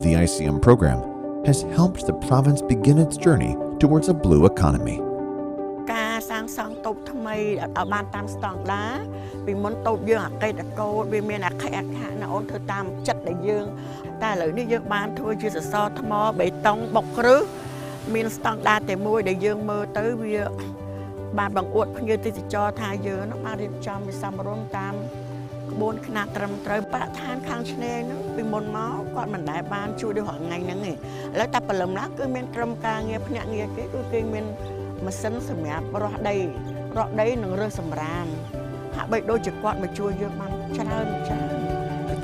The ICM program has helped the province begin its journey towards a blue economy. ការសាងសង់តូបថ្មីឲ្យបានតាមស្តង់ដារពីមុនតូបយើងអកេតកោវាមានអខិអខៈណាអូនធ្វើតាមចិត្តដែលយើងតែឥឡូវនេះយើងបានធ្វើជាសសរថ្មបេតុងបុកគ្រឹះមានស្តង់ដារតែមួយដែលយើងមើលទៅវាបានបង្អួតភ្ញៀវទេសចរថាយើងនឹងបានរៀបចំវិសមរម្យតាមក្បួនខ្នាតត្រឹមត្រូវបរិស្ថានខាងឆ្នេរហ្នឹងពីមុនមកគាត់មិនដែលបានជួយដូចរាល់ថ្ងៃហ្នឹងទេឥឡូវតែព្រលឹមឡើងគឺមានក្រុមការងារភ្នាក់ងារគេគឺគេមានម៉ាស៊ីនសម្រាប់រាស់ដីនិងរើសសម្រាមហាក់បីដូចជាគាត់មកជួយយើងបានច្រើន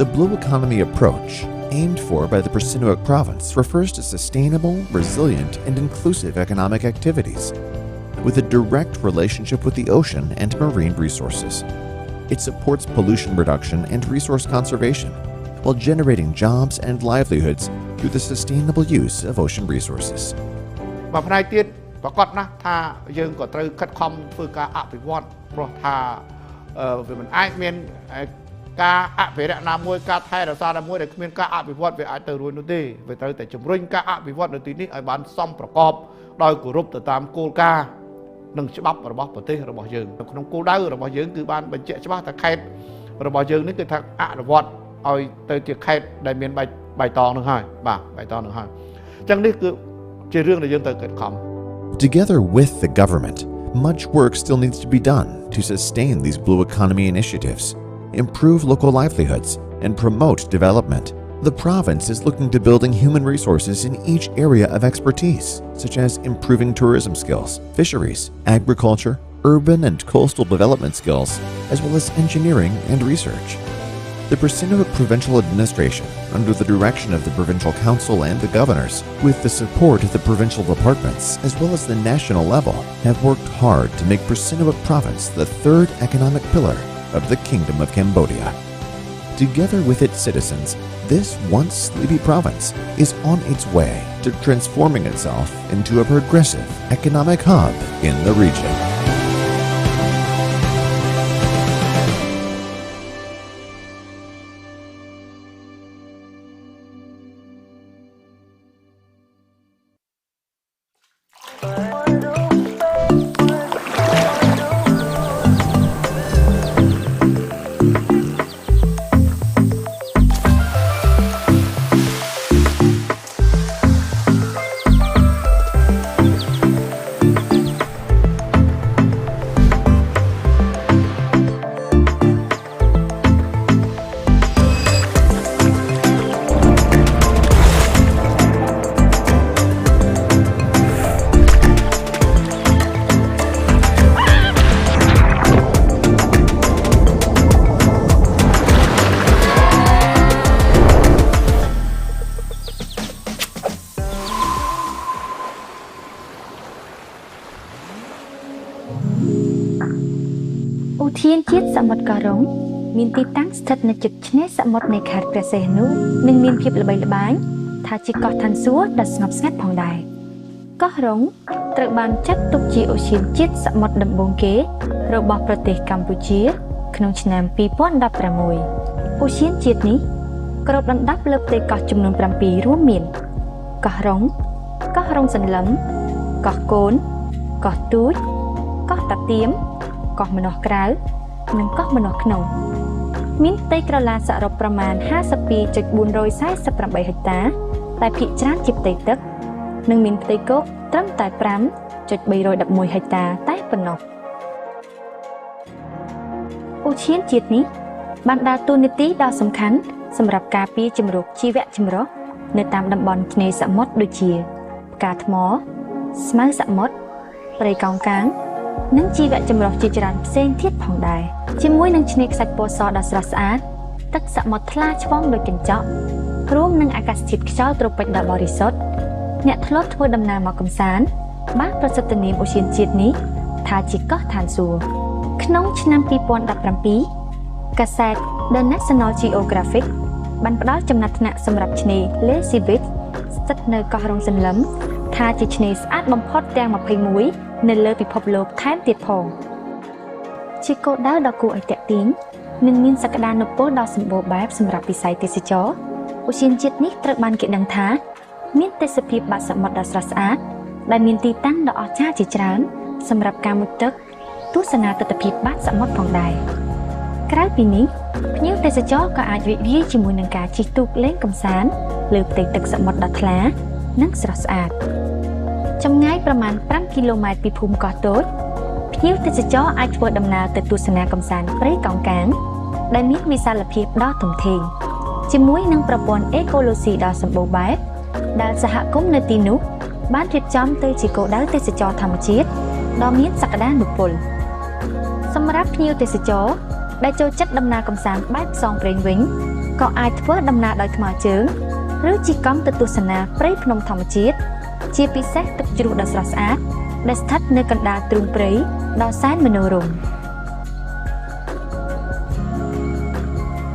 The blue economy approach aimed for by the Sihanouk province refers to sustainable, resilient, and inclusive economic activities with a direct relationship with the ocean and marine resources. It supports pollution reduction and resource conservation while generating jobs and livelihoods through the sustainable use of ocean resources. បើផ្នែកទៀតប្រកាសណាស់ថាយើងក៏ត្រូវខិតខំធ្វើការអភិវឌ្ឍព្រោះថាវាមិនអាចមានការអភិរក្សណាមួយការថែរក្សាណាមួយដែលគ្មានការអភិវឌ្ឍវាអាចទៅរួចនោះទេវាត្រូវតែជំរុញការអភិវឌ្ឍនៅទីនេះឲ្យបានសមប្រកបដោយគោរពទៅតាមគោលការណ៍និងច្បាប់របស់ប្រទេសរបស់យើងក្នុងគោលដៅរបស់យើងគឺបានបញ្ជាក់ច្បាស់ថាខេត្តរបស់យើងនេះគឺថាអនុវត្តឲ្យទៅជាខេត្តដែលមានបៃតងនឹងហើយបាទបៃតងនឹងហើយអញ្ចឹងនេះគឺជារឿងដែលយើងត្រូវខិតខំ Together with the government, much work still needs to be done to sustain these blue economy initiatives, improve local livelihoods, and promote development. The province is looking to building human resources in each area of expertise, such as improving tourism skills, fisheries, agriculture, urban and coastal development skills, as well as engineering and research. The Sihanouk Provincial Administration, under the direction of the Provincial Council and the governors, with the support of the provincial departments as well as the national level, have worked hard to make Sihanouk Province the third economic pillar of the Kingdom of Cambodia. Together with its citizens, this once sleepy province is on its way to transforming itself into a progressive economic hub in the region. Thiên chiết sạ mật cà rống, miền tây tăng thật là trực nhé sạ mật này khát bè xe nú, mình miền phiệp là bầy là bánh, thà chỉ có than súa đặt ngọc ngắt phòng đài. Có rống, tự bàn chắc tục chỉ ở trên chiết sạ mật đậm bông kế, rồi bọcប្រទេសកម្ពុជាក្នុងឆ្នាំ2016 អូសៀនជាតិនេះគ្របដណ្ដប់លើផ្ទៃកោះចំនួន7រួមមានកោះរងសន្លឹមកោះកូនកោះទូចកោះតាទៀមកោះម្នាស់ក្រៅនិងកោះម្នាស់ក្នុងមានផ្ទៃក្រឡាសរុបប្រមាណ 52.448 ហិកតាតែភាគច្រើនជាផ្ទៃទឹកនិងមានផ្ទៃគោកត្រឹមតែ 5.311 ហិកតាតែប៉ុណ្ណោះអូសៀនជាតិនេះបានដើរតួនាទីដ៏សំខាន់សម្រាប់ការពារជម្រកជីវៈចម្រុះនៅតាមតំបន់ឆ្នេរសមុទ្រដូចជាផ្កាថ្មស្មៅសមុទ្រព្រៃកោងកាងនិងជីវៈចម្រុះជាច្រើនផ្សេងទៀតផងដែរជាមួយនឹងឆ្នេរខ្សាច់ពណ៌សដ៏ស្រស់ស្អាតទឹកសមុទ្រថ្លាឆ្វង់ដូចកញ្ចក់រួមនឹងអាកាសធាតុខ្យល់ត្រូពិចដ៏បរិសុទ្ធអ្នកធ្លាប់ធ្វើដំណើរមកកម្សាន្តបានប្រសិទ្ធនាមអូសៀនជាតិនេះថាជាកោះឋានសួគ៌ក្នុងឆ្នាំ2017កាសែត The National Geographic បានផ្ដល់ចំណាត់ថ្នាក់សម្រាប់ឆ្នេរ Lazy Beach ស្ថិតនៅកោះរងសន្លឹមថាជាឆ្នេរស្អាតបំផុតទាំង21នៅលើពិភពលោកថែមទៀតផងជាគោលដៅដ៏គួរឲ្យទាក់ទាញនិងមានសក្តានុពលដ៏សម្បូរបែបសម្រាប់វិស័យទេសចរណ៍ ឧទ្យានជាតិនេះត្រូវបានគេដឹងថាមានទេសភាពបាតសមុទ្រដ៏ស្រស់ស្អាតដែលមានទីតាំងដ៏អស្ចារ្យជាច្រើនសម្រាប់ការមុជទឹកទស្សនាទិដ្ឋភាពបាតសមុទ្រផងដែរក្រៅពីនេះភ្ញៀវទេសចរក៏អាចរីករាយជាមួយនឹងការជិះទូកលេងកម្សាន្តលើផ្ទៃទឹកសមុទ្រដ៏ថ្លានិងស្រស់ស្អាតចម្ងាយប្រមាណ5គីឡូម៉ែត្រពីភូមិកោះតូចភ្ញៀវទេសចរអាចធ្វើដំណើរទៅទស្សនាកម្សាន្តព្រៃកោងកាងដែលមានវិសាលភាពដ៏ធំធេងជាមួយនឹងប្រព័ន្ធអេកូឡូស៊ីដ៏សម្បូរបែបដែលសហគមន៍នៅទីនោះបានរៀបចំទៅជាគោលដៅទេសចរធម្មជាតិដ៏មានសក្តានុពលសម្រាប់ភ្ញៀវទេសចរដែលចូលចិត្តដំណើរកម្សាន្តបែបផ្សងព្រេងវិញក៏អាចធ្វើដំណើរដោយថ្មើរជើងឬជិះកង់ទៅទស្សនាព្រៃភ្នំធម្មជាតិជាពិសេសទឹកជ្រោះដ៏ស្រស់ស្អាតដែលស្ថិតនៅកណ្ដាលទ្រូងព្រៃដ៏សែនមនោរម្យ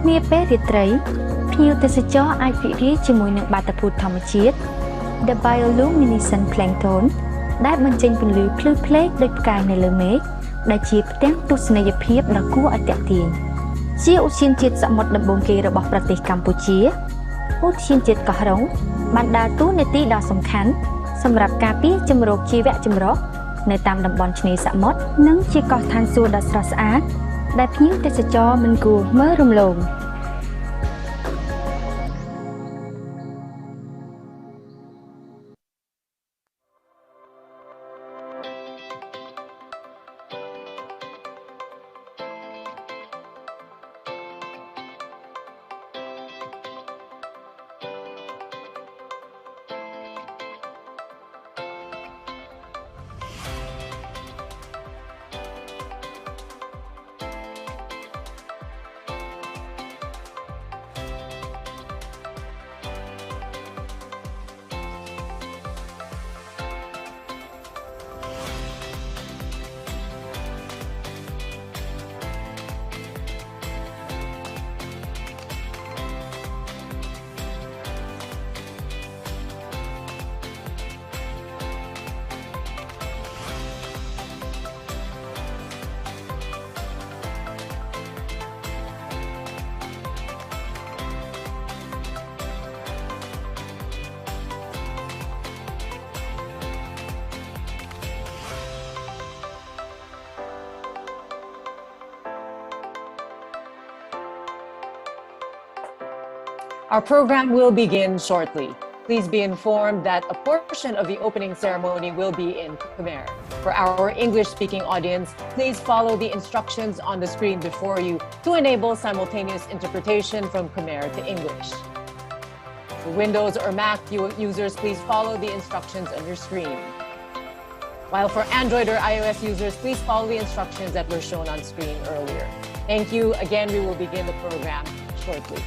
នាពេលរាត្រីភ្ញៀវទេសចរអាចរីករាយជាមួយនឹងបាតុភូតធម្មជាតិ The bioluminescent plankton ដែលបញ្ចេញពន្លឺភ្លឺផ្លេកដូចផ្កាយនៅលើមេឃដែលជាផ្ទាំងទស្សនីយភាពដ៏គួរឲ្យទាក់ទាញជាឧទ្យានជាតិសមុទ្រដំបូងគេរបស់ប្រទេសកម្ពុជាឧទ្យានជាតិកោះរ៉ុងបានដើរតួនាទីដ៏សំខាន់សម្រាប់ការពារជម្រកជីវៈចម្រុះនៅតាមតំបន់ឆ្នេរសមុទ្រនិងជាកោះឋានសួគ៌ដ៏ស្រស់ស្អាតដែលភ្ញៀវទេសចរមិនគួរមើលរំលងOur program will begin shortly. Please be informed that a portion of the opening ceremony will be in Khmer. For our English-speaking audience, please follow the instructions on the screen before you to enable simultaneous interpretation from Khmer to English. For Windows or Mac users, please follow the instructions on your screen. While for Android or iOS users, please follow the instructions that were shown on screen earlier. Thank you. Again, we will begin the program shortly.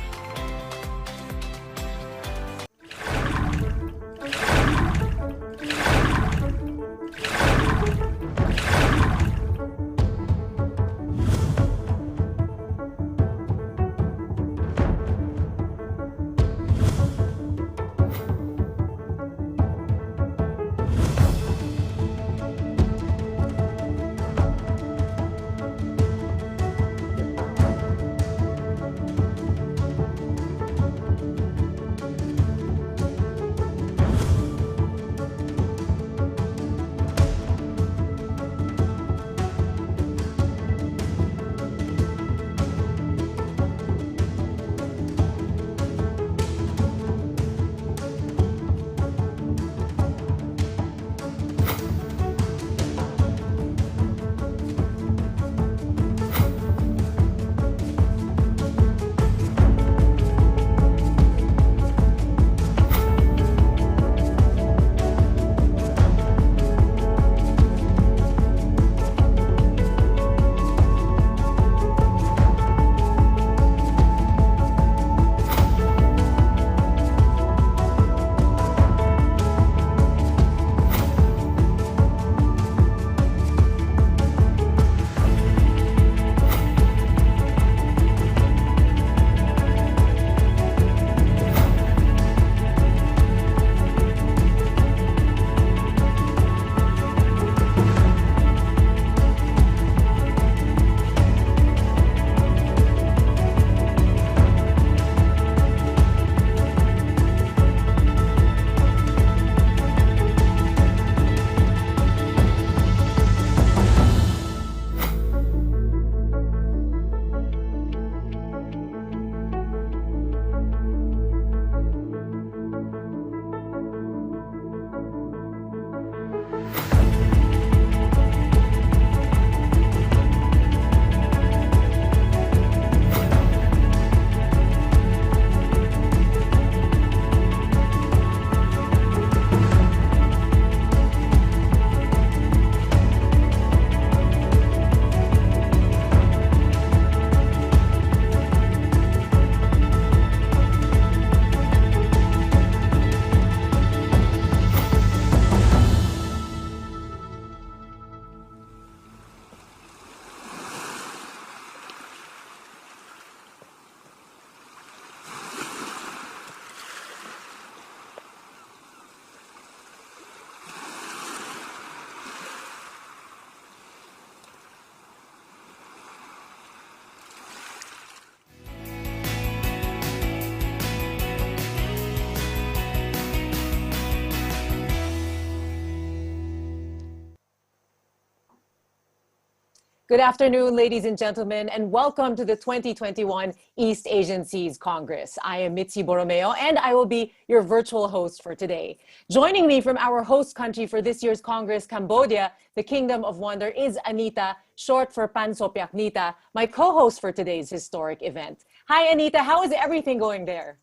Good afternoon, ladies and gentlemen, and welcome to the 2021 East Asian Seas Congress. I am Mitzi Borromeo, and I will be your virtual host for today. Joining me from our host country for this year's Congress, Cambodia, the Kingdom of Wonder, is Anita, short for Pansopyak Nita, my co-host for today's historic event. Hi, Anita. How is everything going there?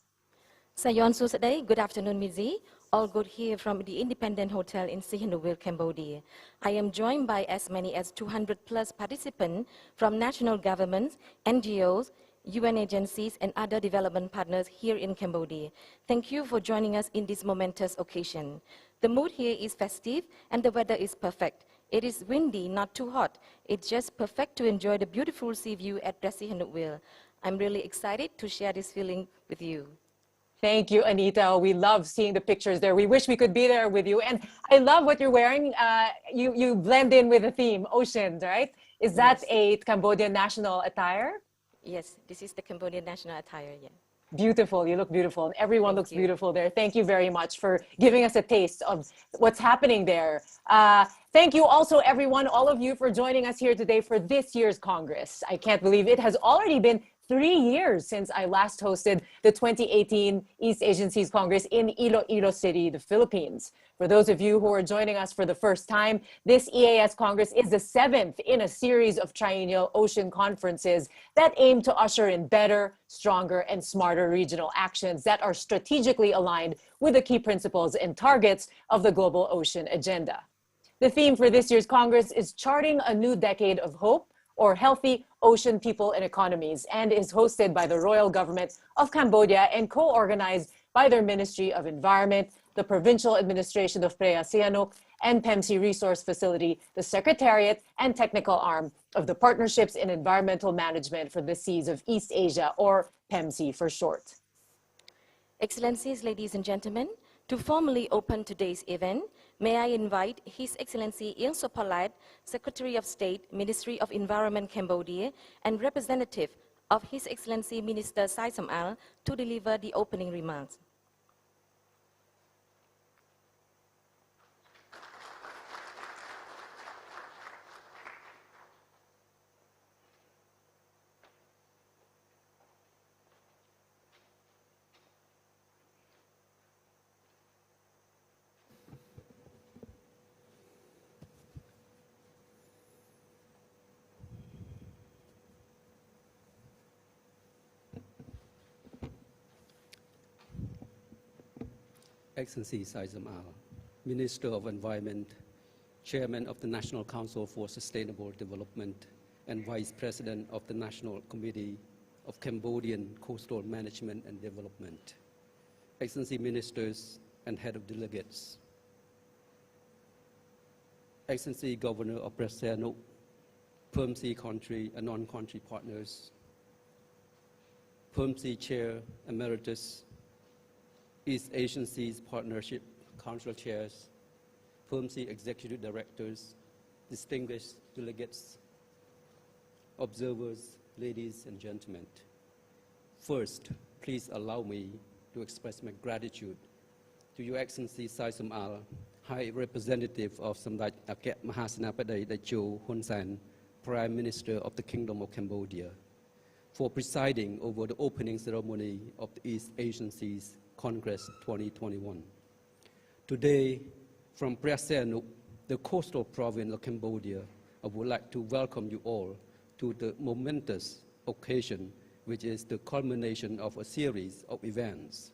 Sayon Susaday, good afternoon, Mitzi. All good here from the Independent Hotel in Sihanoukville, Cambodia. I am joined by as many as 200 plus participants from national governments, NGOs, UN agencies, and other development partners here in Cambodia. Thank you for joining us in this momentous occasion. The mood here is festive and the weather is perfect. It is windy, not too hot. It's just perfect to enjoy the beautiful sea view at Sihanoukville. I'm really excited to share this feeling with you. Thank you, Anita. We love seeing the pictures there. We wish we could be there with you. And I love what you're wearing. You blend in with the theme, oceans, right? Is that a Cambodian national attire? Yes, this is the Cambodian national attire, yeah. Beautiful. You look beautiful. And everyone looks beautiful there. Thank you very much for giving us a taste of what's happening there. Thank you also, everyone, all of you, for joining us here today for this year's Congress. I can't believe it has already been 3 years since I last hosted the 2018 East Asian Seas Congress in Iloilo City, the Philippines. For those of you who are joining us for the first time, this EAS Congress is the 7th in a series of triennial ocean conferences that aim to usher in better, stronger, and smarter regional actions that are strategically aligned with the key principles and targets of the Global Ocean Agenda. The theme for this year's Congress is Charting a New Decade of Hope, or Healthy Ocean People and Economies, and is hosted by the Royal Government of Cambodia and co-organized by their Ministry of Environment, the Provincial Administration of Phra Sihanouk, and PEMC Resource Facility, the Secretariat and Technical Arm of the Partnerships in Environmental Management for the Seas of East Asia, or PEMC for short. Excellencies, ladies and gentlemen, to formally open today's event, may I invite His Excellency Ieng Sopalat, Secretary of State, Ministry of Environment, Cambodia, and representative of His Excellency Minister Sai Sam-al to deliver the opening remarks. Excellency Sai Sam-al, Minister of Environment, Chairman of the National Council for Sustainable Development, and Vice President of the National Committee of Cambodian Coastal Management and Development, Excellency Ministers and Head of Delegates, Excellency Governor of Phra Sihanouk, PEMC country and non-country partners, PEMC Chair Emeritus, East Asian Seas Partnership Council Chairs, PEMC Executive Directors, distinguished delegates, observers, ladies and gentlemen. First, please allow me to express my gratitude to Your Excellency Sai Sam-al, High Representative of Samdech Akek Mahasanapadai Dacho Hun Sen, Prime Minister of the Kingdom of Cambodia, for presiding over the opening ceremony of the East Asian Seas Congress 2021. Today, from Phra Sihanouk, the coastal province of Cambodia, I would like to welcome you all to the momentous occasion, which is the culmination of a series of events.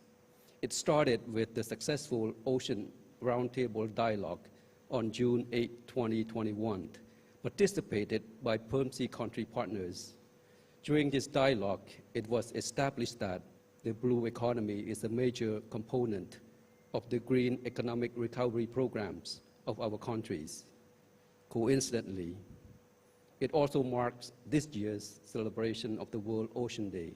It started with the successful Ocean Roundtable Dialogue on June 8, 2021, participated by PEMC country partners. During this dialogue, it was established that the blue economy is a major component of the green economic recovery programs of our countries. Coincidentally, it also marks this year's celebration of the World Ocean Day.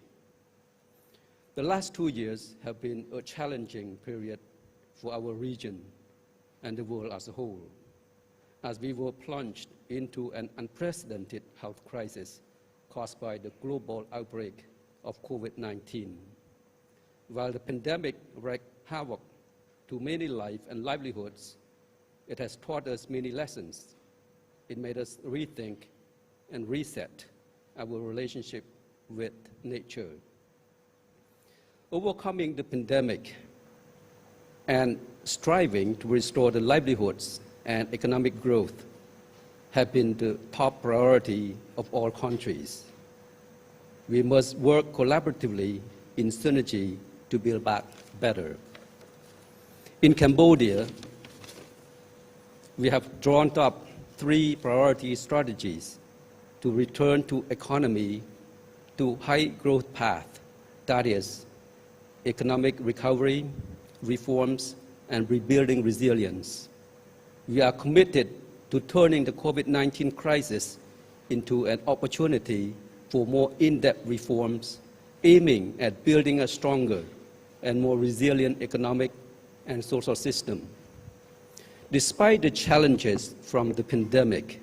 The last 2 years have been a challenging period for our region and the world as a whole, as we were plunged into an unprecedented health crisis caused by the global outbreak of COVID-19. While the pandemic wreaked havoc to many lives and livelihoods, it has taught us many lessons. It made us rethink and reset our relationship with nature. Overcoming the pandemic and striving to restore the livelihoods and economic growth have been the top priority of all countries. We must work collaboratively in synergy to build back better. In Cambodia, we have drawn up 3 priority strategies to return to economy to high growth path, that is, economic recovery, reforms, and rebuilding resilience. We are committed to turning the COVID-19 crisis into an opportunity for more in-depth reforms, aiming at building a stronger and more resilient economic and social system. Despite the challenges from the pandemic,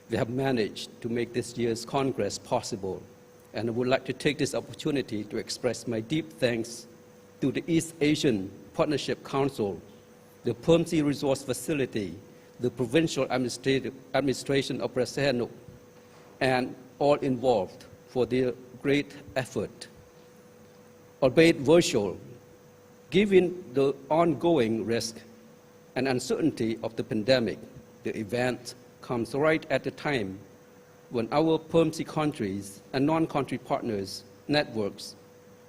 we have managed to make this year's Congress possible, and I would like to take this opportunity to express my deep thanks to the East Asian Partnership Council, the Permsey Resource Facility, the Provincial Administration of Sihanouk, and all involved for their great effort. Albeit virtual, given the ongoing risk and uncertainty of the pandemic, the event comes right at the time when our Permsey countries and non-country partners, networks,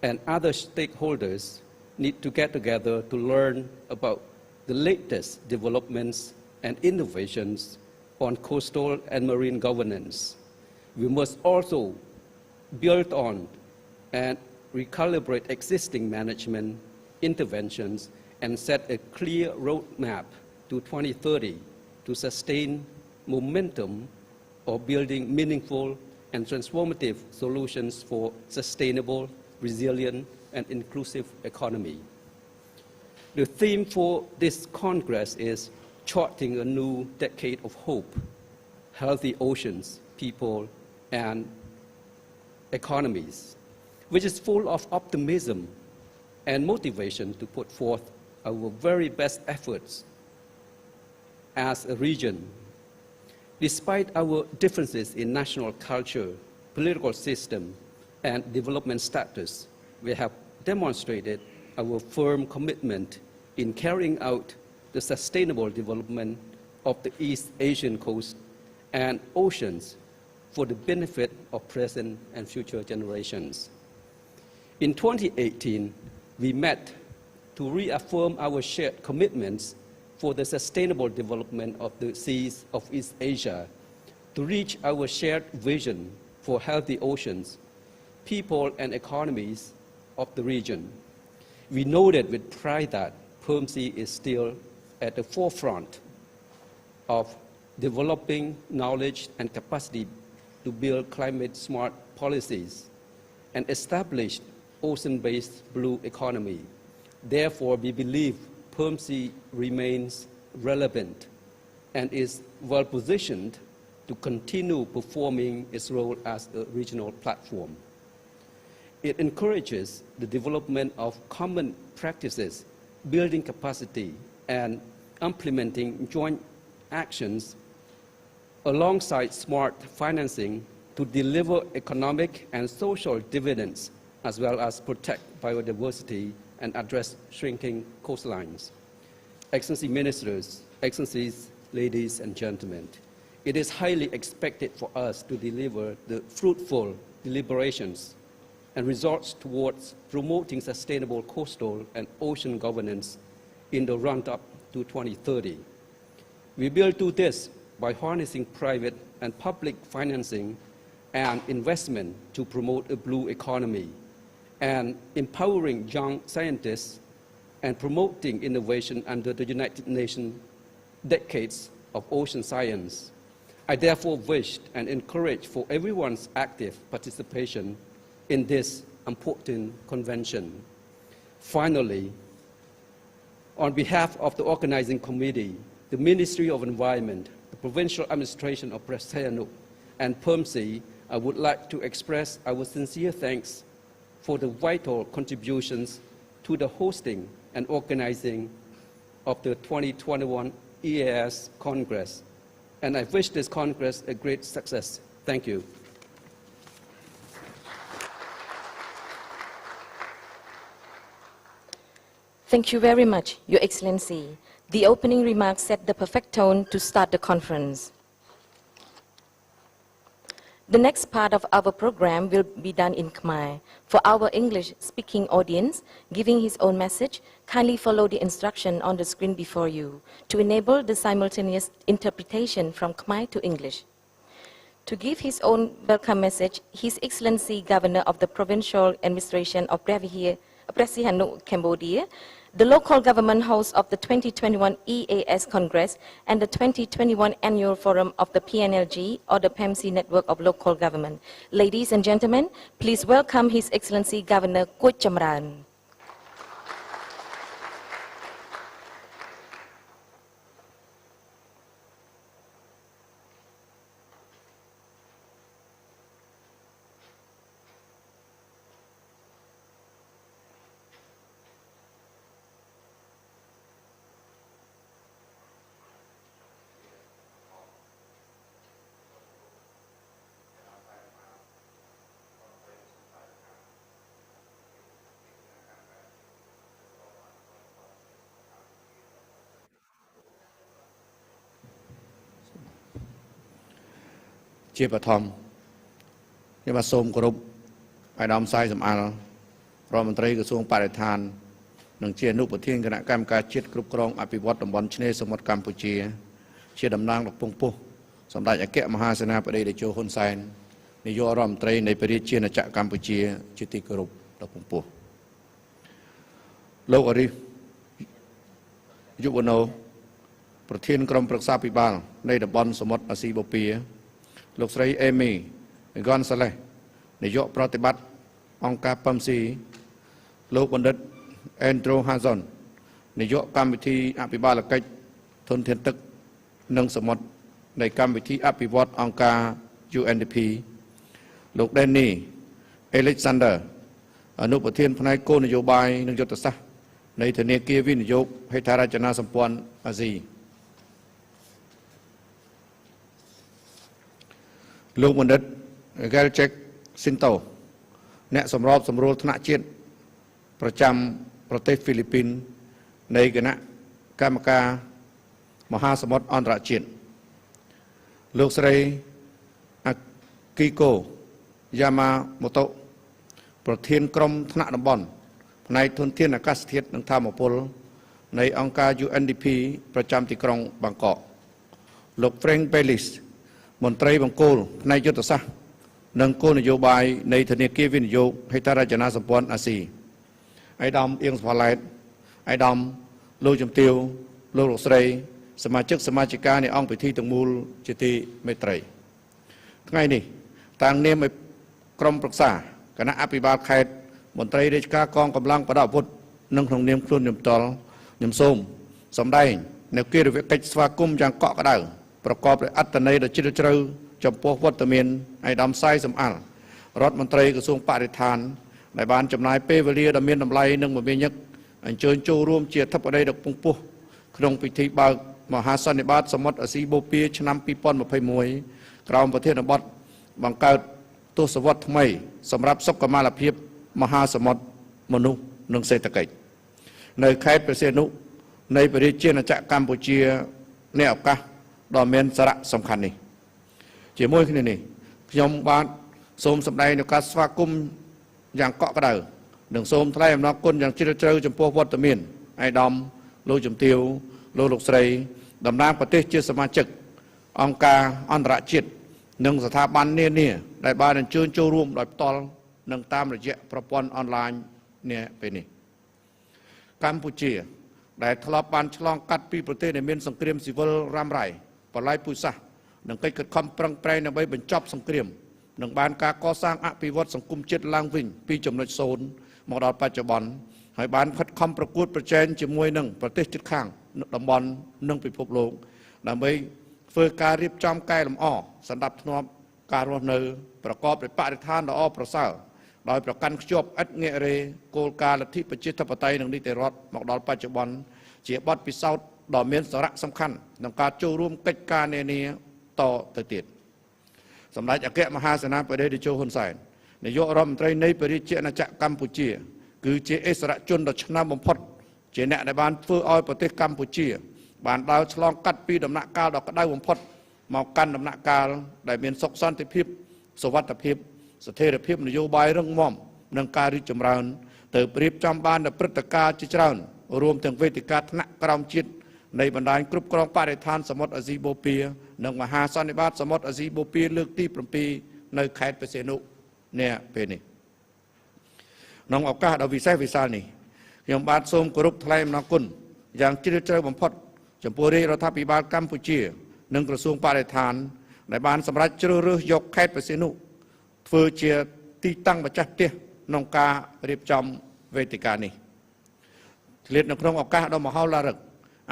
and other stakeholders need to get together to learn about the latest developments and innovations on coastal and marine governance. We must also build on and recalibrate existing management interventions and set a clear roadmap to 2030 to sustain momentum of building meaningful and transformative solutions for sustainable, resilient, and inclusive economy. The theme for this Congress is charting a new decade of hope, healthy oceans, people, and economies, which is full of optimism and motivation to put forth our very best efforts as a region. Despite our differences in national culture, political system, and development status, we have demonstrated our firm commitment in carrying out the sustainable development of the East Asian coast and oceans for the benefit of present and future generations. In 2018, we met to reaffirm our shared commitments for the sustainable development of the seas of East Asia, to reach our shared vision for healthy oceans, people and economies of the region. We noted with pride that Permsey is still at the forefront of developing knowledge and capacity to build climate-smart policies and establish ocean-based blue economy. Therefore, we believe Permsey remains relevant and is well-positioned to continue performing its role as a regional platform. It encourages the development of common practices, building capacity, and implementing joint actions alongside smart financing to deliver economic and social dividends, as well as protect biodiversity and address shrinking coastlines. Excellency Ministers, Excellencies, ladies and gentlemen, it is highly expected for us to deliver the fruitful deliberations and results towards promoting sustainable coastal and ocean governance in the run-up to 2030. We will do this by harnessing private and public financing and investment to promote a blue economy, and empowering young scientists and promoting innovation under the United Nations Decades of Ocean Science. I therefore wish and encourage for everyone's active participation in this important convention. Finally, on behalf of the organizing committee, the Ministry of Environment, the Provincial Administration of Sihanouk, and Permsey, I would like to express our sincere thanks for the vital contributions to the hosting and organizing of the 2021 EAS Congress. And I wish this Congress a great success. Thank you. Thank you very much, Your Excellency. The opening remarks set the perfect tone to start the conference. The next part of our program will be done in Khmer. For our English-speaking audience, giving his own message, kindly follow the instruction on the screen before you to enable the simultaneous interpretation from Khmer to English. To give his own welcome message, His Excellency Governor of the Provincial Administration of Sihanouk, Cambodia, the local government host of the 2021 EAS Congress and the 2021 Annual Forum of the PNLG, or the PEMC Network of Local Government. Ladies and gentlemen, please welcome His Excellency Governor Kuch Chamran. Chia bát thom, nhưng mà xôm group, ai đam sai sầm al, rồi mình thấy cái xuông Paris than, nâng chia nút bát thiên cái nãy cam cá chết group krong, api vót đồng bón chne sầm mật Campuchia, chia đầm nang độc pung pu, sầm đại nhạc kẹ Mahasena ở đây để cho hôn sai,ในยอรอมไตรในประเทศเชียนจากกัมพูชีจิติกรุบดอกปุ่มปูโลกอริยุบโนประเทศกรมปรึกษาพิบาลในดับบอนสมุทรอาซีโบเปียโลกสไลเอมี่กอนสไลในยอปฏิบัติองค์การปัมซีโลกบัณฑิตแอนโดรฮาซอนในยอการวิธีอภิบาลกิจทนเทียนตึกนังสมุทรในการวิธีอภิวัตองค์การ UNDP โลกแดนนี่เอเล็กซานเดอร์อนุประเทศพนัยโกนโยบายนังยุทธศาสตร์ในธนาคารวินิโยกให้ทาราชนาสัมพันธ์อาซีลูกบัณฑิตเกลเจกซินโตเนสำรอบสำรวจธนาจิตประจำประเทศฟิลิปปินส์ในคณะกรรมการมหาสมุทรอันตรจิตลูกสไลอากิโกยามาโมโตประเทศกรมธนาดำบอนในทุนเทียนอากาศเทียนนังธรรมพลในองค์การ UNDP ประจำที่กรุงบางกอกลูกเฟรงเปลิสมนตรีบังโกลในยุทธศาสตร์นังโกนโยบายในธนาคารวินิโยกให้ทาราชนาสัมพันธ์อาซีไอดอมเอียงสปาร์ไลท์ไอดอมโลจมติวโลลูกสไลสมาชิกในองค์พิธีตงมูลจิติเมตรัยไงนี่ต่างเนียมกรมปรึกษาคณะอภิบาลเขตมนตรีราชการกองกำลังประดับพุทธนั่งทงเนียมครุนยมตอลยมส้มสมได้แนวเกี่ยวกับกิจสวากุมอย่างเกาะกระดาประกอบด้วยอัตนัยดจิตเจริญจำพวกวัตเมียนไอ้ดำไซสมอัลรัฐมนตรีกระทรวงปฏิทานในบ้านจำนายเปเวลีดำเมียนดำไลนึงมาเมียนอันเชิญโจร่วมเจียทับอะไรดอกปุงปุขนมพิธีบางมหาสันนิบาตสมุทรอาซีโบเปียชนำปีปอนมาพายมวยกล่าวประเทศนบดบังเกิดตัวสวัสดิ์ทำไมสำหรับสกมาลเพียบมหาสมุทรมนุษย์นังเศรษฐกิจในเขตประเทศนุในประเทศเชียนจากกัมพูชีในอากาศดอมเมนสระสำคัญนี่เจี๋ยมวยขึ้นนี่พยมบ้านโสมสำได้ในการสวากุมอย่างเกาะกระเดาหนึ่งโสมทลายอำนาจคนอย่างจิตเจริญจำพวกวัตเมียนไอ้ดอมโลจมติวโลลูกไสดำน้ำประเทศเชื้อสมาชิกองค์การอันตรจิตหนึ่งสถาบันเนี่ยได้บ้านเชิญโจร่วมโดยตอลหนึ่งตามระยะประปอนออนไลน์เนี่ยเป็นนี่กัมพูชีได้ทลอบบันฉลองกัดปีประเทศในเมียนสงครามซิวิลรำไรปลายปุษะหนึ่งกิจคำปรังเปรย์ในใบบรรจบสงครามหนึ่งบ้านการก่อสร้างอภิวัตสังคมจิตลางวิ่งปีจำนวนโซนมรดกปัจจุบันให้บ้านคัดคำประกวดประเจนจมวยหนึ่งประเทศจิตข้างดำบอลหนึ่งปีพบโลกนำไปเฟื่อการรีบจำใกล้ลำอ้อสันดับทนอบการรวมเนื้อประกอบด้วยปฏิทานดอกประเสริฐโดยประกันขจบอัดเงเรโกลกาลัทธิประชาธิปไตยหนึ่งนิติรัฐมรดกปัจจุบันเจียบอดพิเศษดอกเมียนสาระสำคัญในการจูร่วมกิจการเนียต่อติดส សម្ដេចអគ្គមហាសេនាបតីតេជោហ៊ុនសែននាយករដ្ឋមន្ត្រីនៃប្រជាណាចក្រកម្ពុជាគឺជាអិសរជនដ៏ឆ្នើមបំផុតជាអ្នកដែលបានធ្វើឲ្យប្រទេសកម្ពុជាបានដើរឆ្លងកាត់ពីដំណាក់កាលដ៏ក្តៅបំផុតមកកាន់ដំណាក់កាលដែលមានសុខសន្តិភាពសុវត្ថិភាពស្ថិរភាពនយោបាយរឹងមាំនិងការរីកចម្រើនទៅប្រៀបចំបាននូវព្រឹត្តិការណ៍ជាច្រើនរួមទាំងវេទិកាថ្នាក់ក្រោមជាតិនៃបណ្ដាញគ្រប់គ្រងបរិស្ថានសមុទ្រអាស៊ីបូព៌ានិងមហាសន្និបាតសមុទ្រអាស៊ីបូព៌ាលើកទី7នៅខេត្តបរសេនុនេះពេលនេះក្នុងឱកាសដ៏វិសេសវិសាលនេះខ្ញុំបាទសូមគោរពថ្លែងអំណរគុណយ៉ាងជ្រាលជ្រៅបំផុតចំពោះរាជរដ្ឋាភិបាលកម្ពុជានិងក្រសួងបរិស្ថានដែលបានសម្រេចជ្រើសរើសយកខេត្តបរសេនុធ្វើជាទីតាំងម្ចាស់ផ្ទះក្នុងការរៀបចំវេទិកានេះឆ្លៀតនៅក្នុងឱកាសដ៏មហោឡារិក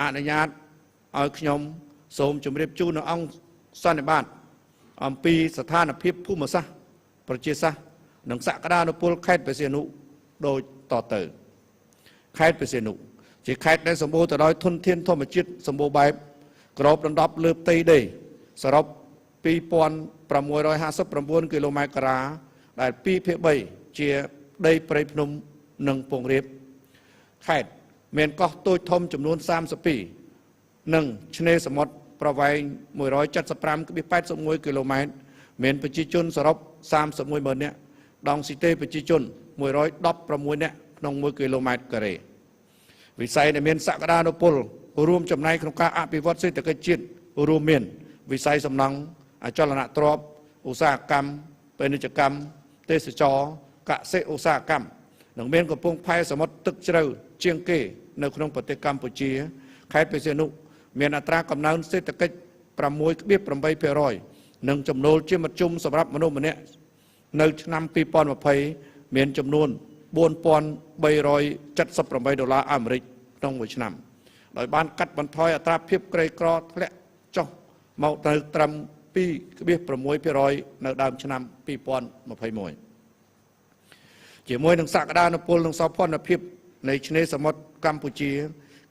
អនុញ្ញាតឲ្យខ្ញុំសូមជម្រាបជូននៅអង្គសន្និបាតអំពីស្ថានភាពភូមិសាស្ត្រប្រជាសាស្ត្រនិងសក្តានុពលខេត្តបរសេនុដូចតទៅខេត្តបរសេនុជាខេត្តដែលសម្បូរទៅដោយធនធានធម្មជាតិសម្បូរបែបក្របដណ្ដប់លើផ្ទៃដីសរុប 2,659 គីឡូម៉ែត្រការ៉ាដែល 2/3 ជាដីព្រៃភ្នំនិងពងរាបខេត្តមានកោះតូចធំចំនួន 32 និងឆ្នេរសមុទ្រប្រវែង 175.81 គីឡូម៉ែត្រមានប្រជាជនសរុប 31,000 នាក់ដងស៊ីតេប្រជាជន 116 នាក់ក្នុង 1 គីឡូម៉ែត្រការ៉េវិស័យដែលមានសក្តានុពលរួមចំណែកក្នុងការអភិវឌ្ឍសេដ្ឋកិច្ចជាតិរួមមានវិស័យសំណង់អចលនទ្រព្យឧស្សាហកម្មពាណិជ្ជកម្មទេសចរណ៍កសិឧស្សាហកម្មនិងមានកំពង់ផែសមុទ្រទឹកជ្រៅជាងគេនៅក្នុងប្រទេសកម្ពុជាខេត្តបរសេនុមានអត្រាកំណើនសេដ្ឋកិច្ច 6.8% និងចំណូលជាមធ្យមសម្រាប់មនុស្សម្នាក់នៅឆ្នាំ 2020 មានចំនួន $4,378 ដុល្លារអាមេរិកក្នុងមួយឆ្នាំដោយបានកាត់បន្ថយអត្រាភាពក្រីក្រធ្លាក់ចុះមកទៅត្រឹម 2.6% នៅដើមឆ្នាំ 2021 ជាមួយនឹងសក្តានុពលនិងសោភ័ណភាពនៃឆ្នេរសមុទ្រកម្ពុជា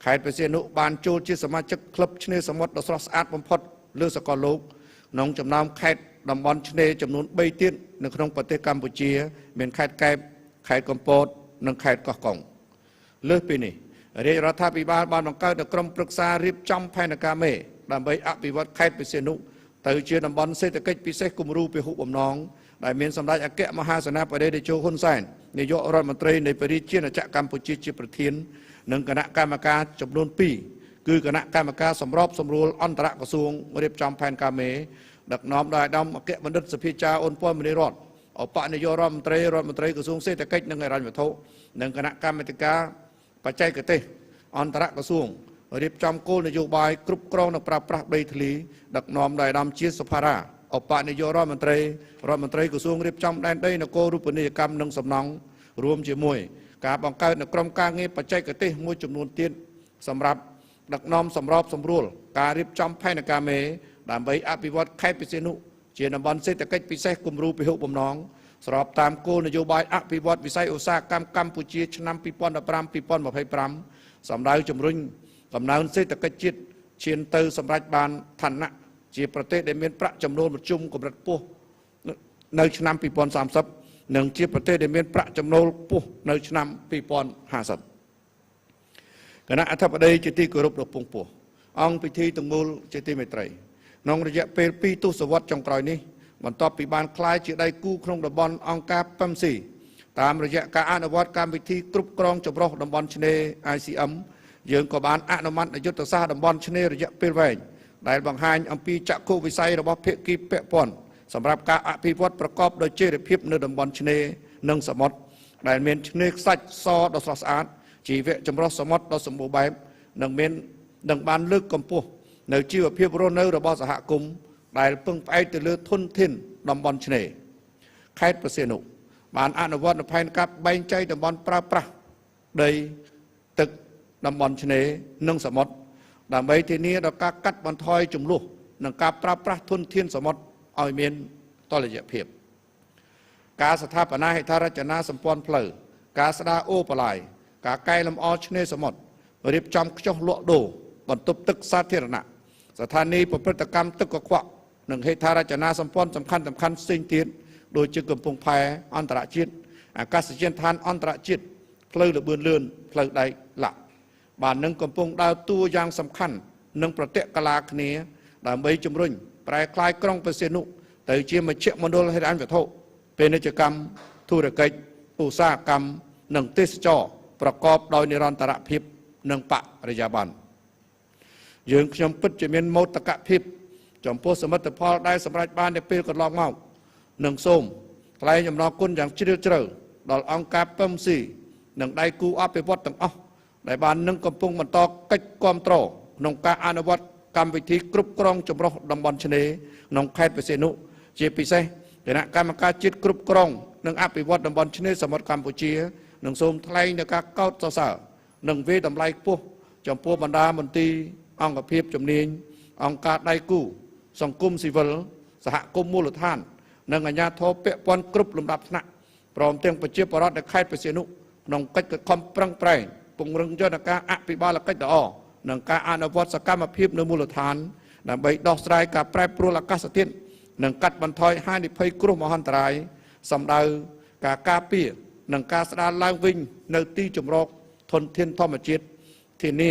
ខេត្តបរសេនុបានចូលជាសមាជិកក្លឹបឆ្នេរសមុទ្រដ៏ស្រស់ស្អាតបំផុតលើសកលលោកក្នុងចំណោមខេត្តតំបន់ឆ្នេរចំនួន 3 ទៀតនៅក្នុងប្រទេសកម្ពុជាមានខេត្តកែបខេត្តកំពតនិងខេត្តកោះកុងលើសពីនេះរាជរដ្ឋាភិបាលបានបង្កើតនូវក្រុមប្រឹក្សារៀបចំផែនការមេដើម្បីអភិវឌ្ឍខេត្តបរសេនុទៅជាតំបន់សេដ្ឋកិច្ចពិសេសគំរូពហុបំណងដែលមានសម្ដេចអគ្គមហាសេនាបតីតេជោហ៊ុនសែននាយករដ្ឋមន្ត្រីនៃប្រជាណាចក្រកម្ពុជាជាប្រធាននិងគណៈកម្មការចំនួន 2 គឺគណៈកម្មការសម្របសម្រួលអន្តរក្រសួងរៀបចំផែនការមេដឹកនាំដោយអាដាមអគ្គបណ្ឌិតសភាចាអូនព័ន្ធមនីរដ្ឋឧបនាយករដ្ឋមន្ត្រីក្រសួងសេដ្ឋកិច្ចនិងហិរញ្ញវត្ថុនិងគណៈកម្មាធិការបច្ចេកទេសអន្តរក្រសួងរៀបចំគោលនយោបាយគ្រប់គ្រងនិងប្រើប្រាស់ដីធ្លីដឹកនាំដោយអាដាមជាសុផារ៉ាឧបនាយករដ្ឋមន្ត្រីក្រសួងរៀបចំដែនដីនគររូបនីយកម្មនិងសំណង់រួមជាមួយការបង្កើតនូវក្រុមការងារបច្ចេកទេសមួយចំនួនទៀតសម្រាប់ដឹកនាំសម្របសម្រួលការរៀបចំផែនការមេដើម្បីអភិវឌ្ឍខេត្តបរសេនុជាតំបន់សេដ្ឋកិច្ចពិសេសគំរូពហុបំណងស្របតាមគោលនយោបាយអភិវឌ្ឍវិស័យឧស្សាហកម្មកម្ពុជាឆ្នាំ 2015-2025 សម្ដៅជំរុញកំណើនសេដ្ឋកិច្ចជាតិឈានទៅសម្រេចបានឋានៈជាប្រទេសដែលមានប្រាក់ចំណូលមធ្យមកម្រិតខ្ពស់នៅឆ្នាំ 2030 និងជាប្រទេសដែលមានប្រាក់ចំណូលខ្ពស់នៅឆ្នាំ 2050 គណៈអធិបតីជាទីគោរពដ៏ពងពោះអង្គពិធីទាំងមូលជាទីមេត្រីក្នុងរយៈពេល2ទសវត្សរ៍ចុងក្រោយនេះបន្ទាប់ពីបានក្លាយជាដៃគូក្នុងតំបន់អង្គការប៉ឹមស៊ីតាមរយៈការអនុវត្តកម្មវិធីគ្រប់គ្រងចម្រុះតំបន់ឆ្នេរ ICM យើងក៏បានអនុម័តយុទ្ធសាស្ត្រតំបន់ឆ្នេររយៈពេលវែងដែលបង្ហាញអំពីចក្ខុវិស័យរបស់ភាគីពាក់ព័ន្ធសម្រាប់ការអភិវឌ្ឍប្រកបដោយចីរភាពនៅតំបន់ឆ្នេរនិងសមុទ្រដែលមានឆ្នេរខ្សាច់សដ៏ស្រស់ស្អាតជីវៈចម្រុះសមុទ្រដ៏សម្បូរបែបនិងបានលើកកម្ពស់នៅជីវភាពរស់នៅរបស់សហគមន៍ដែលពឹងផ្អែកទៅលើធនធានតំបន់ឆ្នេរខេត្តបរសេនុបានអនុវត្តនូវផែនការបែងចែកតំបន់ប្រើប្រាស់ដីទឹកតំបន់ឆ្នេរនិងសមុទ្រដើម្បីធានាដល់ការកាត់បន្ថយជម្លោះនិងការប្រើប្រាស់ធនធានសមុទ្រឲ្យមានតុល្យភាពការស្ថាបនាហេដ្ឋារចនាសម្ព័ន្ធផ្លូវការស្ដារអូបន្លាយការកែលម្អឆ្នេរសមុទ្ររៀបចំខ្ចុះលក់ដូរបន្ទប់ទឹកសាធារណៈស្ថានីយ៍ប្រព្រឹត្តកម្មទឹកកខ្វក់ និងហេដ្ឋារចនាសម្ព័ន្ធសំខាន់ផ្សេងទៀតដូចជាកំពង់ផែអន្តរជាតិអាកាសយានដ្ឋានអន្តរជាតិផ្លូវលបឿនលឿនផ្លូវដែកឡាក់បាននឹងកំពុងដើរតួយ៉ាងសំខាន់នឹងប្រតិកលាគ្នាដើម្បីជំរុញប្រែក្លាយក្រុងបេសេនុទៅជាមជ្ឈមណ្ឌលហិរញ្ញវត្ថុពាណិជ្ជកម្មធុរកិច្ចឧស្សាហកម្មនិងទេសចរប្រកបដោយនិរន្តរភាពនិងបរិយាបន្នយើងខ្ញុំពិតជាមានមោទកភាពចំពោះសមិទ្ធផលដែលសម្រេចបាននៅពេលកន្លងមកនិងសូមថ្លែងអំណរគុណយ៉ាងជ្រាលជ្រៅដល់អង្គការពឹមស៊ីនិងដៃគូអភិវឌ្ឍទាំងអស់ដែលបាននឹងកំពុងបន្តកិច្ចគាំទ្រក្នុងការអនុវត្តកម្មវិធីគ្រប់គ្រងចម្រុះតំបន់ឆ្នេរក្នុងខេត្តបេសេនុជាពិសេសគណៈកម្មការជាតិគ្រប់គ្រងនិងអភិវឌ្ឍតំបន់ឆ្នេរសមុទ្រកម្ពុជានិងសូមថ្លែងនូវការកោតសរសើរនិងវាយតម្លៃខ្ពស់ចំពោះបណ្ដាមន្ទីរអង្គភាពជំនាញអង្គការដៃគូសង្គមស៊ីវិលសហគមន៍មូលដ្ឋាននិងអាជ្ញាធរពាក់ព័ន្ធគ្រប់លំដាប់ថ្នាក់ព្រមទាំងប្រជាពលរដ្ឋនៅខេត្តបេសេនុក្នុងកិច្ចខំប្រឹងប្រែងពង្រឹងយន្តការអភិបាលកិច្ចល្អនិងការអនុវត្តសកម្មភាពនៅមូលដ្ឋានដើម្បីដោះស្រាយការប្រែប្រួលអាកាសធាតុនិងកាត់បន្ថយហានិភ័យគ្រោះមហន្តរាយសម្ដៅការការពារនិងការស្ដារឡើងវិញនៅទីជម្រកធនធានធម្មជាតិធានា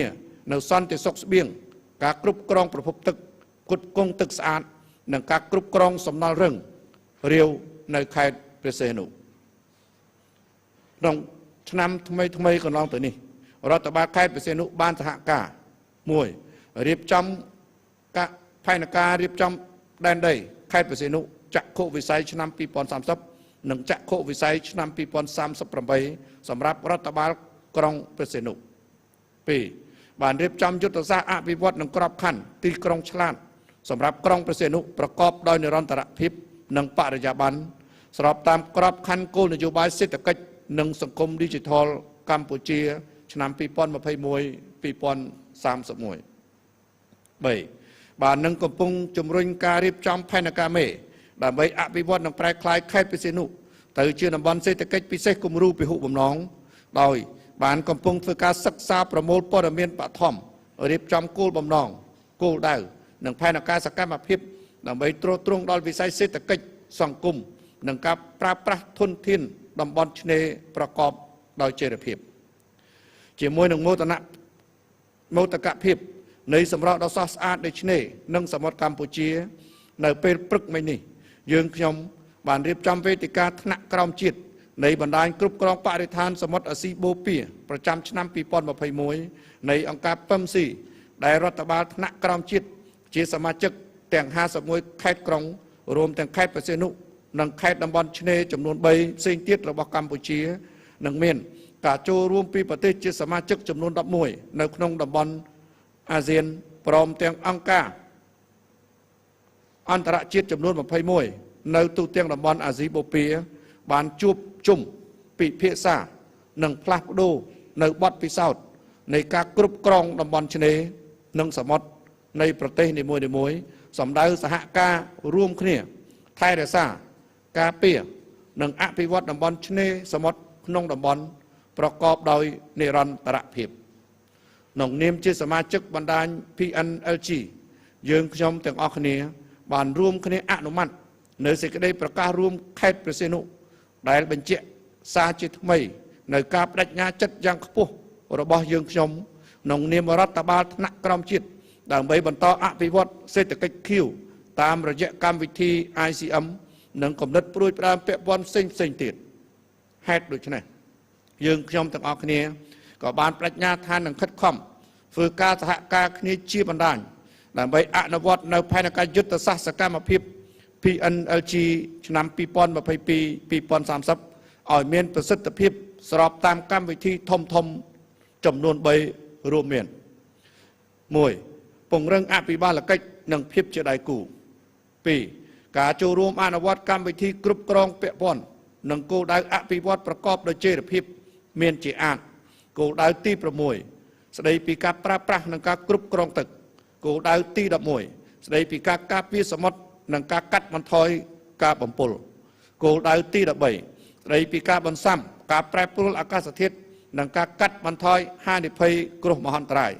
នៅសន្តិសុខស្បៀងការគ្រប់គ្រងប្រភពទឹកផ្គត់ផ្គង់ទឹកស្អាតនិងការគ្រប់គ្រងសំណល់រឹងរាវនៅខេត្តព្រះសីហនុក្នុងឆ្នាំថ្មីកន្លងទៅនេះរដ្ឋបាលខេត្តព្រះសីហនុបានសហការមួយរៀបចំផែនការរៀបចំដែនដីខេត្តព្រះសីហនុចក្ខុវិស័យឆ្នាំ2030និងចក្ខុវិស័យឆ្នាំ2038សម្រាប់រដ្ឋបាលក្រុងព្រះសីហនុ2បានរៀបចំយុទ្ធសាស្ត្រអភិវឌ្ឍនិងក្របខ័ណ្ឌទីក្រុងឆ្លាតសម្រាប់ក្រុងព្រះសីហនុប្រកបដោយនិរន្តរភាពនិងបរិយាបន្នស្របតាមក្របខ័ណ្ឌគោលនយោបាយសេដ្ឋកិច្ចនិងសង្គម Digital កម្ពុជាឆ្នាំ2021-2031 3បាននឹងកំពុងជំរុញការរៀបចំផែនការមេដើម្បីអភិវឌ្ឍនិងប្រែក្លាយខេត្តព្រះសីហនុទៅជាតំបន់សេដ្ឋកិច្ចពិសេសគំរូពហុបំណងដោយបានកំពុងធ្វើការសិក្សាប្រមូលព័ត៌មានបឋមរៀបចំគោលបំណងគោលដៅនិងផែនការសកម្មភាពដើម្បីទ្រទ្រង់ដល់វិស័យសេដ្ឋកិច្ចសង្គមនិងការប្រើប្រាស់ធនធានតំបន់ឆ្នេរប្រកបដោយចីរភាពជាមួយនឹងមោទកភាពនៃសម្រស់ដ៏ស្រស់ស្អាតនៃឆ្នេរនិងសមុទ្រកម្ពុជានៅពេលព្រឹកមិញនេះយើងខ្ញុំបានរៀបចំវេទិកាថ្នាក់ក្រោមជាតិនៃបណ្ដាញគ្រប់គ្រងបរិស្ថានសមុទ្រអាស៊ីបូព៌ាប្រចាំឆ្នាំ2021នៃអង្គការពឹមស៊ីដែលរដ្ឋបាលថ្នាក់ក្រោមជាតិជាសមាជិកទាំង51ខេត្តក្រុងរួមទាំងខេត្តព្រះសីហនុនិងខេត្តតំបន់ឆ្នេរចំនួន3ផ្សេងទៀតរបស់កម្ពុជានិងមានការចូលរួមពីប្រទេសជាសមាជិកចំនួន11នៅក្នុងតំបន់អាស៊ានព្រមទាំងអង្គការអន្តរជាតិចំនួន21នៅទូទាំងតំបន់អាស៊ីបូព៌ាបានជួបជុំពិភាក្សានិងផ្លាស់ប្ដូរនៅបទពិសោធន៍នៃការគ្រប់គ្រងតំបន់ឆ្នេរនិងសមុទ្រនៃប្រទេសនីមួយៗសម្ដៅសហការរួមគ្នាថែរក្សាការពារនិងអភិវឌ្ឍតំបន់ឆ្នេរសមុទ្រក្នុងតំបន់ប្រកបដោយនិរន្តរភាពក្នុងនាមជាសមាជិកបណ្ដាញ PNLG យើងខ្ញុំទាំងអស់គ្នាបានរួមគ្នាអនុម័តនៅសេចក្តីប្រកាសរួមខេត្តព្រះសីហនុដែលបញ្ជាក់សារជាថ្មីនៅការបដិញ្ញាចិត្តយ៉ាងខ្ពស់របស់យើងខ្ញុំក្នុងនាមរដ្ឋបាលថ្នាក់ក្រោមជាតិដើម្បីបន្តអភិវឌ្ឍសេដ្ឋកិច្ចខៀវតាមរយៈកម្មវិធី ICM និងគំនិតព្រួយផ្ដើមពាក់ព័ន្ធផ្សេងទៀតហេតុដូច្នេះយើងខ្ញុំទាំងអស់គ្នាក៏បានបដិញ្ញាថានឹងខិតខំធ្វើការសហការគ្នាជាបណ្ដាញដើម្បីអនុវត្តនៅផែនការយុទ្ធសាស្ត្រសកម្មភាព PNLG ឆ្នាំ2022-2030ឲ្យមានប្រសិទ្ធភាពស្របតាមកម្មវិធីធំចំនួន3រួមមាន 1. ពង្រឹងអភិបាលកិច្ចនិងភាពជាដៃគូ 2. ការចូលរួមអនុវត្តកម្មវិធីគ្រប់គ្រងពាក់ព័ន្ធនិងគោលដៅអភិវឌ្ឍប្រកបដោយចីរភាពមានជាអាចគោលដៅទី 6 ស្ដីពីការប្រើប្រាស់និងការគ្រប់គ្រងទឹកគោលដៅទី 11 ស្ដីពីការការពារសមុទ្រនិងការកាត់បន្ថយការបំពុលគោលដៅទី 13 ស្ដីពីការបន្សាំការប្រែប្រួលអាកាសធាតុនិងការកាត់បន្ថយហានិភ័យគ្រោះមហន្តរាយ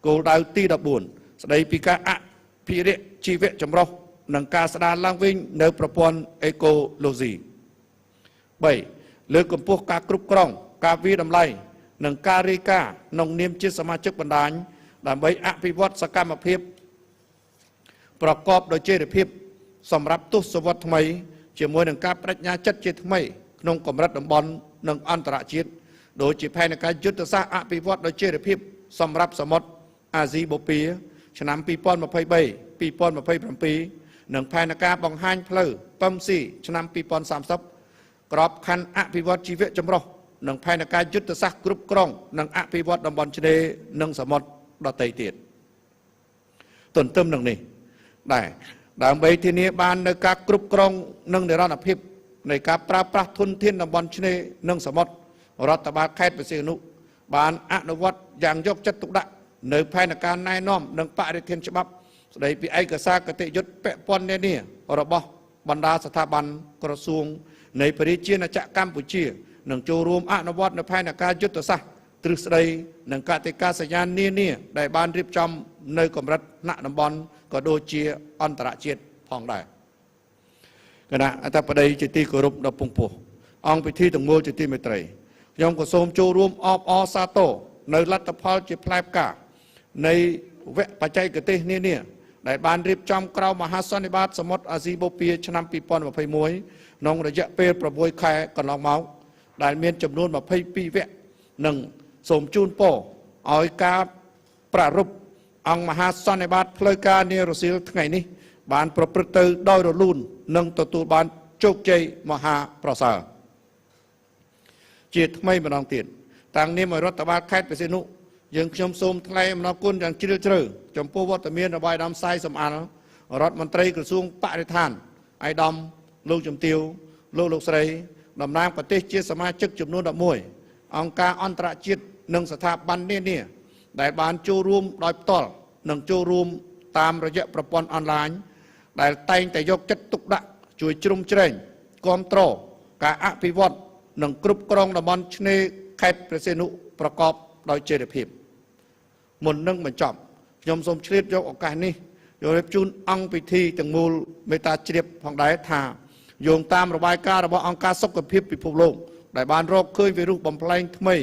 គោលដៅទី 14 ស្ដីពីការអភិរក្សជីវៈចម្រុះ និងការស្ដារឡើងវិញនៅប្រព័ន្ធអេកូឡូស៊ី 3. លើកកម្ពស់ការគ្រប់គ្រងការវិតម្លៃនិងការរាយការណ៍ក្នុងនាមជាសមាជិកបណ្ដាញដើម្បីអភិវឌ្ឍសកម្មភាពប្រកបដោយចីរភាពសម្រាប់ទស្សវត្សរ៍ថ្មីជាមួយនឹងការបដិញ្ញាចិត្តជាថ្មីក្នុងកម្រិតតំបន់និងអន្តរជាតិដោយជាផែនការយុទ្ធសាស្ត្រអភិវឌ្ឍដោយចីរភាពសម្រាប់សមុទ្រអាស៊ីបូព៌ាឆ្នាំ 2023-2027 និងផែនការបង្ហាញផ្លូវប៉ឹមស៊ីឆ្នាំ 2030 ក្របខ័ណ្ឌអភិវឌ្ឍជីវៈចម្រុះនិងផែនការយុទ្ធសាស្ត្រគ្រប់គ្រងនិងអភិវឌ្ឍតំបន់ឆ្នេរនិងសមុទ្រដទៃទៀតទន្ទឹមនឹងនេះដែរដើម្បីធានាបាននូវការគ្រប់គ្រងនិងនិរន្តរភាពនៃការប្រើប្រាស់ធនធានតំបន់ឆ្នេរនិងសមុទ្ររដ្ឋបាលខេត្តព្រះសីហនុបានអនុវត្តយ៉ាងយកចិត្តទុកដាក់នៅផែនការណែនាំនិងបរិធានច្បាប់ស្តីពីឯកសារគតិយុត្តពាក់ព័ន្ធនានារបស់បណ្ដាស្ថាប័នក្រសួងនៃប្រជាណាចក្រកម្ពុជានឹងចូលរួមអនុវត្តនៅផែនការយុទ្ធសាស្ត្រទ្រឹស្ដីនិងកតិកាសញ្ញានានាដែលបានរៀបចំនៅកម្រិតថ្នាក់តំបន់ក៏ដូចជាអន្តរជាតិផងដែរគណៈអធិបតីជាទីគោរពដ៏ពងពោះអង្គពិធីទាំងមូលជាទីមេត្រីខ្ញុំក៏សូមចូលរួមអបអរសាទរនៅលទ្ធផលជាផ្លែផ្កានៃវគ្គបច្ចេកទេសនានាដែលបានរៀបចំក្រៅមហាសន្និបាតសមុទ្រអាស៊ីបូព៌ាឆ្នាំ 2021 ក្នុងរយៈពេល 6 ខែកន្លងមកដែលមានចំនួន 22 វគ្គនិងសូមជូនពរឲ្យការប្រារព្ធអង្គមហាសន្និបាតផ្លូវការនារសៀលថ្ងៃនេះបានប្រព្រឹត្តទៅដោយរលូននិងទទួលបានជោគជ័យមហាប្រសើរជាថ្មីម្ដងទៀតតាំងនាមរដ្ឋបាលខេត្តព្រះសីហនុយើងខ្ញុំសូមថ្លែងអំណរគុណយ៉ាងជ្រាលជ្រៅចំពោះវត្តមានរបស់អាដាមសាយសំអាលរដ្ឋមន្ត្រីក្រសួងបរិស្ថានអាយដាមលោកជំទាវលោកស្រីតំណាងប្រទេសជាសមាជិកចំនួន 11 អង្គការអន្តរជាតិនិងស្ថាប័ននានាដែលបានចូលរួមដោយផ្ទាល់និងចូលរួមតាមរយៈប្រព័ន្ធអនឡាញដែលតែងតែយកចិត្តទុកដាក់ជួយជ្រោមជ្រែងគាំទ្រការអភិវឌ្ឍនិងគ្រប់គ្រងតំបន់ឆ្នេរខេត្តព្រះសីហនុប្រកបដោយចីរភាពមុននឹងបញ្ចប់ខ្ញុំសូមឆ្លៀតយកឱកាសនេះយករៀបជូនអង្គពិធីទាំងមូលមេត្តាជ្រាបផងដែរថាយោងតាមរបាយការណ៍របស់អង្គការសុខភាពពិភពលោកដែលបានរកឃើញវីរុសបំផ្លែងថ្មី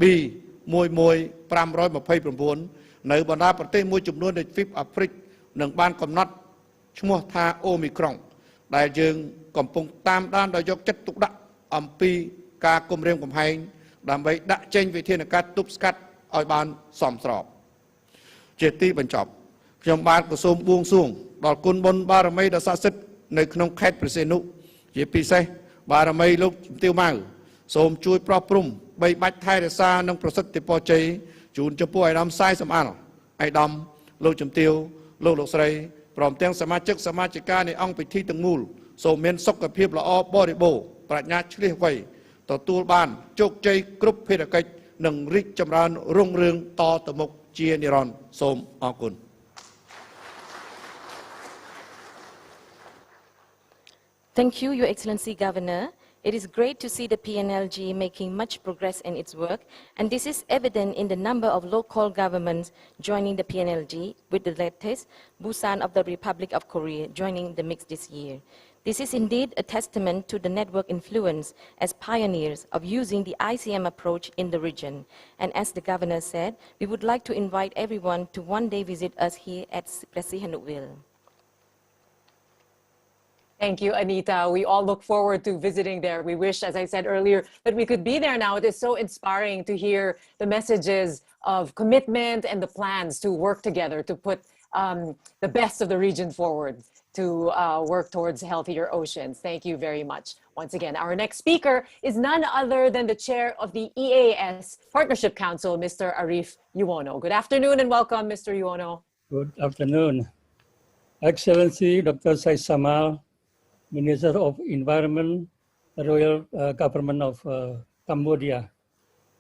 B11529 នៅបណ្ដាប្រទេសមួយចំនួនដូចទ្វីបអាហ្វ្រិកនឹងបានកំណត់ឈ្មោះថាអូមីក្រុងដែលយើងកំពុងតាមដានដោយយកចិត្តទុកដាក់អំពីការគំរាមកំហែងដើម្បីដាក់ចេញវិធានការទប់ស្កាត់ឲ្យបានសមស្របជាទីបញ្ចប់ខ្ញុំបានក៏សូមបួងសួងដល់គុណបុណ្យបារមីដ៏ស័ក្តិសិទ្ធិនៅក្នុងខេត្តព្រះសីហនុជាពិសេសបារមីលោកជំទាវម៉ៅសូមជួយប្រោះព្រំបីបាច់ថែរក្សានិងប្រសិទ្ធពរជ័យជូនចំពោះអាយដាមសាយសំអាលអាយដាមលោកជំទាវលោកស្រីព្រមទាំងសមាជិកសមាជិកានៃអង្គពិធីទាំងមូលសូមមានសុខភាពល្អបរិបូរណ៍ប្រាជ្ញាឆ្លៀសវៃទទួលបានជោគជ័យគ្រប់ភារកិច្ចនិងរីកចម្រើនរុងរឿងតទៅមុខជានិរន្តរ៍សូមអរគុណ Thank you, Your Excellency Governor. It is great to see the PNLG making much progress in its work, and this is evident in the number of local governments joining the PNLG, with the latest Busan of the Republic of Korea joining the mix this year. This is indeed a testament to the network influence as pioneers of using the ICM approach in the region. And as the Governor said, we would like to invite everyone to one day visit us here at Presidentville. Thank you, Anita. We all look forward to visiting there. We wish, as I said earlier, that we could be there now. It is so inspiring to hear the messages of commitment and the plans to work together to put the best of the region forward to work towards healthier oceans. Thank you very much. Once again, our next speaker is none other than the chair of the EAS Partnership Council, Mr. Arif Yuwono. Good afternoon and welcome, Mr. Yuwono. Good afternoon. Excellency Dr. Said Samal, Minister of Environment, Royal Government of Cambodia.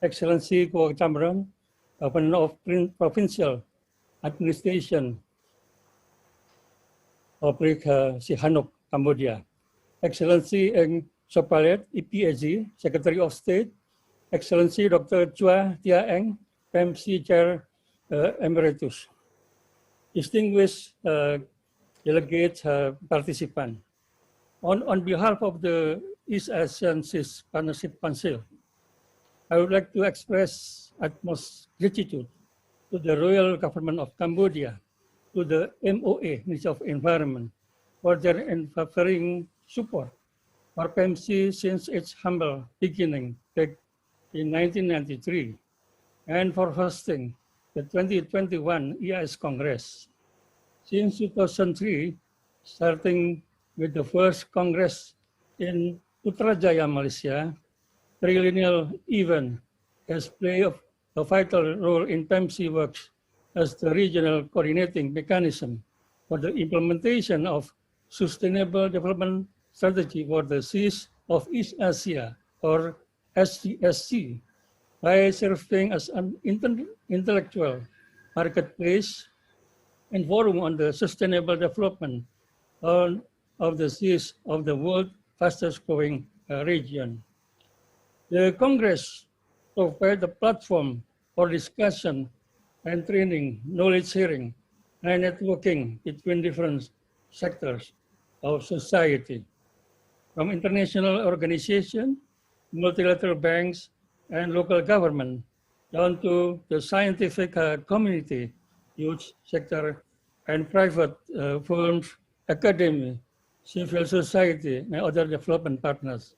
Excellency Kuo Chamran, Governor of Provincial Administration of Sihanouk, Cambodia. Excellency Eng Sopalet, EPAG, Secretary of State. Excellency Dr. Chua Tia Eng, PMC Chair Emeritus. Distinguished delegate participants. On behalf of the East Asian CIS Partnership Council, I would like to express utmost gratitude to the Royal Government of Cambodia, to the MOA, Ministry of Environment, for their unwavering support for PMC since its humble beginning back in 1993, and for hosting the 2021 EAS Congress. Since 2003, starting with the first Congress in Putrajaya, Malaysia, triennial event has played a vital role in PMC works as the regional coordinating mechanism for the implementation of Sustainable Development Strategy for the Seas of East Asia, or SDSC, by serving as an intellectual marketplace and forum on the sustainable development of the seas of the world's fastest growing region. The Congress provides a platform for discussion and training, knowledge sharing, and networking between different sectors of society, from international organizations, multilateral banks, and local government, down to the scientific community, youth sector, and private firms, academy, civil society, and other development partners.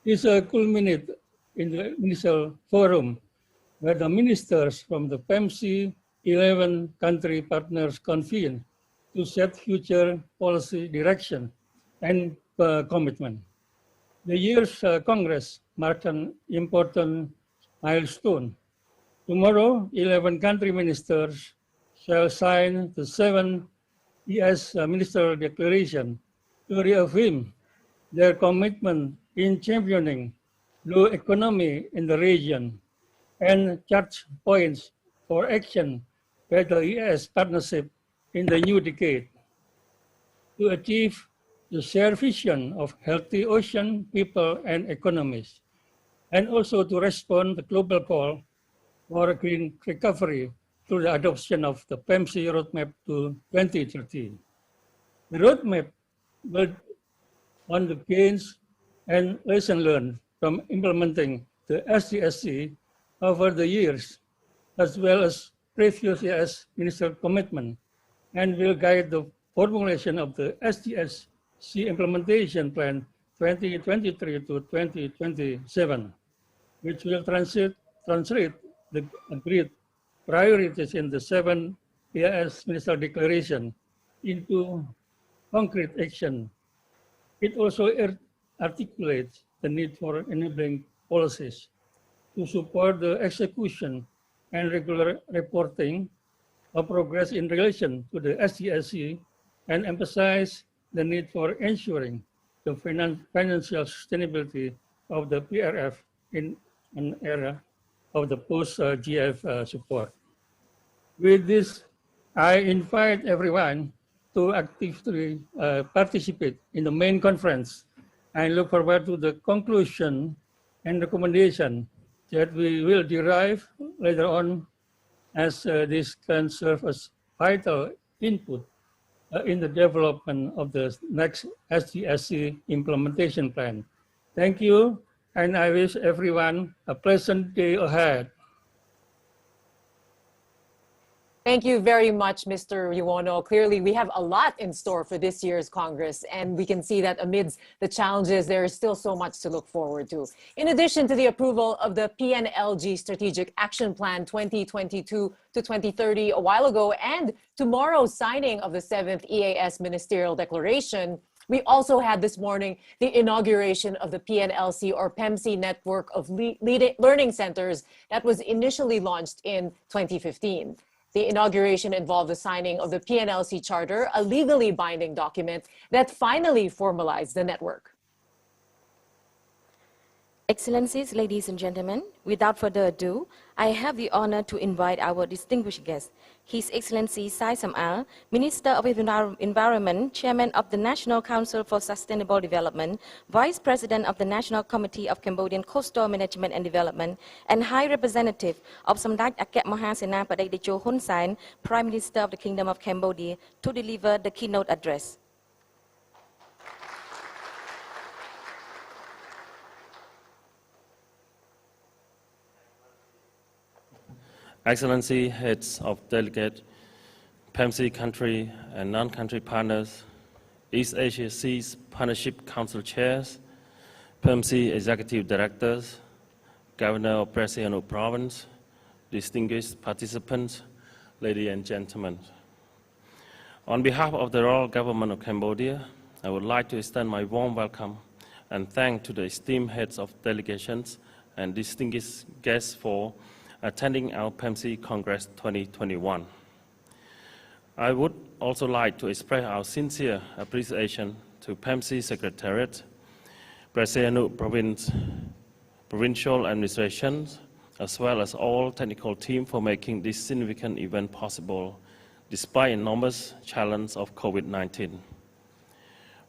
This culminates in the initial forum where the ministers from the PMC 11 country partners convene to set future policy direction and commitment. The year's Congress marked an important milestone. Tomorrow, 11 country ministers shall sign the 7 EAS ministerial declaration to reaffirm their commitment in championing blue economy in the region and chart points for action by the EAS partnership in the new decade to achieve the shared vision of healthy ocean, people, and economies, and also to respond to the global call for green recovery through the adoption of the PMC roadmap to 2030. The roadmap builds on the gains and lessons learned from implementing the SDSC over the years, as well as previous EAS ministerial commitment, and will guide the formulation of the SDSC implementation plan 2023 to 2027, which will translate the agreed priorities in the 7 EAS ministerial declaration into concrete action. It also articulates the need for enabling policies to support the execution and regular reporting of progress in relation to the SDSC, and emphasize the need for ensuring the financial sustainability of the PRF in an era of the post-GF support. With this, I invite everyone to actively participate in the main conference. I look forward to the conclusion and recommendation that we will derive later on, as this can serve as vital input in the development of the next SDSC implementation plan. Thank you, and I wish everyone a pleasant day ahead. Thank you very much, Mr. Yuono. Clearly, we have a lot in store for this year's Congress, and we can see that amidst the challenges, there is still so much to look forward to. In addition to the approval of the PNLG Strategic Action Plan 2022 to 2030 a while ago, and tomorrow's signing of the 7th EAS Ministerial Declaration, we also had this morning the inauguration of the PNLC, or PMC, network of learning centers that was initially launched in 2015. The inauguration involved the signing of the PNLC Charter, a legally binding document that finally formalized the network. Excellencies, ladies and gentlemen, without further ado, I have the honor to invite our distinguished guest, His Excellency Sai Samal, Minister of Environment, Chairman of the National Council for Sustainable Development, Vice President of the National Committee of Cambodian Coastal Management and Development, and High Representative of Samdech Akek Mahasenapadej Techo Hun Sen, Prime Minister of the Kingdom of Cambodia, to deliver the keynote address. Excellency, heads of delegate, PEMC country and non-country partners, East Asia Seas Partnership Council chairs, PEMC executive directors, Governor of Presiano Province, distinguished participants, ladies and gentlemen. On behalf of the Royal Government of Cambodia, I would like to extend my warm welcome and thanks to the esteemed heads of delegations and distinguished guests for attending our PEMC Congress 2021. I would also like to express our sincere appreciation to PEMC Secretariat, Presiano Provincial Administrations, as well as all technical team for making this significant event possible, despite enormous challenge of COVID-19.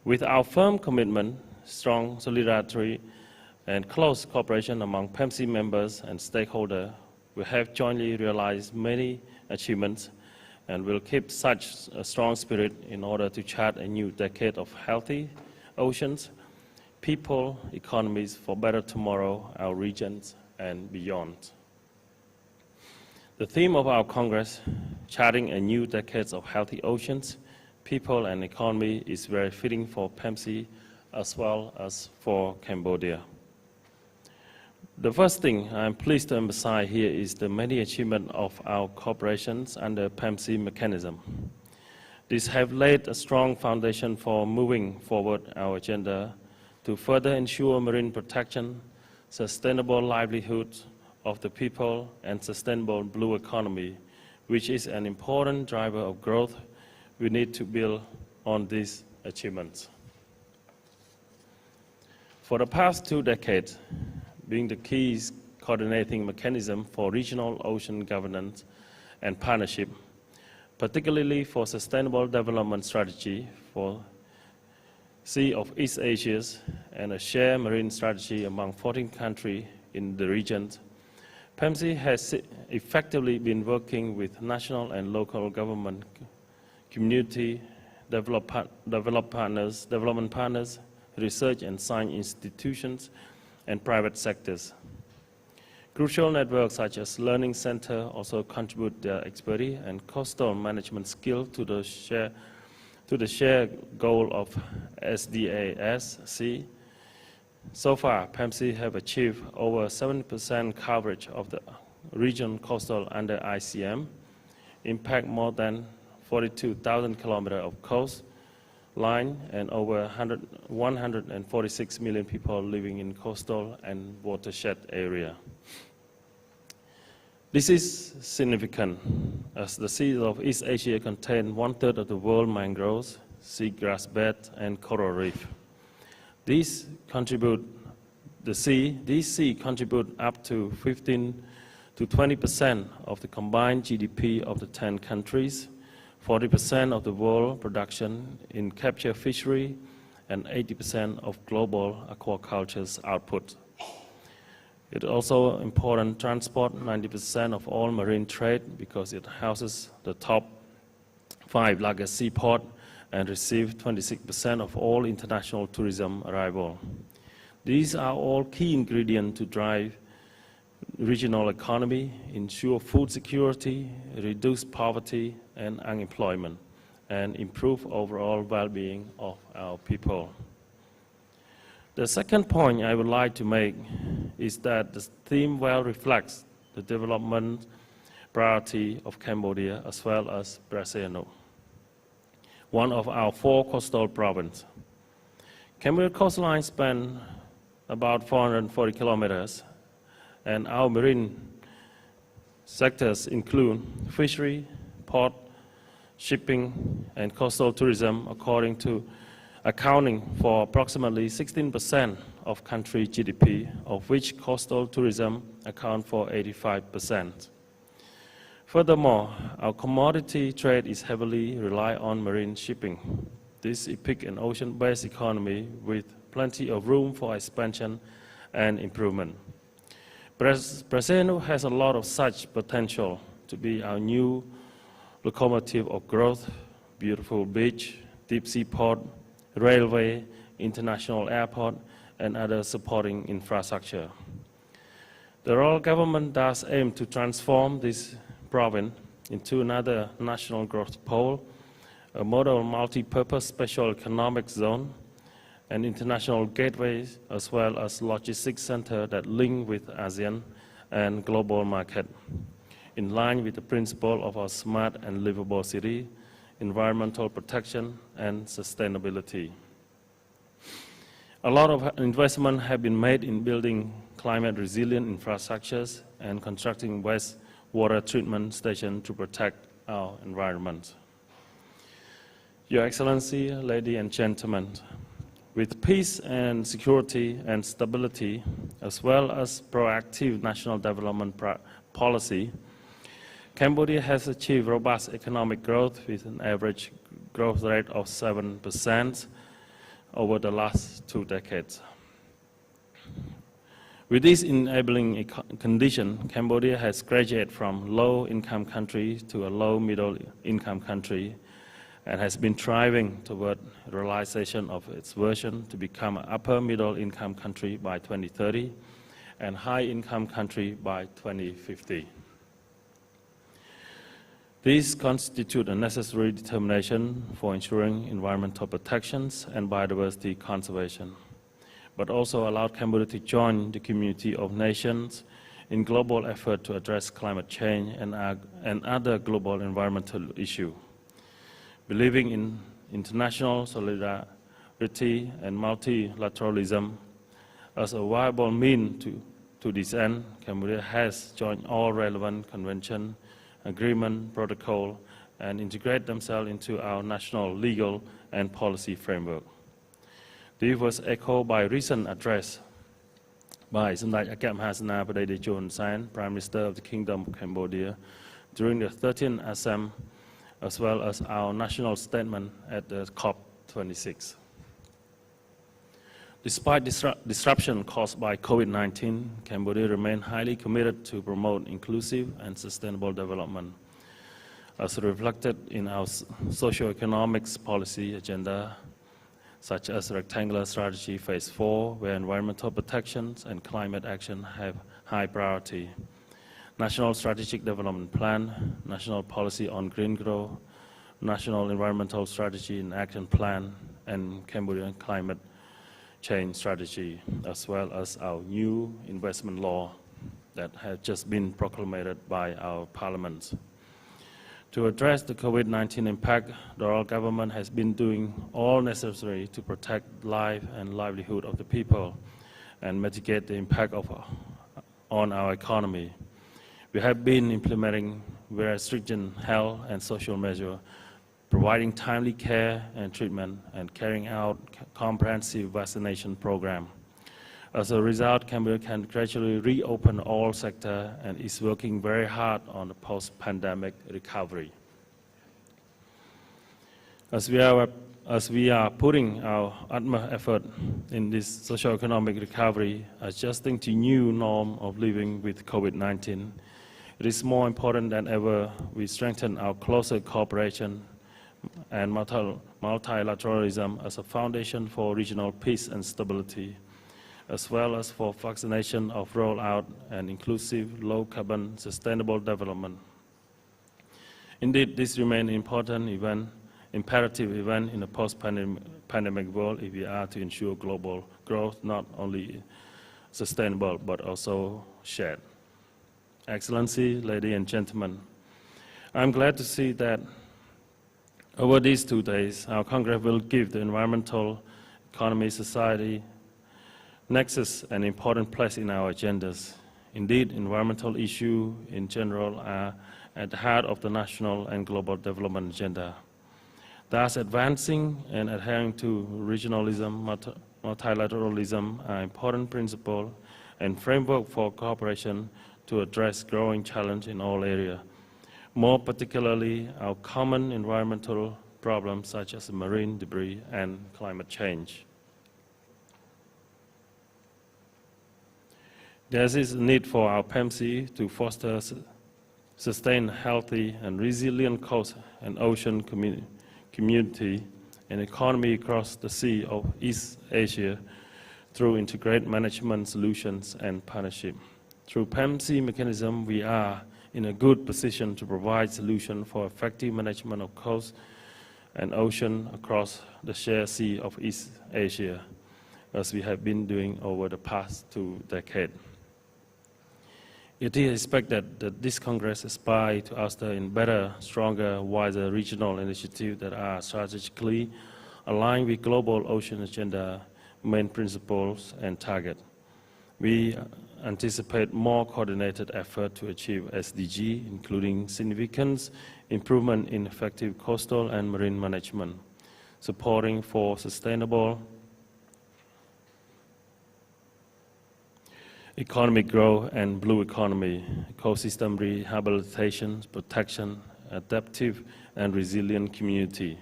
With our firm commitment, strong solidarity, and close cooperation among PEMC members and stakeholders, we have jointly realized many achievements and will keep such a strong spirit in order to chart a new decade of healthy oceans, people, economies for better tomorrow, our regions and beyond. The theme of our Congress, charting a new decade of healthy oceans, people and economy, is very fitting for PEMC as well as for Cambodia. The first thing I'm pleased to emphasize here is the many achievements of our corporations under PEMC mechanism. These have laid a strong foundation for moving forward our agenda to further ensure marine protection, sustainable livelihood of the people, and sustainable blue economy, which is an important driver of growth. We need to build on these achievements. For the past 2 decades, being the key coordinating mechanism for regional ocean governance and partnership, particularly for sustainable development strategy for Sea of East Asia and a shared marine strategy among 14 countries in the region, PEMC has effectively been working with national and local government, community, development partners, research and science institutions, and private sectors. Crucial networks such as learning center also contribute their expertise and coastal management skill to the shared goal of SDAS-C. So far, PEMC have achieved over 70% coverage of the region coastal under ICM, impact more than 42,000 kilometers of coast line and over 146 million people living in coastal and watershed area. This is significant as the seas of East Asia contain 1/3 of the world mangroves, seagrass bed, and coral reef. These sea contribute up to 15 to 20% of the combined GDP of the 10 countries, 40% of the world production in capture fishery, and 80% of global aquaculture's output. It also important transport 90% of all marine trade because it houses the top 5 largest seaports and receives 26% of all international tourism arrival. These are all key ingredients to drive regional economy, ensure food security, reduce poverty and unemployment, and improve overall well-being of our people. The second point I would like to make is that the theme well reflects the development priority of Cambodia as well as Presiano, one of our 4 coastal provinces. Cambodia coastline spans about 440 kilometers, and our marine sectors include fishery, port, shipping, and coastal tourism, accounting for approximately 16% of country GDP, of which coastal tourism accounts for 85%. Furthermore, our commodity trade is heavily reliant on marine shipping. This epic and ocean-based economy with plenty of room for expansion and improvement. Brazil has a lot of such potential to be our new locomotive of growth, beautiful beach, deep sea port, railway, international airport, and other supporting infrastructure. The Royal Government does aim to transform this province into another national growth pole, a model multi-purpose special economic zone, an international gateway, as well as logistics center that link with ASEAN and global market, in line with the principle of our smart and livable city, environmental protection, and sustainability. A lot of investment have been made in building climate-resilient infrastructures and constructing wastewater treatment stations to protect our environment. Your Excellency, ladies and gentlemen, with peace and security and stability, as well as proactive national development policy, Cambodia has achieved robust economic growth with an average growth rate of 7% over the last 2 decades. With this enabling condition, Cambodia has graduated from low-income country to a low-middle-income country and has been striving toward realization of its vision to become an upper-middle-income country by 2030 and high-income country by 2050. These constitute a necessary determination for ensuring environmental protections and biodiversity conservation, but also allowed Cambodia to join the community of nations in global effort to address climate change and other global environmental issues. Believing in international solidarity and multilateralism as a viable means to this end, Cambodia has joined all relevant conventions, agreement, protocol, and integrate themselves into our national legal and policy framework. This was echoed by a recent address by Samdech Akep Mahasana Padej San, Prime Minister of the Kingdom of Cambodia, during the 13th Assam, as well as our national statement at the COP26. Despite disruption caused by COVID-19, Cambodia remained highly committed to promote inclusive and sustainable development, as reflected in our socio-economic policy agenda, such as Rectangular Strategy Phase 4, where environmental protections and climate action have high priority, National Strategic Development Plan, National Policy on Green Growth, National Environmental Strategy and Action Plan, and Cambodian Climate Change Strategy, as well as our new investment law that has just been proclaimed by our parliament. To address the COVID-19 impact, the Royal Government has been doing all necessary to protect life and livelihood of the people and mitigate the impact on our economy. We have been implementing very stringent health and social measures, providing timely care and treatment, and carrying out comprehensive vaccination program. As a result, Cambodia can gradually reopen all sectors and is working very hard on the post-pandemic recovery. As we are putting our utmost effort in this socio-economic recovery, adjusting to new norm of living with COVID-19, it is more important than ever we strengthen our closer cooperation and multilateralism as a foundation for regional peace and stability, as well as for vaccination of rollout and inclusive, low-carbon, sustainable development. Indeed, this remains an important imperative event in a post-pandemic world if we are to ensure global growth, not only sustainable, but also shared. Excellency, ladies and gentlemen, I'm glad to see that over these 2 days, our Congress will give the environmental economy society nexus an important place in our agendas. Indeed, environmental issues in general are at the heart of the national and global development agenda. Thus, advancing and adhering to regionalism, multilateralism are important principles and framework for cooperation to address growing challenge in all areas, more particularly our common environmental problems such as marine debris and climate change. There is a need for our PEMC to foster sustain healthy and resilient coast and ocean community and economy across the Sea of East Asia through integrated management solutions and partnership. Through PEMC mechanism, we are in a good position to provide solutions for effective management of coast and ocean across the shared Sea of East Asia, as we have been doing over the past 2 decades. It is expected that this Congress aspires to usher in better, stronger, wiser regional initiatives that are strategically aligned with global ocean agenda main principles and targets. We anticipate more coordinated effort to achieve SDG, including significant improvement in effective coastal and marine management, supporting for sustainable economic growth and blue economy, ecosystem rehabilitation, protection, adaptive and resilient community,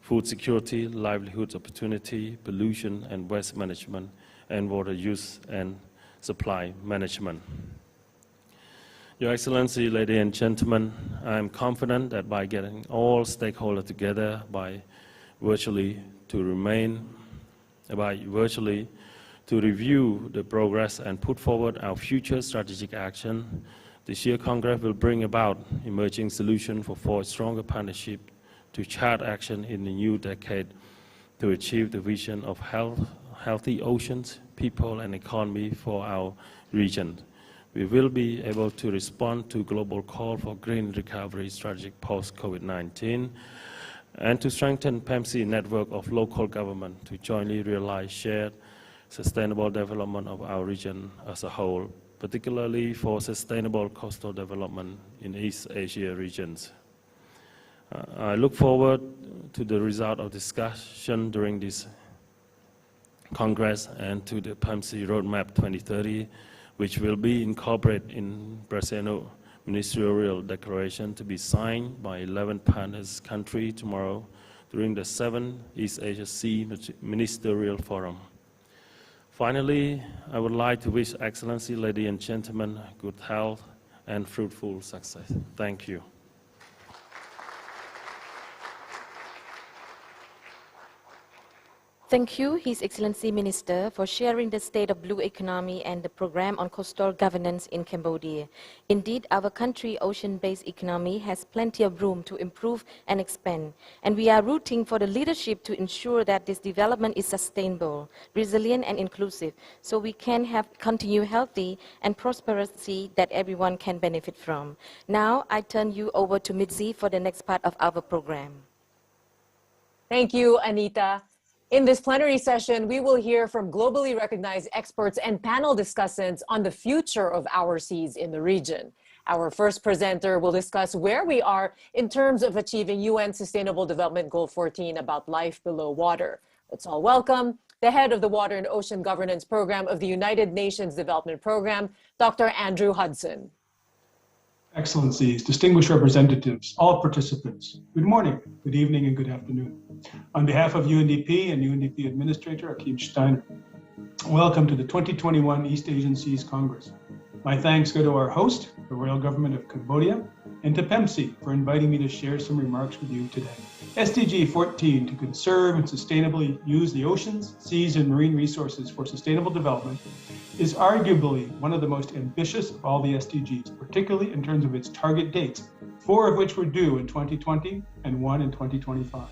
food security, livelihood opportunity, pollution and waste management, and water use and supply management. Your Excellency, ladies and gentlemen, I am confident that by getting all stakeholders together virtually to review the progress and put forward our future strategic action, this year Congress will bring about emerging solutions for stronger partnership to chart action in the new decade to achieve the vision of healthy oceans, people and economy for our region. We will be able to respond to global call for green recovery strategy post-COVID-19 and to strengthen PEMC network of local government to jointly realize shared sustainable development of our region as a whole, particularly for sustainable coastal development in East Asia regions. I look forward to the result of discussion during this Congress and to the PEMC Roadmap 2030, which will be incorporated in Brazil Ministerial Declaration to be signed by 11 partners countries tomorrow during the 7th East Asia Sea Ministerial Forum. Finally, I would like to wish Excellency, ladies and gentlemen, good health and fruitful success. Thank you. Thank you, His Excellency Minister, for sharing the state of blue economy and the program on coastal governance in Cambodia. Indeed, our country ocean-based economy has plenty of room to improve and expand, and we are rooting for the leadership to ensure that this development is sustainable, resilient and inclusive, so we can have continued healthy and prosperity that everyone can benefit from. Now, I turn you over to Mitzi for the next part of our program. Thank you, Anita. In this plenary session, we will hear from globally recognized experts and panel discussants on the future of our seas in the region. Our first presenter will discuss where we are in terms of achieving UN Sustainable Development Goal 14 about life below water. Let's all welcome the head of the Water and Ocean Governance Program of the United Nations Development Program, Dr. Andrew Hudson. Excellencies, distinguished representatives, all participants, good morning, good evening, and good afternoon. On behalf of UNDP and UNDP Administrator Akeem Steiner, welcome to the 2021 East Asian Seas Congress. My thanks go to our host, the Royal Government of Cambodia, and to PEMC for inviting me to share some remarks with you today. SDG 14, to conserve and sustainably use the oceans, seas, and marine resources for sustainable development, is arguably one of the most ambitious of all the SDGs, particularly in terms of its target dates, 4 of which were due in 2020 and 1 in 2025.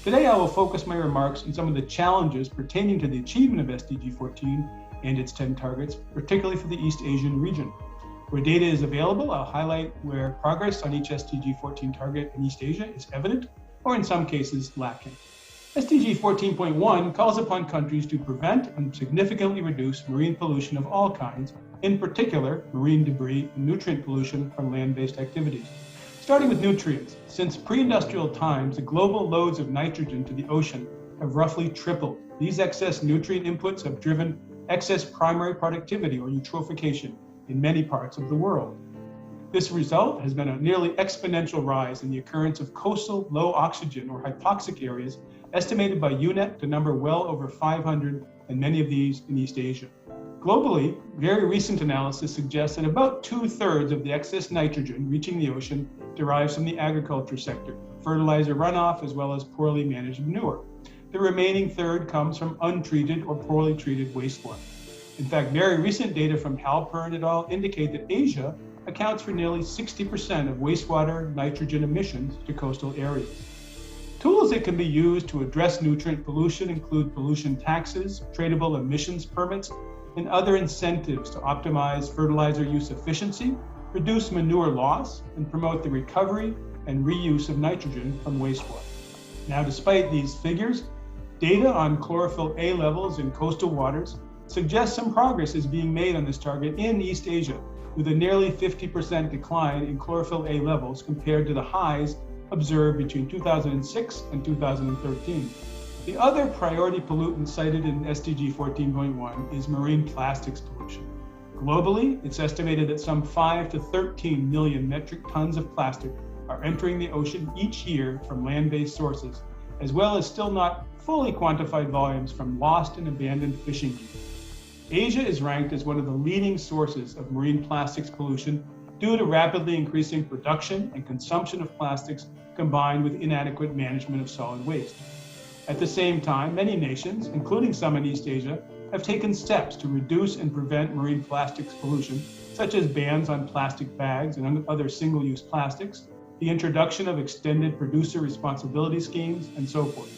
Today, I will focus my remarks on some of the challenges pertaining to the achievement of SDG 14 and its 10 targets, particularly for the East Asian region. Where data is available, I'll highlight where progress on each SDG 14 target in East Asia is evident, or in some cases lacking. SDG 14.1 calls upon countries to prevent and significantly reduce marine pollution of all kinds, in particular marine debris and nutrient pollution from land-based activities. Starting with nutrients, since pre-industrial times, the global loads of nitrogen to the ocean have roughly tripled. These excess nutrient inputs have driven excess primary productivity or eutrophication in many parts of the world. This result has been a nearly exponential rise in the occurrence of coastal low oxygen or hypoxic areas, estimated by UNEP to number well over 500, and many of these in East Asia. Globally, very recent analysis suggests that about 2/3 of the excess nitrogen reaching the ocean derives from the agriculture sector, fertilizer runoff, as well as poorly managed manure. The remaining third comes from untreated or poorly treated wastewater. In fact, very recent data from Halpern et al. Indicate that Asia accounts for nearly 60% of wastewater nitrogen emissions to coastal areas. Tools that can be used to address nutrient pollution include pollution taxes, tradable emissions permits, and other incentives to optimize fertilizer use efficiency, reduce manure loss, and promote the recovery and reuse of nitrogen from wastewater. Now, despite these figures, data on chlorophyll A levels in coastal waters suggests some progress is being made on this target in East Asia, with a nearly 50% decline in chlorophyll A levels compared to the highs observed between 2006 and 2013. The other priority pollutant cited in SDG 14.1 is marine plastics pollution. Globally, it's estimated that some 5 to 13 million metric tons of plastic are entering the ocean each year from land-based sources, as well as still not fully quantified volumes from lost and abandoned fishing gear. Asia is ranked as one of the leading sources of marine plastics pollution due to rapidly increasing production and consumption of plastics combined with inadequate management of solid waste. At the same time, many nations, including some in East Asia, have taken steps to reduce and prevent marine plastics pollution, such as bans on plastic bags and other single-use plastics, the introduction of extended producer responsibility schemes, and so forth.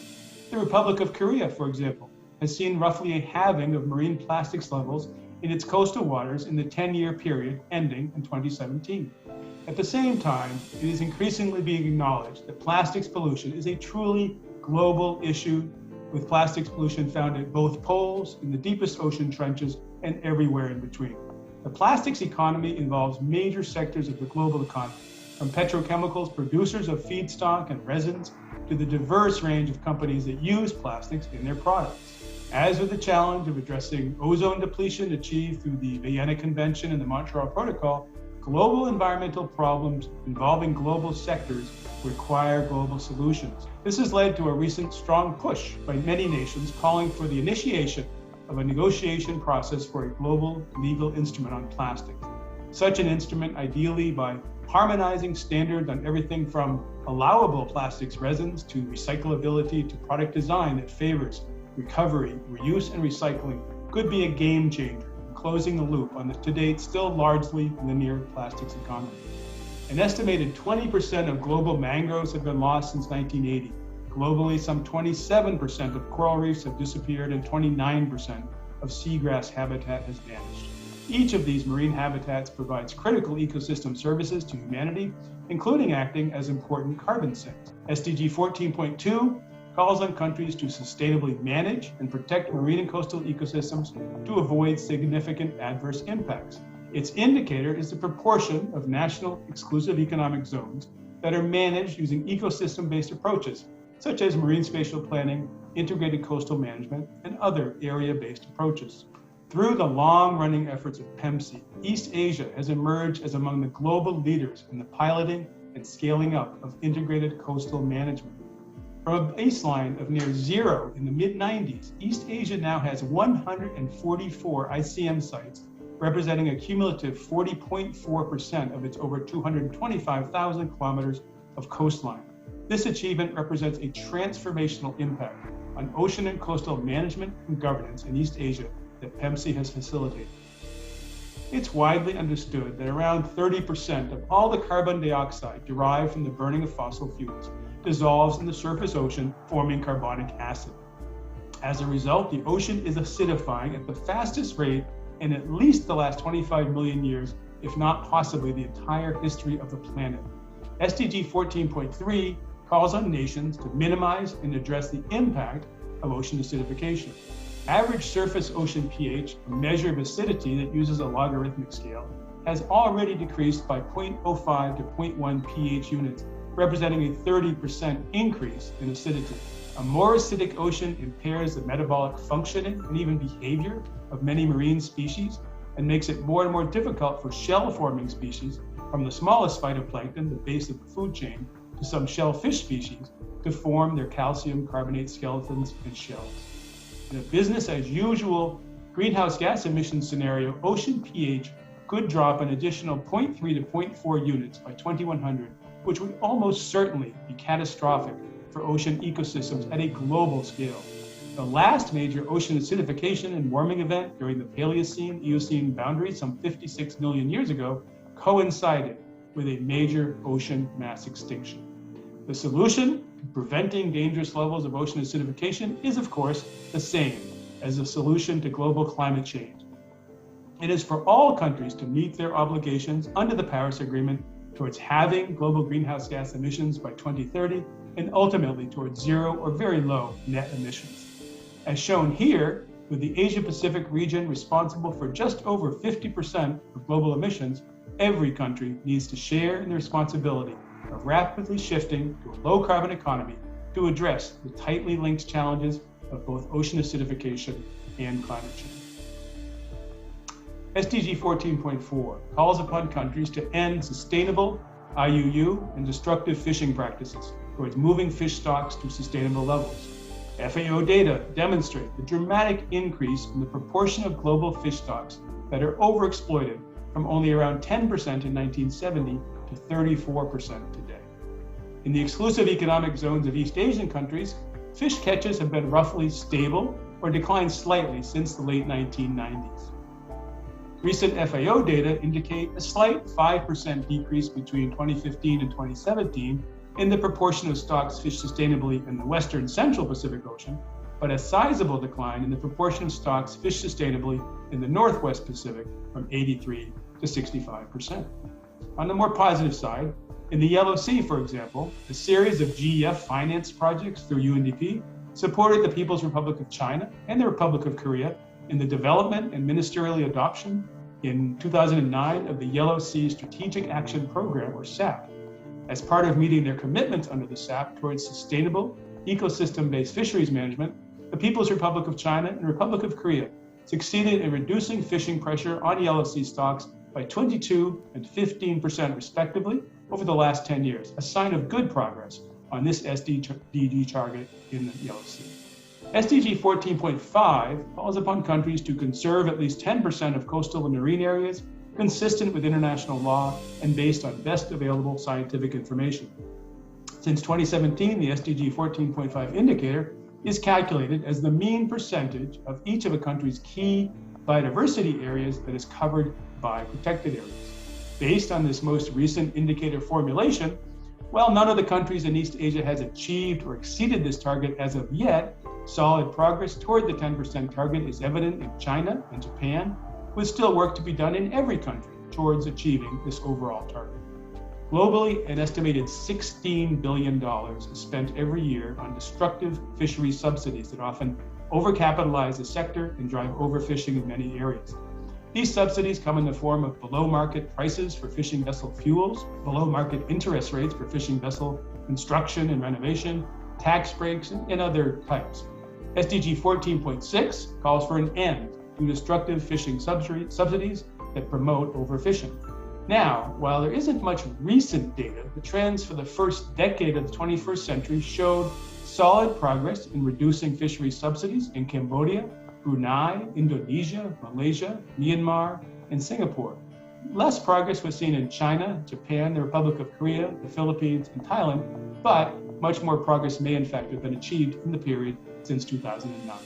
The Republic of Korea, for example, has seen roughly a halving of marine plastics levels in its coastal waters in the 10-year period ending in 2017. At the same time, it is increasingly being acknowledged that plastics pollution is a truly global issue, with plastics pollution found at both poles, in the deepest ocean trenches, and everywhere in between. The plastics economy involves major sectors of the global economy, from petrochemicals producers of feedstock and resins to the diverse range of companies that use plastics in their products. As with the challenge of addressing ozone depletion achieved through the Vienna Convention and the Montreal Protocol, global environmental problems involving global sectors require global solutions. This has led to a recent strong push by many nations calling for the initiation of a negotiation process for a global legal instrument on plastics. Such an instrument, ideally by harmonizing standards on everything from allowable plastics resins to recyclability to product design that favors recovery, reuse, and recycling, could be a game changer in closing the loop on the to date still largely linear plastics economy. An estimated 20% of global mangroves have been lost since 1980. Globally, some 27% of coral reefs have disappeared and 29% of seagrass habitat has vanished. Each of these marine habitats provides critical ecosystem services to humanity, including acting as important carbon sinks. SDG 14.2 calls on countries to sustainably manage and protect marine and coastal ecosystems to avoid significant adverse impacts. Its indicator is the proportion of national exclusive economic zones that are managed using ecosystem-based approaches, such as marine spatial planning, integrated coastal management, and other area-based approaches. Through the long-running efforts of PEMC, East Asia has emerged as among the global leaders in the piloting and scaling up of integrated coastal management. From a baseline of near zero in the mid-90s, East Asia now has 144 ICM sites, representing a cumulative 40.4% of its over 225,000 kilometers of coastline. This achievement represents a transformational impact on ocean and coastal management and governance in East Asia that PEMC has facilitated. It's widely understood that around 30% of all the carbon dioxide derived from the burning of fossil fuels dissolves in the surface ocean, forming carbonic acid. As a result, the ocean is acidifying at the fastest rate in at least the last 25 million years, if not possibly the entire history of the planet. SDG 14.3 calls on nations to minimize and address the impact of ocean acidification. Average surface ocean pH, a measure of acidity that uses a logarithmic scale, has already decreased by 0.05 to 0.1 pH units, representing a 30% increase in acidity. A more acidic ocean impairs the metabolic functioning and even behavior of many marine species and makes it more and more difficult for shell-forming species, from the smallest phytoplankton, the base of the food chain, to some shellfish species, to form their calcium carbonate skeletons and shells. In a business as usual greenhouse gas emissions scenario, ocean pH could drop an additional 0.3 to 0.4 units by 2100, which would almost certainly be catastrophic for ocean ecosystems at a global scale. The last major ocean acidification and warming event during the Paleocene-Eocene boundary some 56 million years ago coincided with a major ocean mass extinction. The solution to preventing dangerous levels of ocean acidification is, of course, the same as the solution to global climate change. It is for all countries to meet their obligations under the Paris Agreement towards halving global greenhouse gas emissions by 2030 and ultimately towards zero or very low net emissions. As shown here, with the Asia-Pacific region responsible for just over 50% of global emissions, every country needs to share in the responsibility of rapidly shifting to a low-carbon economy to address the tightly linked challenges of both ocean acidification and climate change. SDG 14.4 calls upon countries to end sustainable IUU and destructive fishing practices towards moving fish stocks to sustainable levels. FAO data demonstrate the dramatic increase in the proportion of global fish stocks that are overexploited from only around 10% in 1970 to 34% today. In the exclusive economic zones of East Asian countries, fish catches have been roughly stable or declined slightly since the late 1990s. Recent FAO data indicate a slight 5% decrease between 2015 and 2017 in the proportion of stocks fished sustainably in the Western Central Pacific Ocean, but a sizable decline in the proportion of stocks fished sustainably in the Northwest Pacific from 83 to 65%. On the more positive side, in the Yellow Sea, for example, a series of GEF finance projects through UNDP supported the People's Republic of China and the Republic of Korea in the development and ministerial adoption in 2009 of the Yellow Sea Strategic Action Program, or SAP. As part of meeting their commitments under the SAP towards sustainable, ecosystem-based fisheries management, the People's Republic of China and Republic of Korea succeeded in reducing fishing pressure on Yellow Sea stocks by 22% and 15% respectively over the last 10 years, a sign of good progress on this SDG target in the Yellow Sea. SDG 14.5 calls upon countries to conserve at least 10% of coastal and marine areas consistent with international law and based on best available scientific information. Since 2017, the SDG 14.5 indicator is calculated as the mean percentage of each of a country's key biodiversity areas that is covered by protected areas. Based on this most recent indicator formulation, while none of the countries in East Asia has achieved or exceeded this target as of yet, solid progress toward the 10% target is evident in China and Japan, with still work to be done in every country towards achieving this overall target. Globally, an estimated $16 billion is spent every year on destructive fisheries subsidies that often overcapitalize the sector and drive overfishing in many areas. These subsidies come in the form of below-market prices for fishing vessel fuels, below-market interest rates for fishing vessel construction and renovation, tax breaks, and other types. SDG 14.6 calls for an end to destructive fishing subsidies that promote overfishing. Now, while there isn't much recent data, the trends for the first decade of the 21st century showed solid progress in reducing fisheries subsidies in Cambodia, Brunei, Indonesia, Malaysia, Myanmar, and Singapore. Less progress was seen in China, Japan, the Republic of Korea, the Philippines, and Thailand, but much more progress may in fact have been achieved in the period since 2009.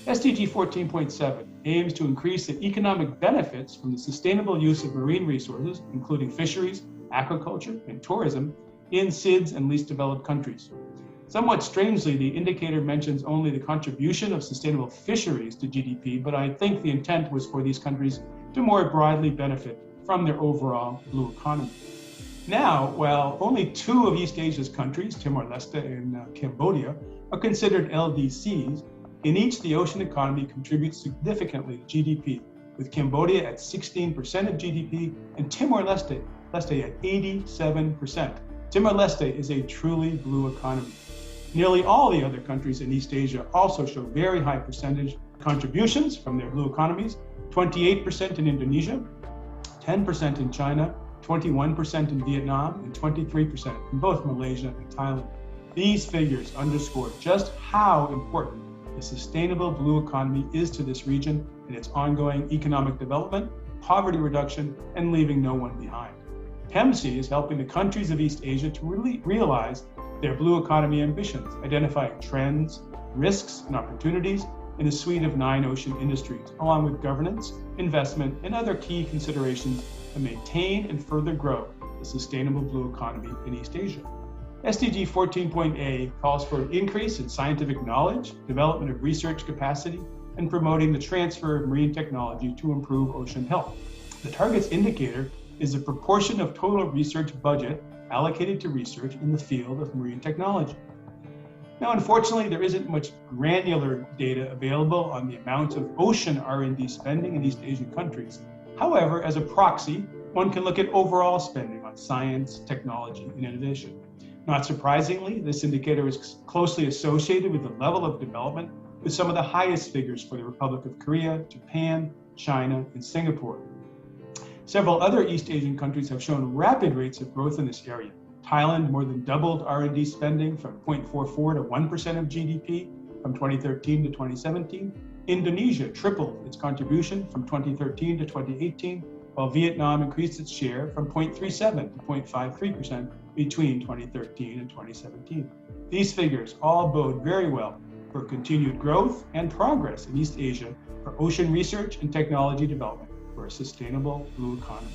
SDG 14.7 aims to increase the economic benefits from the sustainable use of marine resources, including fisheries, aquaculture, and tourism, in SIDS and least developed countries. Somewhat strangely, the indicator mentions only the contribution of sustainable fisheries to GDP, but I think the intent was for these countries to more broadly benefit from their overall blue economy. Now, while only 2 of East Asia's countries, Timor-Leste and Cambodia, are considered LDCs, in each the ocean economy contributes significantly to GDP, with Cambodia at 16% of GDP and Timor-Leste at 87%. Timor-Leste is a truly blue economy. Nearly all the other countries in East Asia also show very high percentage contributions from their blue economies, 28% in Indonesia, 10% in China, 21% in Vietnam, and 23% in both Malaysia and Thailand. These figures underscore just how important the sustainable blue economy is to this region and its ongoing economic development, poverty reduction, and leaving no one behind. PEMC is helping the countries of East Asia to really realize their blue economy ambitions, identifying trends, risks, and opportunities in a suite of 9 ocean industries, along with governance, investment, and other key considerations to maintain and further grow the sustainable blue economy in East Asia. SDG 14.A calls for an increase in scientific knowledge, development of research capacity, and promoting the transfer of marine technology to improve ocean health. The target's indicator is the proportion of total research budget allocated to research in the field of marine technology. Now, unfortunately, there isn't much granular data available on the amount of ocean R&D spending in East Asian countries. However, as a proxy, one can look at overall spending on science, technology, and innovation. Not surprisingly, this indicator is closely associated with the level of development with some of the highest figures for the Republic of Korea, Japan, China, and Singapore. Several other East Asian countries have shown rapid rates of growth in this area. Thailand more than doubled R&D spending from 0.44 to 1% of GDP from 2013 to 2017. Indonesia tripled its contribution from 2013 to 2018, while Vietnam increased its share from 0.37 to 0.53% between 2013 and 2017. These figures all bode very well for continued growth and progress in East Asia for ocean research and technology development for a sustainable blue economy.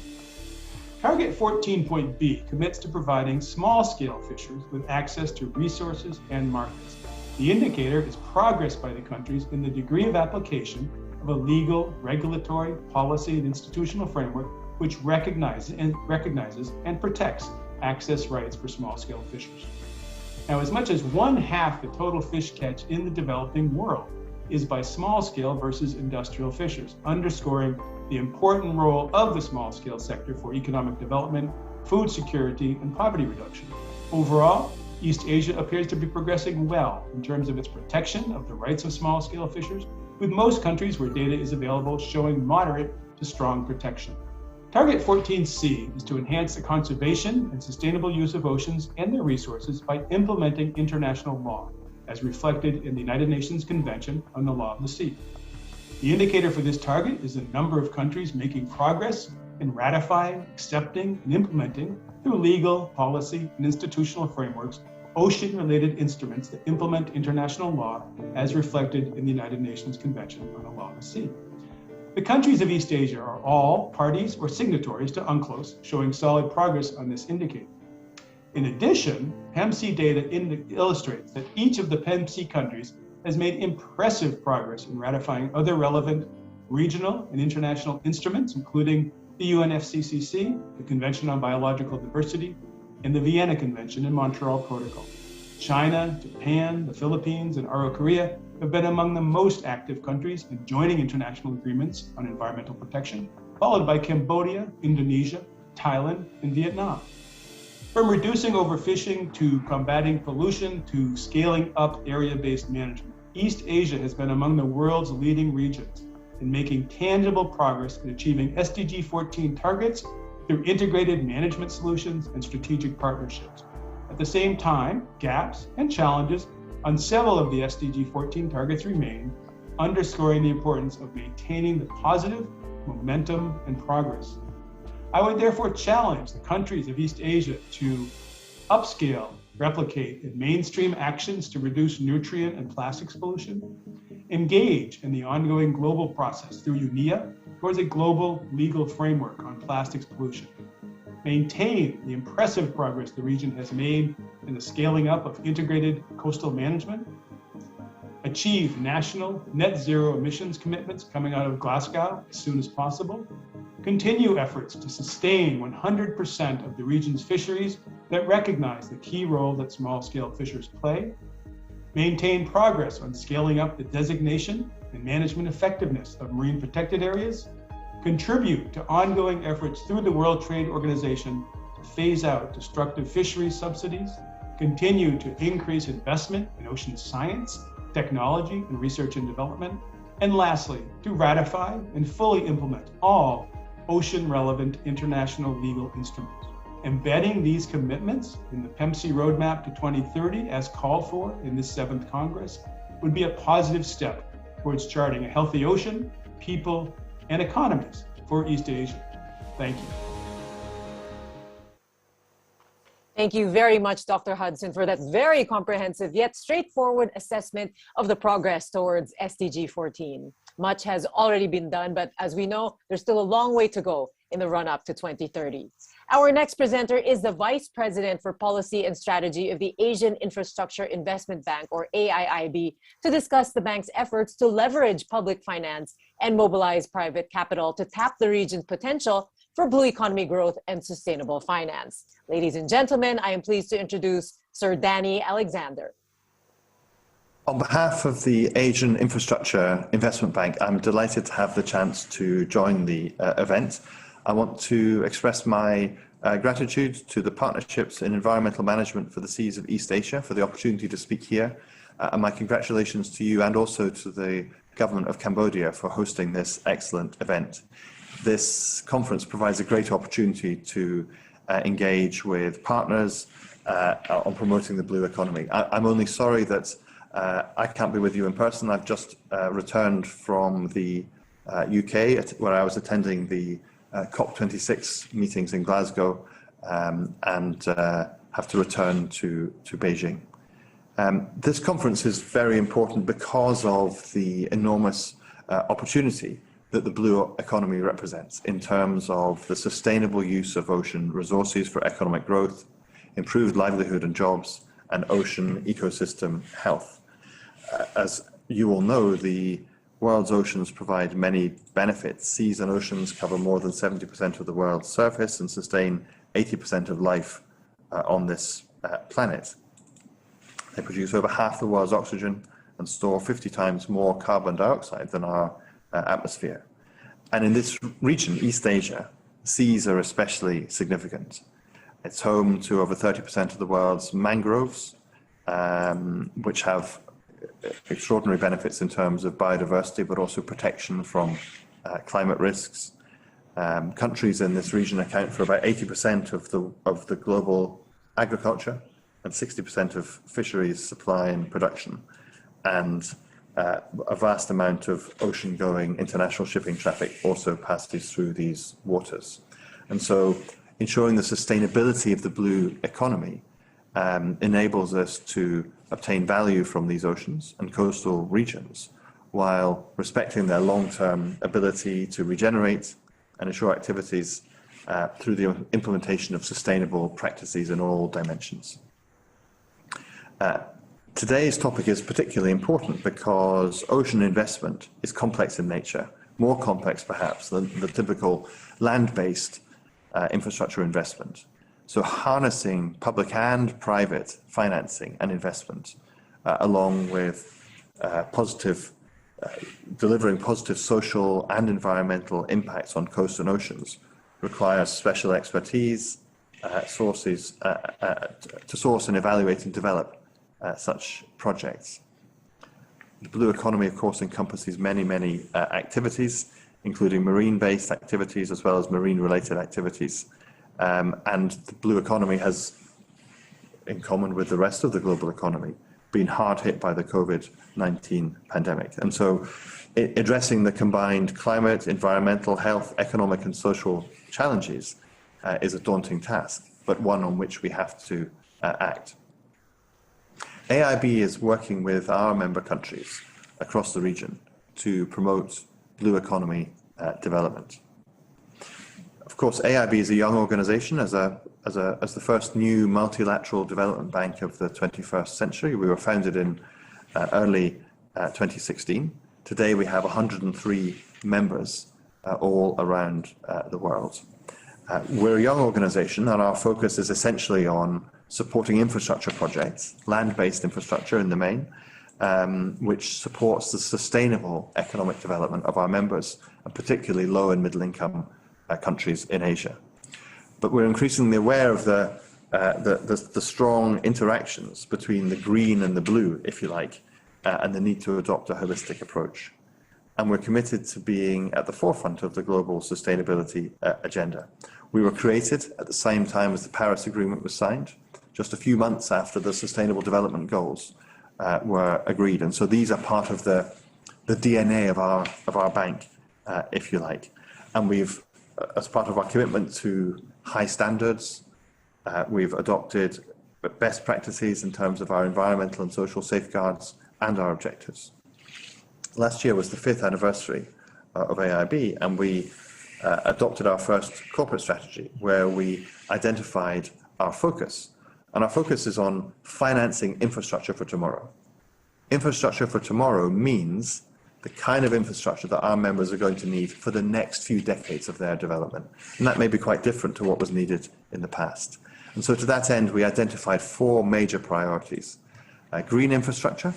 Target 14.B commits to providing small-scale fishers with access to resources and markets. The indicator is progress by the countries in the degree of application of a legal, regulatory, policy, and institutional framework which recognizes and protects access rights for small-scale fishers. Now, as much as 1/2 the total fish catch in the developing world is by small-scale versus industrial fishers, underscoring the important role of the small-scale sector for economic development, food security, and poverty reduction. Overall, East Asia appears to be progressing well in terms of its protection of the rights of small-scale fishers, with most countries where data is available showing moderate to strong protection. Target 14C is to enhance the conservation and sustainable use of oceans and their resources by implementing international law, as reflected in the United Nations Convention on the Law of the Sea. The indicator for this target is the number of countries making progress in ratifying, accepting, and implementing through legal, policy, and institutional frameworks ocean-related instruments that implement international law as reflected in the United Nations Convention on the Law of the Sea. The countries of East Asia are all parties or signatories to UNCLOS, showing solid progress on this indicator. In addition, PEMC data illustrates that each of the PEMC countries has made impressive progress in ratifying other relevant regional and international instruments, including the UNFCCC, the Convention on Biological Diversity, and the Vienna Convention and Montreal Protocol. China, Japan, the Philippines, and ROC Korea have been among the most active countries in joining international agreements on environmental protection, followed by Cambodia, Indonesia, Thailand, and Vietnam. From reducing overfishing to combating pollution to scaling up area-based management, East Asia has been among the world's leading regions in making tangible progress in achieving SDG 14 targets through integrated management solutions and strategic partnerships. At the same time, gaps and challenges on several of the SDG 14 targets remain, underscoring the importance of maintaining the positive momentum and progress. I would therefore challenge the countries of East Asia to upscale, replicate, and mainstream actions to reduce nutrient and plastics pollution, engage in the ongoing global process through UNEA towards a global legal framework on plastics pollution, maintain the impressive progress the region has made in the scaling up of integrated coastal management, achieve national net zero emissions commitments coming out of Glasgow as soon as possible, continue efforts to sustain 100% of the region's fisheries that recognize the key role that small-scale fishers play, maintain progress on scaling up the designation and management effectiveness of marine protected areas, contribute to ongoing efforts through the World Trade Organization to phase out destructive fisheries subsidies, continue to increase investment in ocean science, technology, and research and development. And lastly, to ratify and fully implement all ocean-relevant international legal instruments. Embedding these commitments in the PEMC roadmap to 2030 as called for in this 7th Congress would be a positive step towards charting a healthy ocean, people, and economies for East Asia. Thank you. Thank you very much, Dr. Hudson, for that very comprehensive yet straightforward assessment of the progress towards SDG 14. Much has already been done, but as we know, there's still a long way to go in the run-up to 2030. Our next presenter is the Vice President for Policy and Strategy of the Asian Infrastructure Investment Bank, or AIIB, to discuss the bank's efforts to leverage public finance and mobilize private capital to tap the region's potential for blue economy growth and sustainable finance. Ladies and gentlemen, I am pleased to introduce Sir Danny Alexander. On behalf of the Asian Infrastructure Investment Bank, I'm delighted to have the chance to join the event. I want to express my gratitude to the Partnerships in Environmental Management for the Seas of East Asia for the opportunity to speak here, and my congratulations to you and also to the Government of Cambodia for hosting this excellent event. This conference provides a great opportunity to engage with partners on promoting the blue economy. I'm only sorry that I can't be with you in person. I've just returned from the UK, where I was attending the COP26 meetings in Glasgow, and have to return to Beijing. This conference is very important because of the enormous opportunity that the blue economy represents in terms of the sustainable use of ocean resources for economic growth, improved livelihood and jobs, and ocean ecosystem health. As you all know, the world's oceans provide many benefits. Seas and oceans cover more than 70% of the world's surface and sustain 80% of life on this planet. They produce over half the world's oxygen and store 50 times more carbon dioxide than our atmosphere. And in this region, East Asia, seas are especially significant. It's home to over 30% of the world's mangroves, which have extraordinary benefits in terms of biodiversity, but also protection from climate risks. Countries in this region account for about 80% of the global agriculture and 60% of fisheries supply and production, and a vast amount of ocean-going international shipping traffic also passes through these waters. And so ensuring the sustainability of the blue economy enables us to obtain value from these oceans and coastal regions while respecting their long-term ability to regenerate and ensure activities through the implementation of sustainable practices in all dimensions. Today's topic is particularly important because ocean investment is complex in nature, more complex perhaps than the typical land-based infrastructure investment. So harnessing public and private financing and investment, along with delivering positive social and environmental impacts on coasts and oceans, requires special expertise, sources to source and evaluate and develop such projects. The blue economy, of course, encompasses many activities, including marine-based activities as well as marine-related activities. And the blue economy has, in common with the rest of the global economy, been hard hit by the COVID-19 pandemic. And so addressing the combined climate, environmental, health, economic and social challenges is a daunting task, but one on which we have to act. AIB is working with our member countries across the region to promote blue economy development. Of course, AIB is a young organization. As the first new multilateral development bank of the 21st century. We were founded in early 2016. Today we have 103 members all around the world. We're a young organization and our focus is essentially on supporting infrastructure projects, land-based infrastructure in the main, which supports the sustainable economic development of our members, and particularly low and middle income countries in Asia. But we're increasingly aware of the the strong interactions between the green and the blue, if you like, and the need to adopt a holistic approach. And we're committed to being at the forefront of the global sustainability agenda. We were created at the same time as the Paris Agreement was signed, just a few months after the Sustainable Development Goals were agreed. And so these are part of the DNA of our bank, if you like. And we've, as part of our commitment to high standards, we've adopted best practices in terms of our environmental and social safeguards and our objectives. Last year was the 5th anniversary of AIB, and we adopted our first corporate strategy where we identified our focus. And our focus is on financing infrastructure for tomorrow. Infrastructure for tomorrow means the kind of infrastructure that our members are going to need for the next few decades of their development. And that may be quite different to what was needed in the past. And so to that end, we identified 4 major priorities. Green infrastructure,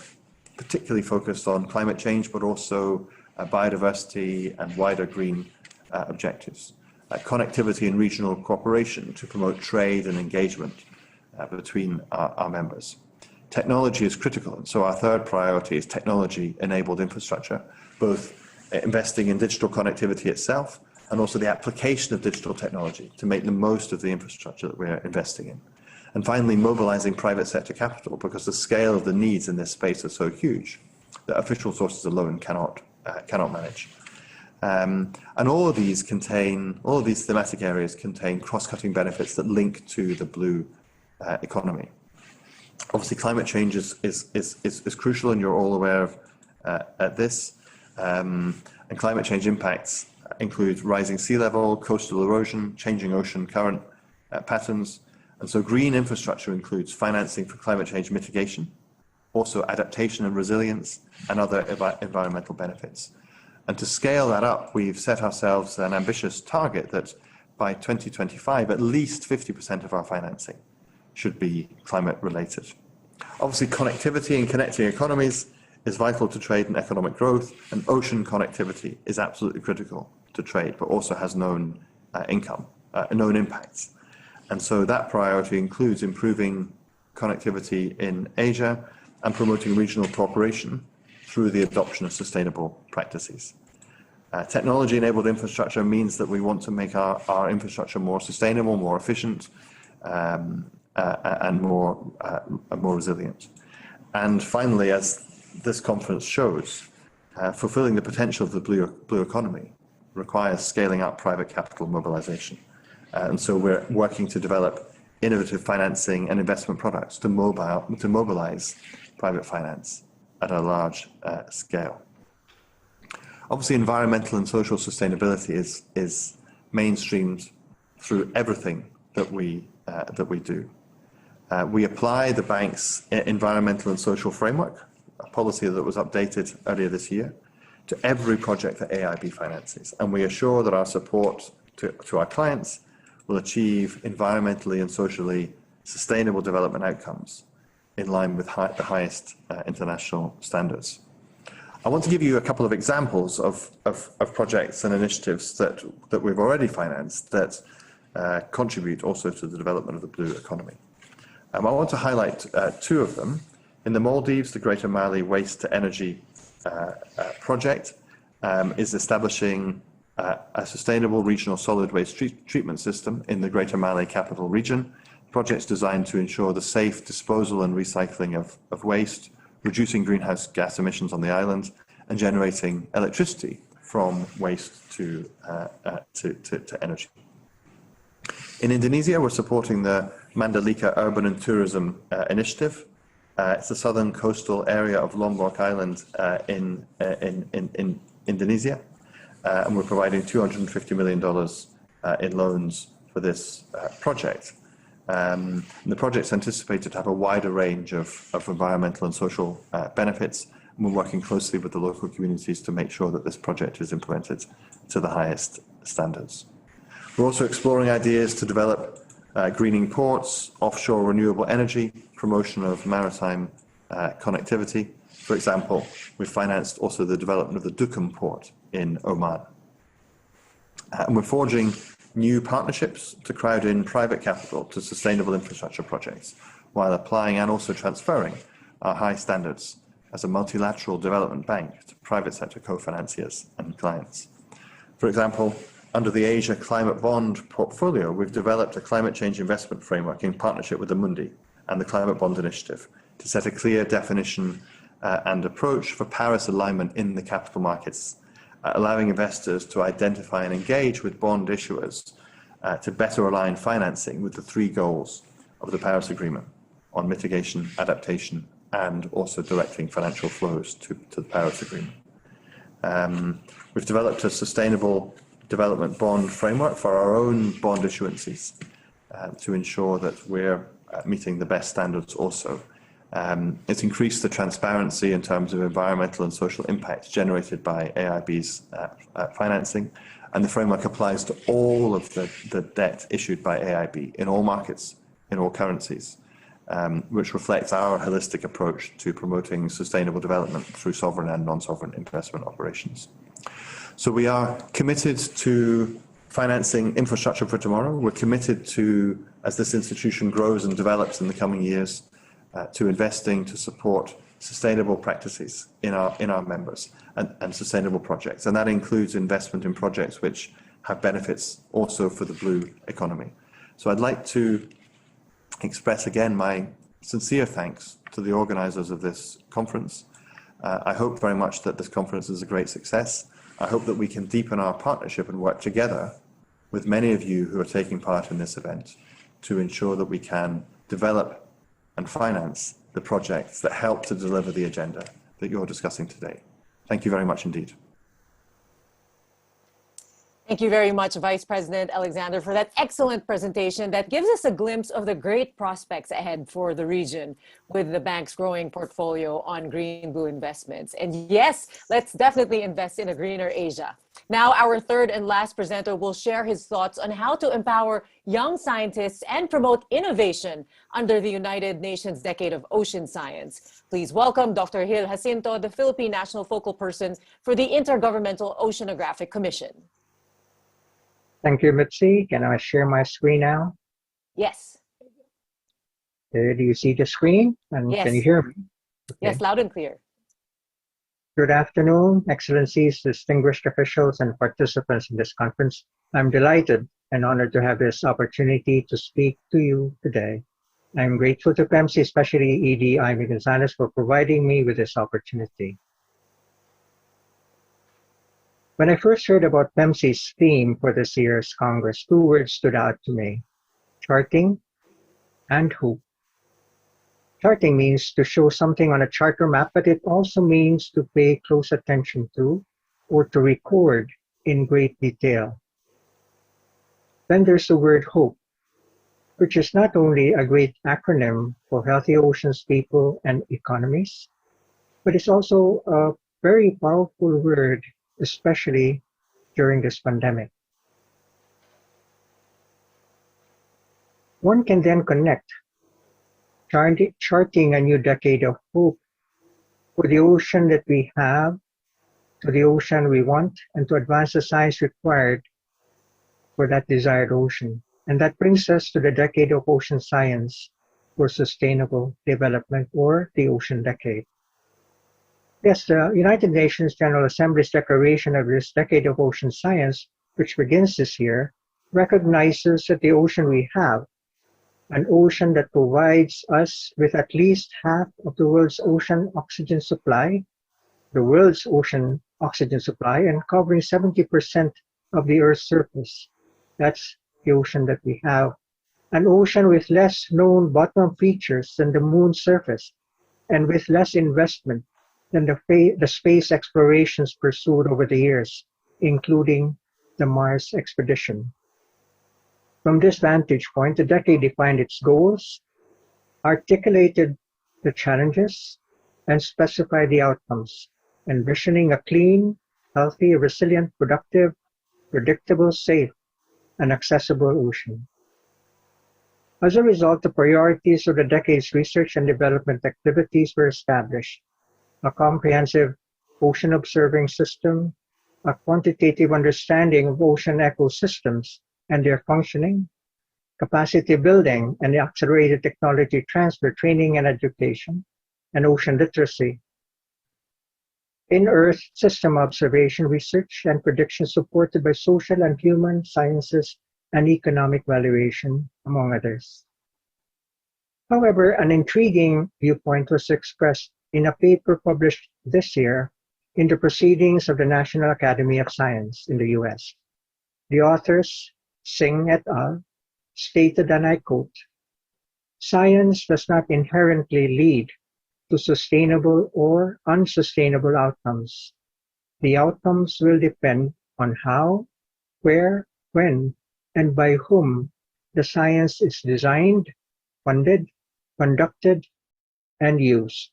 particularly focused on climate change, but also biodiversity and wider green objectives. Connectivity and regional cooperation to promote trade and engagement between our members. Technology is critical, and so our third priority is technology-enabled infrastructure, both investing in digital connectivity itself and also the application of digital technology to make the most of the infrastructure that we're investing in. And finally, mobilizing private sector capital, because the scale of the needs in this space are so huge that official sources alone cannot manage. And all of these thematic areas contain cross-cutting benefits that link to the blue economy. Obviously, climate change is crucial, and you're all aware of this. And climate change impacts include rising sea level, coastal erosion, changing ocean current patterns. And so green infrastructure includes financing for climate change mitigation, also adaptation and resilience, and other environmental benefits. And to scale that up, we've set ourselves an ambitious target that by 2025, at least 50% of our financing should be climate related. Obviously, connectivity and connecting economies is vital to trade and economic growth, and ocean connectivity is absolutely critical to trade, but also has known impacts. And so that priority includes improving connectivity in Asia and promoting regional cooperation through the adoption of sustainable practices. Technology-enabled infrastructure means that we want to make our infrastructure more sustainable, more efficient, and more resilient. And finally, as this conference shows, fulfilling the potential of the blue economy requires scaling up private capital mobilization. And so we're working to develop innovative financing and investment products to mobilize private finance at a large scale. Obviously, environmental and social sustainability is mainstreamed through everything that we do. We apply the bank's environmental and social framework, a policy that was updated earlier this year, to every project that AIB finances, and we assure that our support to our clients will achieve environmentally and socially sustainable development outcomes in line with the highest international standards. I want to give you a couple of examples of projects and initiatives that we've already financed that contribute also to the development of the blue economy. I want to highlight 2 of them. In the Maldives, the Greater Mali Waste to Energy project is establishing a sustainable regional solid waste treatment system in the Greater Mali Capital Region. The project is designed to ensure the safe disposal and recycling of waste, reducing greenhouse gas emissions on the island, and generating electricity from waste to energy. In Indonesia, we're supporting the Mandalika Urban and Tourism Initiative. It's the southern coastal area of Lombok Island in Indonesia. And we're providing $250 million in loans for this project. The project's anticipated to have a wider range of environmental and social benefits, and we're working closely with the local communities to make sure that this project is implemented to the highest standards. We're also exploring ideas to develop greening ports, offshore renewable energy, promotion of maritime connectivity. For example, we've financed also the development of the Duqm port in Oman. And we're forging new partnerships to crowd in private capital to sustainable infrastructure projects, while applying and also transferring our high standards as a multilateral development bank to private sector co-financiers and clients. For example, under the Asia Climate Bond portfolio, we've developed a climate change investment framework in partnership with the Mundi and the Climate Bond Initiative to set a clear definition and approach for Paris alignment in the capital markets, allowing investors to identify and engage with bond issuers to better align financing with the three goals of the Paris Agreement on mitigation, adaptation, and also directing financial flows to the Paris Agreement. We've developed a sustainable development bond framework for our own bond issuances to ensure that we're meeting the best standards also. It's increased the transparency in terms of environmental and social impacts generated by AIB's financing, and the framework applies to all of the debt issued by AIB in all markets, in all currencies, which reflects our holistic approach to promoting sustainable development through sovereign and non-sovereign investment operations. So we are committed to financing infrastructure for tomorrow. We're committed to, as this institution grows and develops in the coming years, to investing to support sustainable practices in our members and sustainable projects. And that includes investment in projects which have benefits also for the blue economy. So I'd like to express again my sincere thanks to the organizers of this conference. I hope very much that this conference is a great success. I hope that we can deepen our partnership and work together with many of you who are taking part in this event to ensure that we can develop and finance the projects that help to deliver the agenda that you're discussing today. Thank you very much indeed. Thank you very much, Vice President Alexander, for that excellent presentation that gives us a glimpse of the great prospects ahead for the region with the bank's growing portfolio on green-blue investments. And yes, let's definitely invest in a greener Asia. Now, our third and last presenter will share his thoughts on how to empower young scientists and promote innovation under the United Nations Decade of Ocean Science. Please welcome Dr. Gil Jacinto, the Philippine National Focal Person for the Intergovernmental Oceanographic Commission. Thank you, Mitzi. Can I share my screen now? Yes. Do you see the screen? And yes. Can you hear me? Okay. Yes, loud and clear. Good afternoon, Excellencies, distinguished officials, and participants in this conference. I'm delighted and honored to have this opportunity to speak to you today. I'm grateful to PEMC, especially ED Jaime Gonzalez, for providing me with this opportunity. When I first heard about PEMC's theme for this year's Congress, two words stood out to me: charting and hope. Charting means to show something on a chart or map, but it also means to pay close attention to or to record in great detail. Then there's the word hope, which is not only a great acronym for healthy oceans, people, and economies, but it's also a very powerful word, especially during this pandemic. One can then connect charting a new decade of hope for the ocean that we have, to the ocean we want, and to advance the science required for that desired ocean. And that brings us to the Decade of Ocean Science for Sustainable Development, or the Ocean Decade. Yes, the United Nations General Assembly's declaration of this Decade of Ocean Science, which begins this year, recognizes that the ocean we have, an ocean that provides us with at least half of the world's ocean oxygen supply, and covering 70% of the Earth's surface. That's the ocean that we have. An ocean with less known bottom features than the moon's surface, and with less investment than the space explorations pursued over the years, including the Mars expedition. From this vantage point, the decade defined its goals, articulated the challenges, and specified the outcomes, envisioning a clean, healthy, resilient, productive, predictable, safe, and accessible ocean. As a result, the priorities of the decade's research and development activities were established: a comprehensive ocean observing system, a quantitative understanding of ocean ecosystems, and their functioning, capacity building and accelerated technology transfer, training and education, and ocean literacy. In-Earth system observation, research, and prediction supported by social and human sciences and economic valuation, among others. However, an intriguing viewpoint was expressed in a paper published this year in the Proceedings of the National Academy of Science in the US. The authors, Singh et al., stated, and I quote, "Science does not inherently lead to sustainable or unsustainable outcomes. The outcomes will depend on how, where, when, and by whom the science is designed, funded, conducted, and used."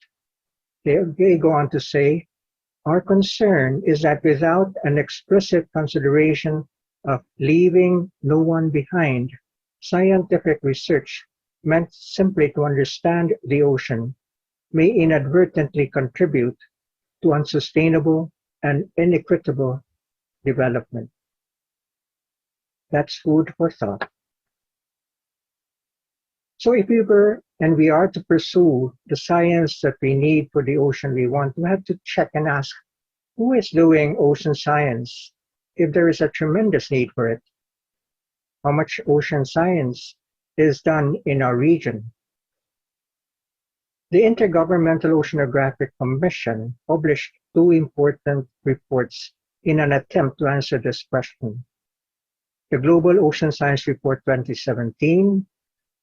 They go on to say, "Our concern is that without an explicit consideration of leaving no one behind, scientific research meant simply to understand the ocean may inadvertently contribute to unsustainable and inequitable development." That's food for thought. So if we are to pursue the science that we need for the ocean we want, we have to check and ask, who is doing ocean science if there is a tremendous need for it? How much ocean science is done in our region? The Intergovernmental Oceanographic Commission published two important reports in an attempt to answer this question. The Global Ocean Science Report 2017,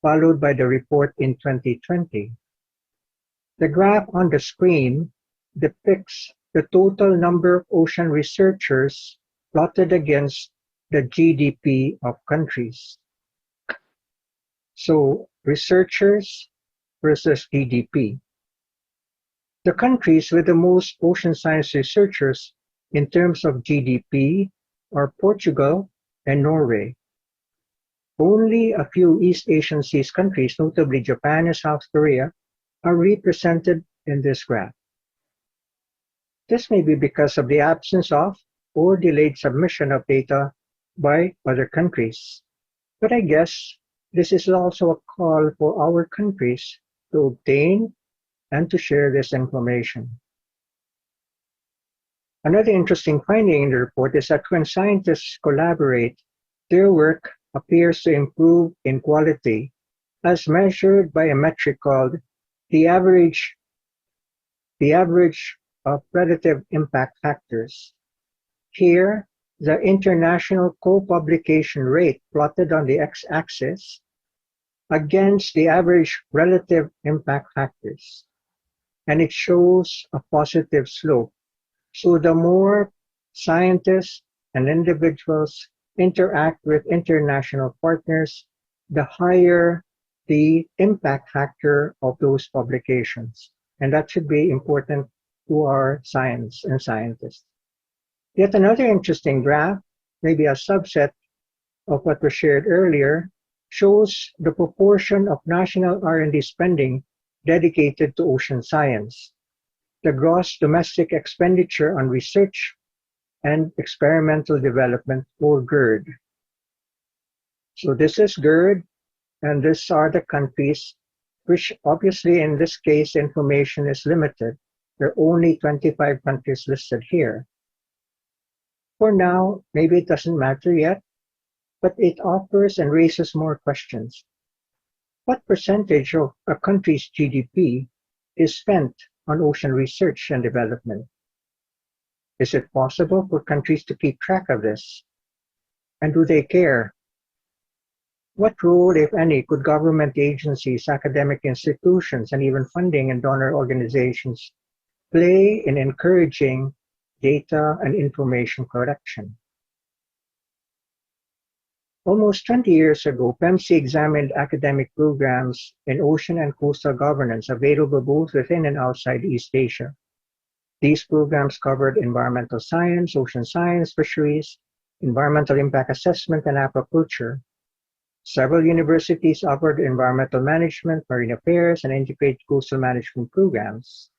followed by the report in 2020. The graph on the screen depicts the total number of ocean researchers plotted against the GDP of countries. So, researchers versus GDP. The countries with the most ocean science researchers in terms of GDP are Portugal and Norway. Only a few East Asian Seas countries, notably Japan and South Korea, are represented in this graph. This may be because of the absence of or delayed submission of data by other countries. But I guess this is also a call for our countries to obtain and to share this information. Another interesting finding in the report is that when scientists collaborate, their work appears to improve in quality as measured by a metric called the average of relative impact factors. Here, the international co-publication rate plotted on the x-axis against the average relative impact factors, and it shows a positive slope. So the more scientists and individuals interact with international partners, the higher the impact factor of those publications. And that should be important to our science and scientists. Yet another interesting graph, maybe a subset of what was shared earlier, shows the proportion of national R&D spending dedicated to ocean science. The gross domestic expenditure on research and experimental development, or GERD. So this is GERD, and these are the countries, which obviously in this case information is limited. There are only 25 countries listed here. For now, maybe it doesn't matter yet, but it offers and raises more questions. What percentage of a country's GDP is spent on ocean research and development? Is it possible for countries to keep track of this? And do they care? What role, if any, could government agencies, academic institutions, and even funding and donor organizations play in encouraging data and information collection? Almost 20 years ago, PEMC examined academic programs in ocean and coastal governance available both within and outside East Asia. These programs covered environmental science, ocean science, fisheries, environmental impact assessment, and aquaculture. Several universities offered environmental management, marine affairs, and integrated coastal management programs.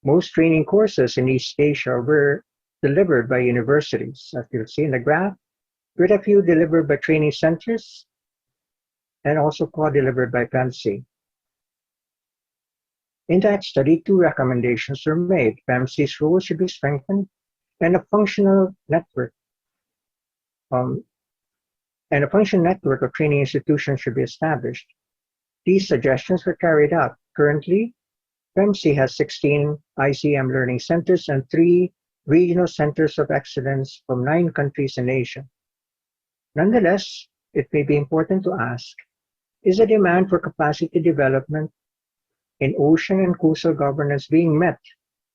Most training courses in East Asia were delivered by universities, as you'll see in the graph, with a few delivered by training centers and also co-delivered by PEMC. In that study, 2 recommendations were made. PEMC's role should be strengthened and a functional network of training institutions should be established. These suggestions were carried out. Currently, PEMC has 16 ICM learning centers and 3 regional centers of excellence from 9 countries in Asia. Nonetheless, it may be important to ask, is the demand for capacity development in ocean and coastal governance being met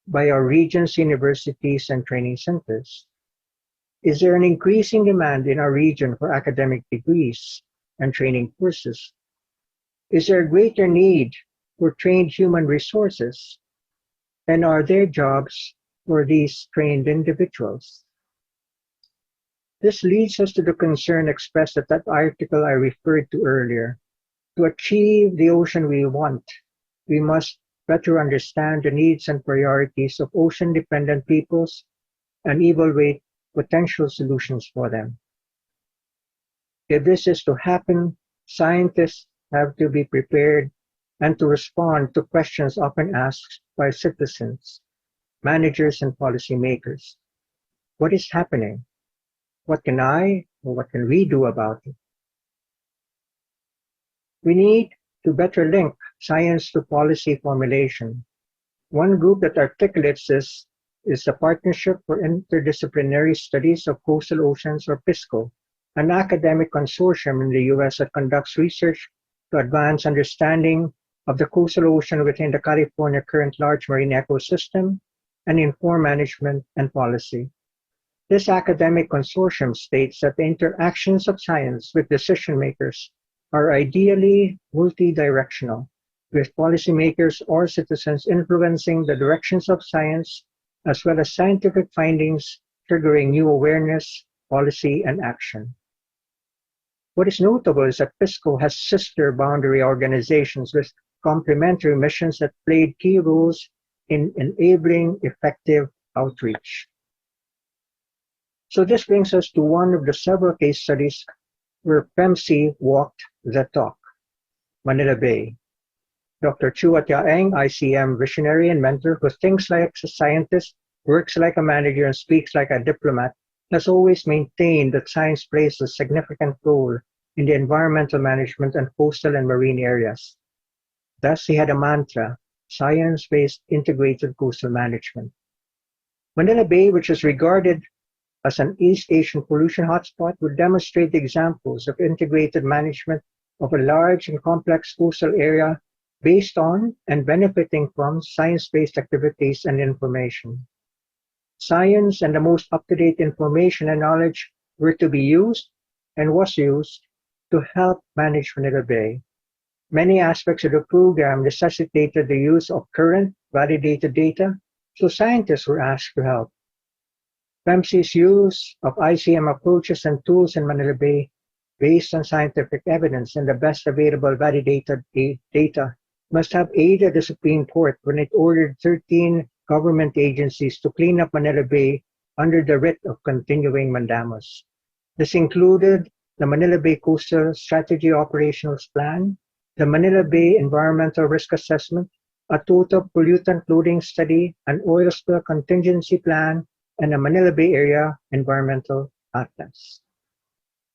by our region's universities and training centers? Is there an increasing demand in our region for academic degrees and training courses? Is there a greater need for trained human resources? And are there jobs for these trained individuals? This leads us to the concern expressed at that article I referred to earlier. To achieve the ocean we want, we must better understand the needs and priorities of ocean-dependent peoples and evaluate potential solutions for them. If this is to happen, scientists have to be prepared and to respond to questions often asked by citizens, managers, and policymakers. What is happening? What can I or what can we do about it? We need to better link science to policy formulation. One group that articulates this is the Partnership for Interdisciplinary Studies of Coastal Oceans, or PISCO, an academic consortium in the US that conducts research to advance understanding of the coastal ocean within the California Current Large Marine Ecosystem and inform management and policy. This academic consortium states that the interactions of science with decision makers are ideally multidirectional, with policymakers or citizens influencing the directions of science, as well as scientific findings triggering new awareness, policy, and action. What is notable is that PISCO has sister boundary organizations with complementary missions that played key roles in enabling effective outreach. So this brings us to one of the several case studies where PEMC walked the talk. Manila Bay. Dr. Chua Tia Eng, ICM visionary and mentor who thinks like a scientist, works like a manager, and speaks like a diplomat, has always maintained that science plays a significant role in the environmental management and coastal and marine areas. Thus, he had a mantra, science-based integrated coastal management. Manila Bay, which is regarded as an East Asian pollution hotspot, would demonstrate examples of integrated management of a large and complex coastal area based on and benefiting from science-based activities and information. Science and the most up-to-date information and knowledge were to be used and was used to help manage Manila Bay. Many aspects of the program necessitated the use of current validated data, so scientists were asked to help. PEMC's use of ICM approaches and tools in Manila Bay based on scientific evidence and the best available validated data must have aided the Supreme Court when it ordered 13 government agencies to clean up Manila Bay under the writ of continuing mandamus. This included the Manila Bay Coastal Strategy Operational Plan, the Manila Bay Environmental Risk Assessment, a total pollutant loading study, an oil spill contingency plan, and a Manila Bay Area Environmental Atlas.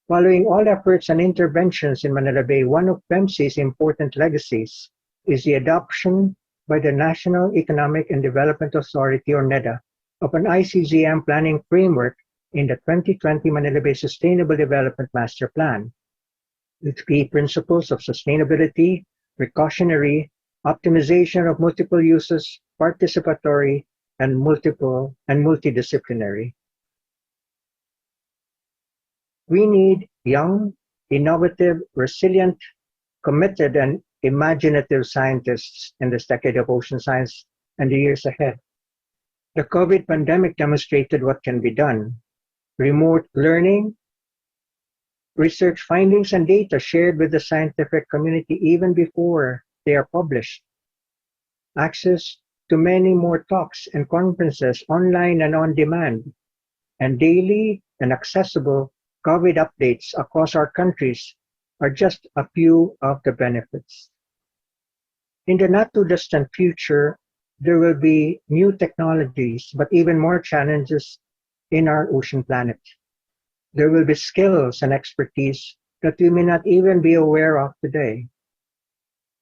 Following all efforts and interventions in Manila Bay, one of PEMC's important legacies is the adoption by the National Economic and Development Authority, or NEDA, of an ICZM planning framework in the 2020 Manila Bay Sustainable Development Master Plan, with key principles of sustainability, precautionary, optimization of multiple uses, participatory, and multidisciplinary. We need young, innovative, resilient, committed, and imaginative scientists in this decade of ocean science and the years ahead. The COVID pandemic demonstrated what can be done. Remote learning, research findings and data shared with the scientific community even before they are published. Access to many more talks and conferences online and on demand, and daily and accessible COVID updates across our countries are just a few of the benefits. In the not too distant future, there will be new technologies, but even more challenges in our ocean planet. There will be skills and expertise that we may not even be aware of today.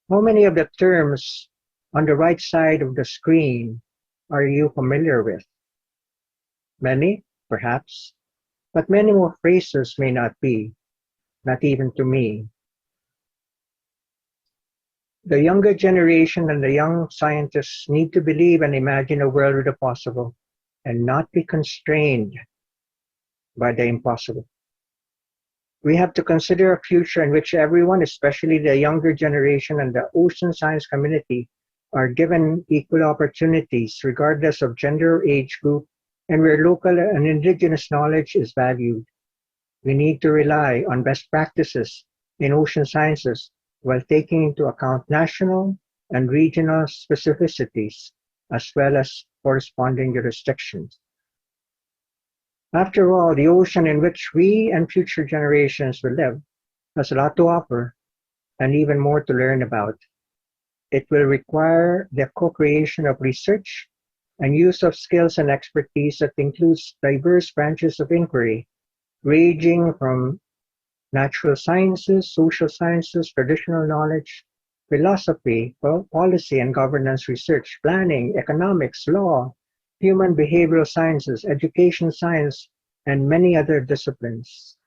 How many of the terms on the right side of the screen are you familiar with? Many, perhaps, but many more phrases may not be, not even to me. The younger generation and the young scientists need to believe and imagine a world of the possible and not be constrained by the impossible. We have to consider a future in which everyone, especially the younger generation and the ocean science community, are given equal opportunities regardless of gender or age group, and where local and indigenous knowledge is valued. We need to rely on best practices in ocean sciences while taking into account national and regional specificities, as well as corresponding jurisdictions. After all, the ocean in which we and future generations will live has a lot to offer and even more to learn about. It will require the co-creation of research and use of skills and expertise that includes diverse branches of inquiry, ranging from natural sciences, social sciences, traditional knowledge, philosophy, policy and governance research, planning, economics, law, human behavioral sciences, education science, and many other disciplines.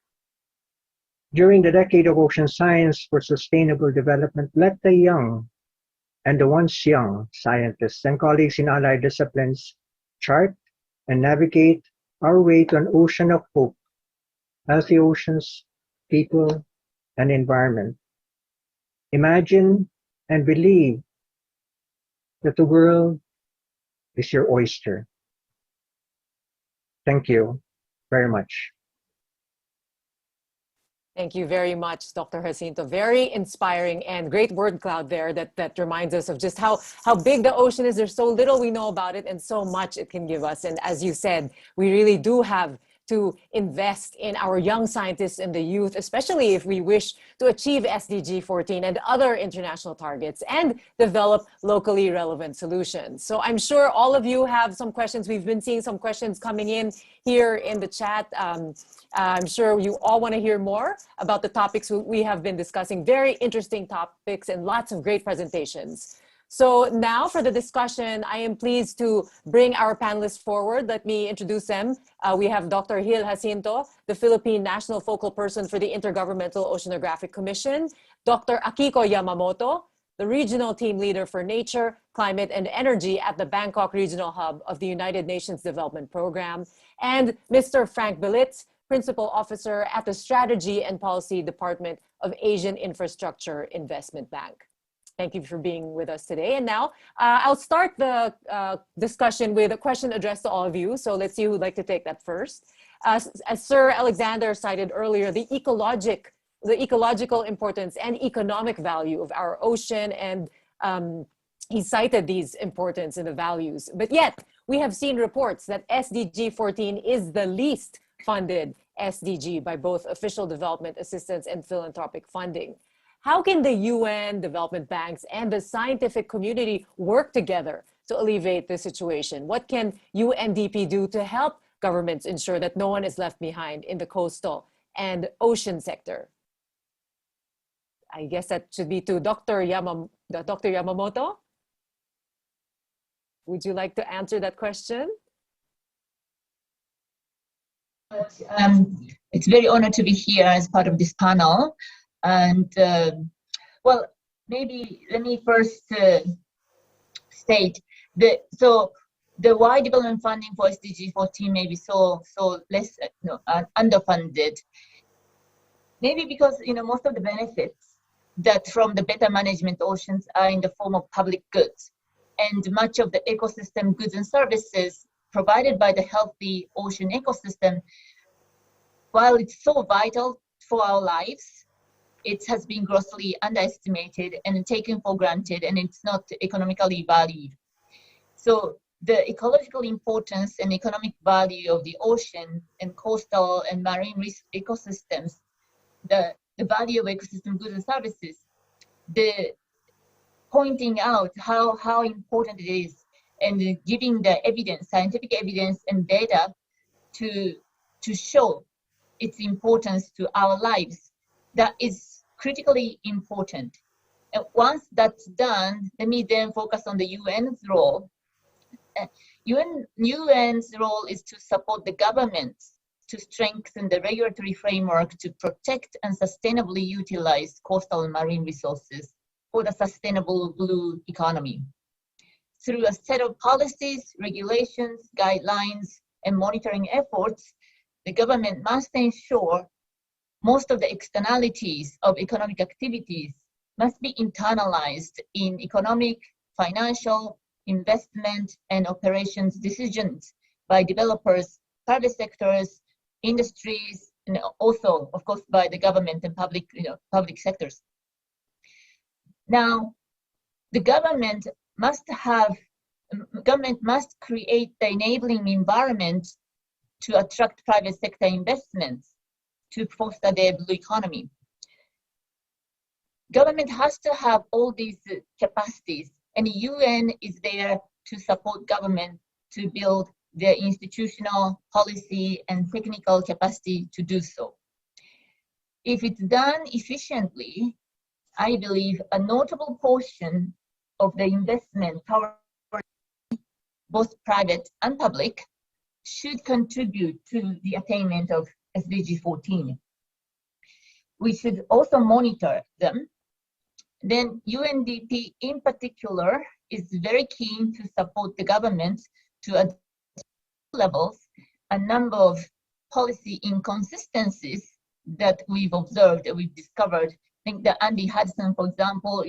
During the decade of ocean science for sustainable development, let the young and the once young scientists and colleagues in allied disciplines chart and navigate our way to an ocean of hope, healthy oceans, people, and environment. Imagine and believe that the world is your oyster. Thank you very much. Thank you very much, Dr. Jacinto. Very inspiring and great word cloud there that reminds us of just how big the ocean is. There's so little we know about it and so much it can give us. And as you said, we really do have to invest in our young scientists and the youth, especially if we wish to achieve SDG 14 and other international targets and develop locally relevant solutions. So I'm sure all of you have some questions. We've been seeing some questions coming in here in the chat. I'm sure you all want to hear more about the topics we have been discussing. Very interesting topics and lots of great presentations. So now for the discussion, I am pleased to bring our panelists forward. Let me introduce them. We have Dr. Gil Jacinto, the Philippine National Focal Person for the Intergovernmental Oceanographic Commission, Dr. Akiko Yamamoto, the Regional Team Leader for Nature, Climate, and Energy at the Bangkok Regional Hub of the United Nations Development Program, and Mr. Frank Belitz, Principal Officer at the Strategy and Policy Department of Asian Infrastructure Investment Bank. Thank you for being with us today. And now I'll start the discussion with a question addressed to all of you. So let's see who'd like to take that first. As Sir Alexander cited earlier, the ecological importance and economic value of our ocean, and he cited these importance and the values. But yet, we have seen reports that SDG 14 is the least funded SDG by both official development assistance and philanthropic funding. How can the UN, development banks, and the scientific community work together to alleviate the situation? What can UNDP do to help governments ensure that no one is left behind in the coastal and ocean sector? I guess that should be to Dr. Yamamoto. Would you like to answer that question? It's very honored to be here as part of this panel. And well, maybe let me first state that the wide development funding for SDG 14 may be so less underfunded. Maybe because most of the benefits that from the better management oceans are in the form of public goods, and much of the ecosystem goods and services provided by the healthy ocean ecosystem, while it's so vital for our lives, it has been grossly underestimated and taken for granted, and it's not economically valued. So the ecological importance and economic value of the ocean and coastal and marine ecosystems, the value of ecosystem goods and services, the pointing out how important it is, and giving the evidence, scientific evidence and data to show its importance to our lives, that is critically important. And once that's done, let me then focus on the UN's role. UN's role is to support the governments to strengthen the regulatory framework to protect and sustainably utilize coastal and marine resources for the sustainable blue economy. Through a set of policies, regulations, guidelines, and monitoring efforts, the government must ensure most of the externalities of economic activities must be internalized in economic, financial, investment, and operations decisions by developers, private sectors, industries, and also, of course, by the government and public sectors. Now, the government must create the enabling environment to attract private sector investments to foster the blue economy. Government has to have all these capacities, and the UN is there to support government to build their institutional, policy, and technical capacity to do so. If it's done efficiently, I believe a notable portion of the investment power, both private and public, should contribute to the attainment of SDG 14. We should also monitor them. Then UNDP in particular is very keen to support the government to address levels a number of policy inconsistencies that we've observed, that we've discovered. I think that Andy Hudson, for example,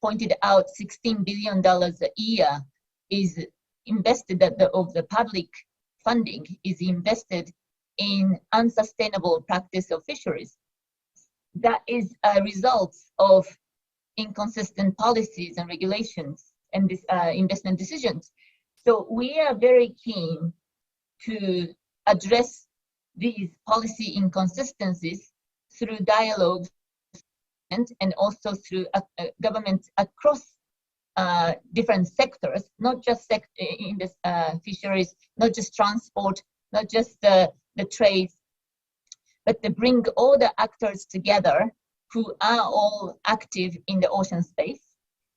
pointed out $16 billion a year is invested of the public funding is invested in unsustainable practice of fisheries. That is a result of inconsistent policies and regulations and this, investment decisions. So we are very keen to address these policy inconsistencies through dialogue and also through governments across different sectors, not just in the fisheries, not just transport, not just the trade, but to bring all the actors together who are all active in the ocean space,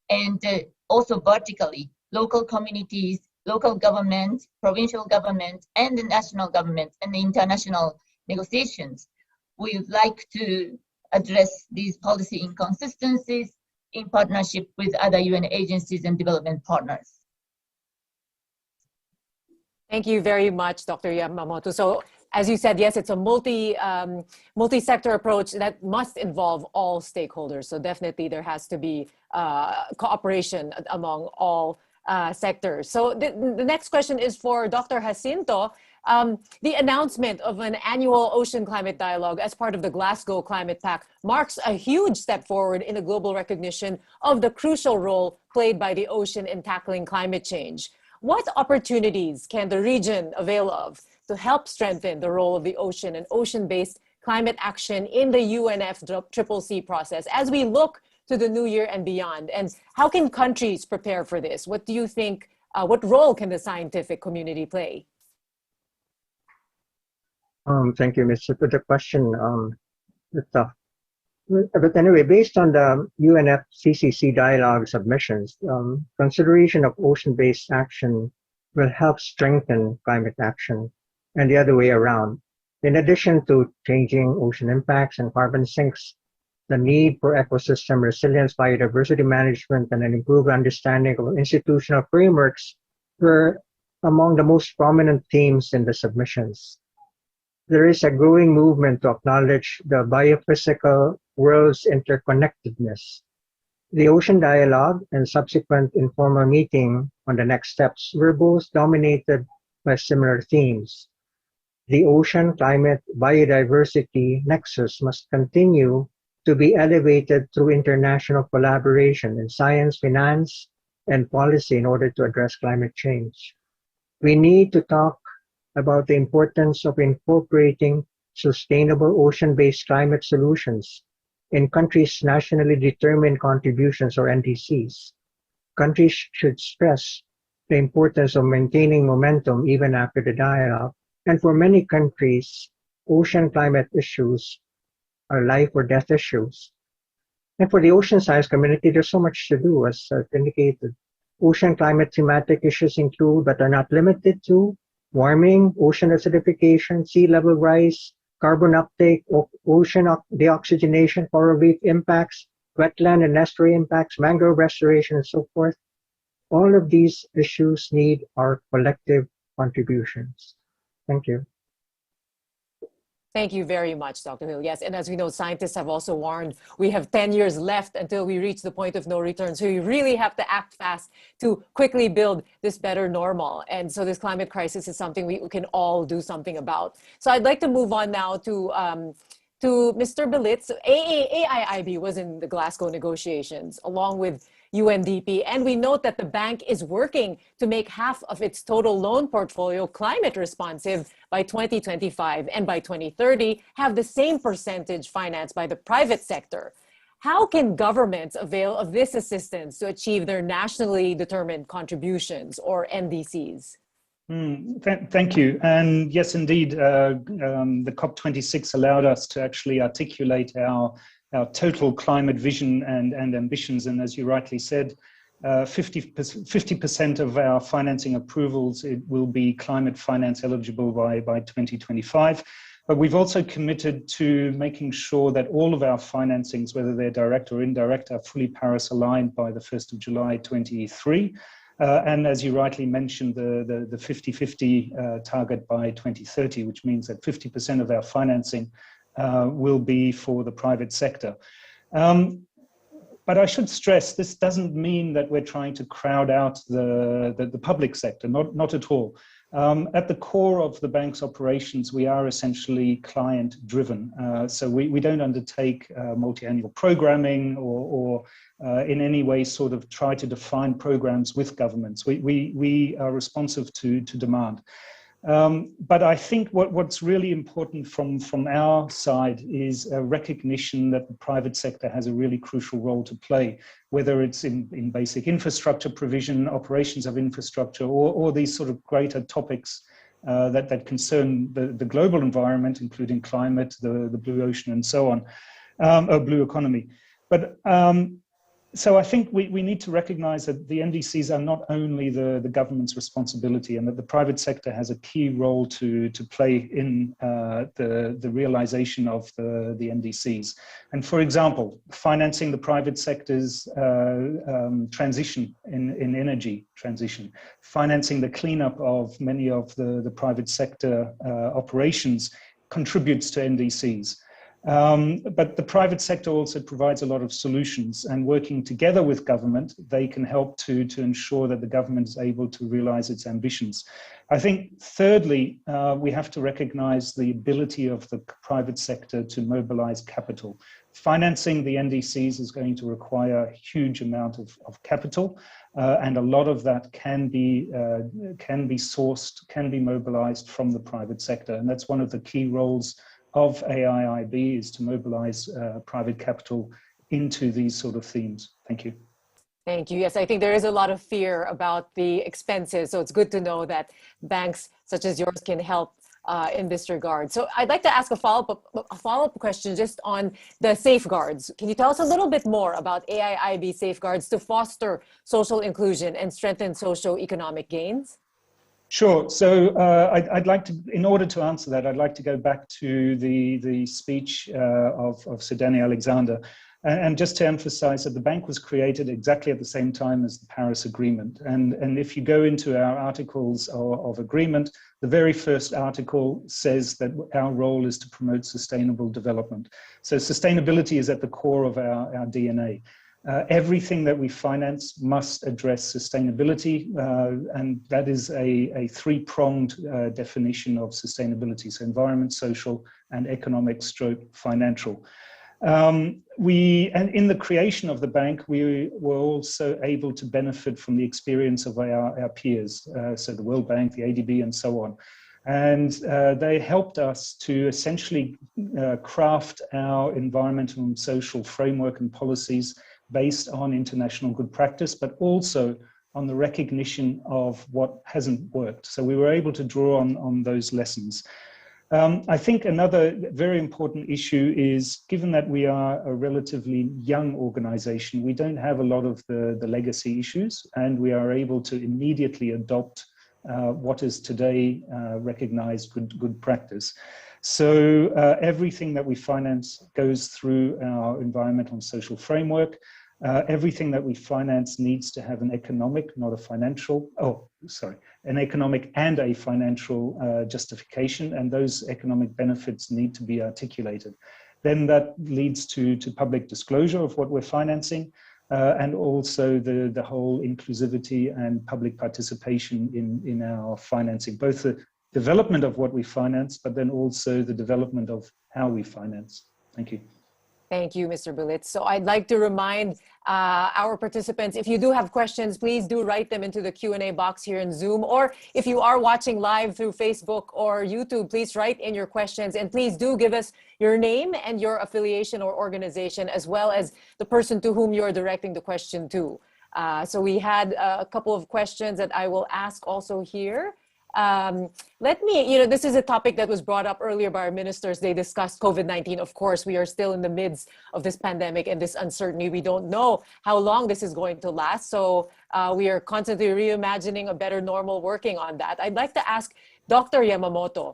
and also vertically, local communities, local government, provincial government, and the national government, and the international negotiations. We would like to address these policy inconsistencies in partnership with other UN agencies and development partners. Thank you very much, Dr. Yamamoto. So, as you said, yes, it's a multi-sector approach that must involve all stakeholders. So definitely there has to be cooperation among all sectors. So the next question is for Dr. Jacinto. The announcement of an annual ocean climate dialogue as part of the Glasgow Climate Pact marks a huge step forward in the global recognition of the crucial role played by the ocean in tackling climate change. What opportunities can the region avail of to help strengthen the role of the ocean and ocean-based climate action in the UNFCCC process as we look to the new year and beyond? And how can countries prepare for this? What do you think, what role can the scientific community play? Thank you, Mr. for the question. But anyway, based on the UNFCCC dialogue submissions, consideration of ocean-based action will help strengthen climate action and the other way around. In addition to changing ocean impacts and carbon sinks, the need for ecosystem resilience, biodiversity management, and an improved understanding of institutional frameworks were among the most prominent themes in the submissions. There is a growing movement to acknowledge the biophysical world's interconnectedness. The ocean dialogue and subsequent informal meeting on the next steps were both dominated by similar themes. The ocean climate biodiversity nexus must continue to be elevated through international collaboration in science, finance, and policy in order to address climate change. We need to talk about the importance of incorporating sustainable ocean-based climate solutions in countries' nationally determined contributions, or NDCs. Countries should stress the importance of maintaining momentum even after the dialogue. And for many countries, ocean climate issues are life or death issues. And for the ocean science community, there's so much to do, as indicated. Ocean climate thematic issues include, but are not limited to, warming, ocean acidification, sea level rise, carbon uptake, ocean deoxygenation, coral reef impacts, wetland and estuary impacts, mangrove restoration, and so forth. All of these issues need our collective contributions. Thank you. Thank you very much, Dr. Hill. Yes, and as we know, scientists have also warned we have 10 years left until we reach the point of no return. So you really have to act fast to quickly build this better normal. And so this climate crisis is something we can all do something about. So I'd like to move on now to Mr. Belitz. AIIB was in the Glasgow negotiations along with UNDP, and we note that the bank is working to make half of its total loan portfolio climate responsive by 2025, and by 2030 have the same percentage financed by the private sector. How can governments avail of this assistance to achieve their nationally determined contributions, or NDCs? Thank you. And yes, indeed, the COP26 allowed us to actually articulate our total climate vision and ambitions. And as you rightly said, 50% of our financing approvals, it will be climate finance eligible by 2025. But we've also committed to making sure that all of our financings, whether they're direct or indirect, are fully Paris aligned by the 1st of July 2023. And as you rightly mentioned, the 50-50 target by 2030, which means that 50% of our financing will be for the private sector. But I should stress, this doesn't mean that we're trying to crowd out the public sector, not at all. At the core of the bank's operations, we are essentially client-driven. So we don't undertake multi-annual programming or in any way sort of try to define programs with governments. We are responsive to demand. But I think what's really important from our side is a recognition that the private sector has a really crucial role to play, whether it's in basic infrastructure provision, operations of infrastructure, or these sort of greater topics that concern the global environment, including climate, the blue ocean, and so on, or blue economy. But so I think we need to recognize that the NDCs are not only the government's responsibility, and that the private sector has a key role to play in the realization of the NDCs. And for example, financing the private sector's transition in energy transition, financing the cleanup of many of the private sector operations contributes to NDCs. But the private sector also provides a lot of solutions, and working together with government, they can help to ensure that the government is able to realize its ambitions. I think thirdly, we have to recognize the ability of the private sector to mobilize capital. Financing the NDCs is going to require a huge amount of capital, and a lot of that can be sourced, can be mobilized from the private sector. And that's one of the key roles of AIIB, is to mobilize private capital into these sort of themes. Thank you. Thank you. Yes, I think there is a lot of fear about the expenses. So it's good to know that banks such as yours can help in this regard. So I'd like to ask a follow-up question just on the safeguards. Can you tell us a little bit more about AIIB safeguards to foster social inclusion and strengthen socio-economic gains? Sure. So I'd like to, in order to answer that, I'd like to go back to the speech of Sir Danny Alexander, and just to emphasize that the bank was created exactly at the same time as the Paris Agreement. And if you go into our articles of agreement, the very first article says that our role is to promote sustainable development. So sustainability is at the core of our DNA. Everything that we finance must address sustainability, and that is a three-pronged definition of sustainability. So environment, social, and economic / financial. And in the creation of the bank, we were also able to benefit from the experience of our peers, so the World Bank, the ADB, and so on. And they helped us to essentially craft our environmental and social framework and policies based on international good practice, but also on the recognition of what hasn't worked. So we were able to draw on those lessons. I think another very important issue is, given that we are a relatively young organization, we don't have a lot of the legacy issues, and we are able to immediately adopt what is today recognized good practice. So everything that we finance goes through our environmental and social framework. Everything that we finance needs to have an economic, not a financial, an economic and a financial justification, and those economic benefits need to be articulated. Then that leads to public disclosure of what we're financing, and also the whole inclusivity and public participation in our financing, both the development of what we finance, but then also the development of how we finance. Thank you. Thank you, Mr. Bulitz. So I'd like to remind our participants, if you do have questions, please do write them into the Q&A box here in Zoom. Or if you are watching live through Facebook or YouTube, please write in your questions. And please do give us your name and your affiliation or organization, as well as the person to whom you're directing the question to. So we had a couple of questions that I will ask also here. This is a topic that was brought up earlier by our ministers. They discussed COVID-19. Of course, we are still in the midst of this pandemic and this uncertainty. We don't know how long this is going to last. So we are constantly reimagining a better normal, working on that. I'd like to ask Dr. Yamamoto.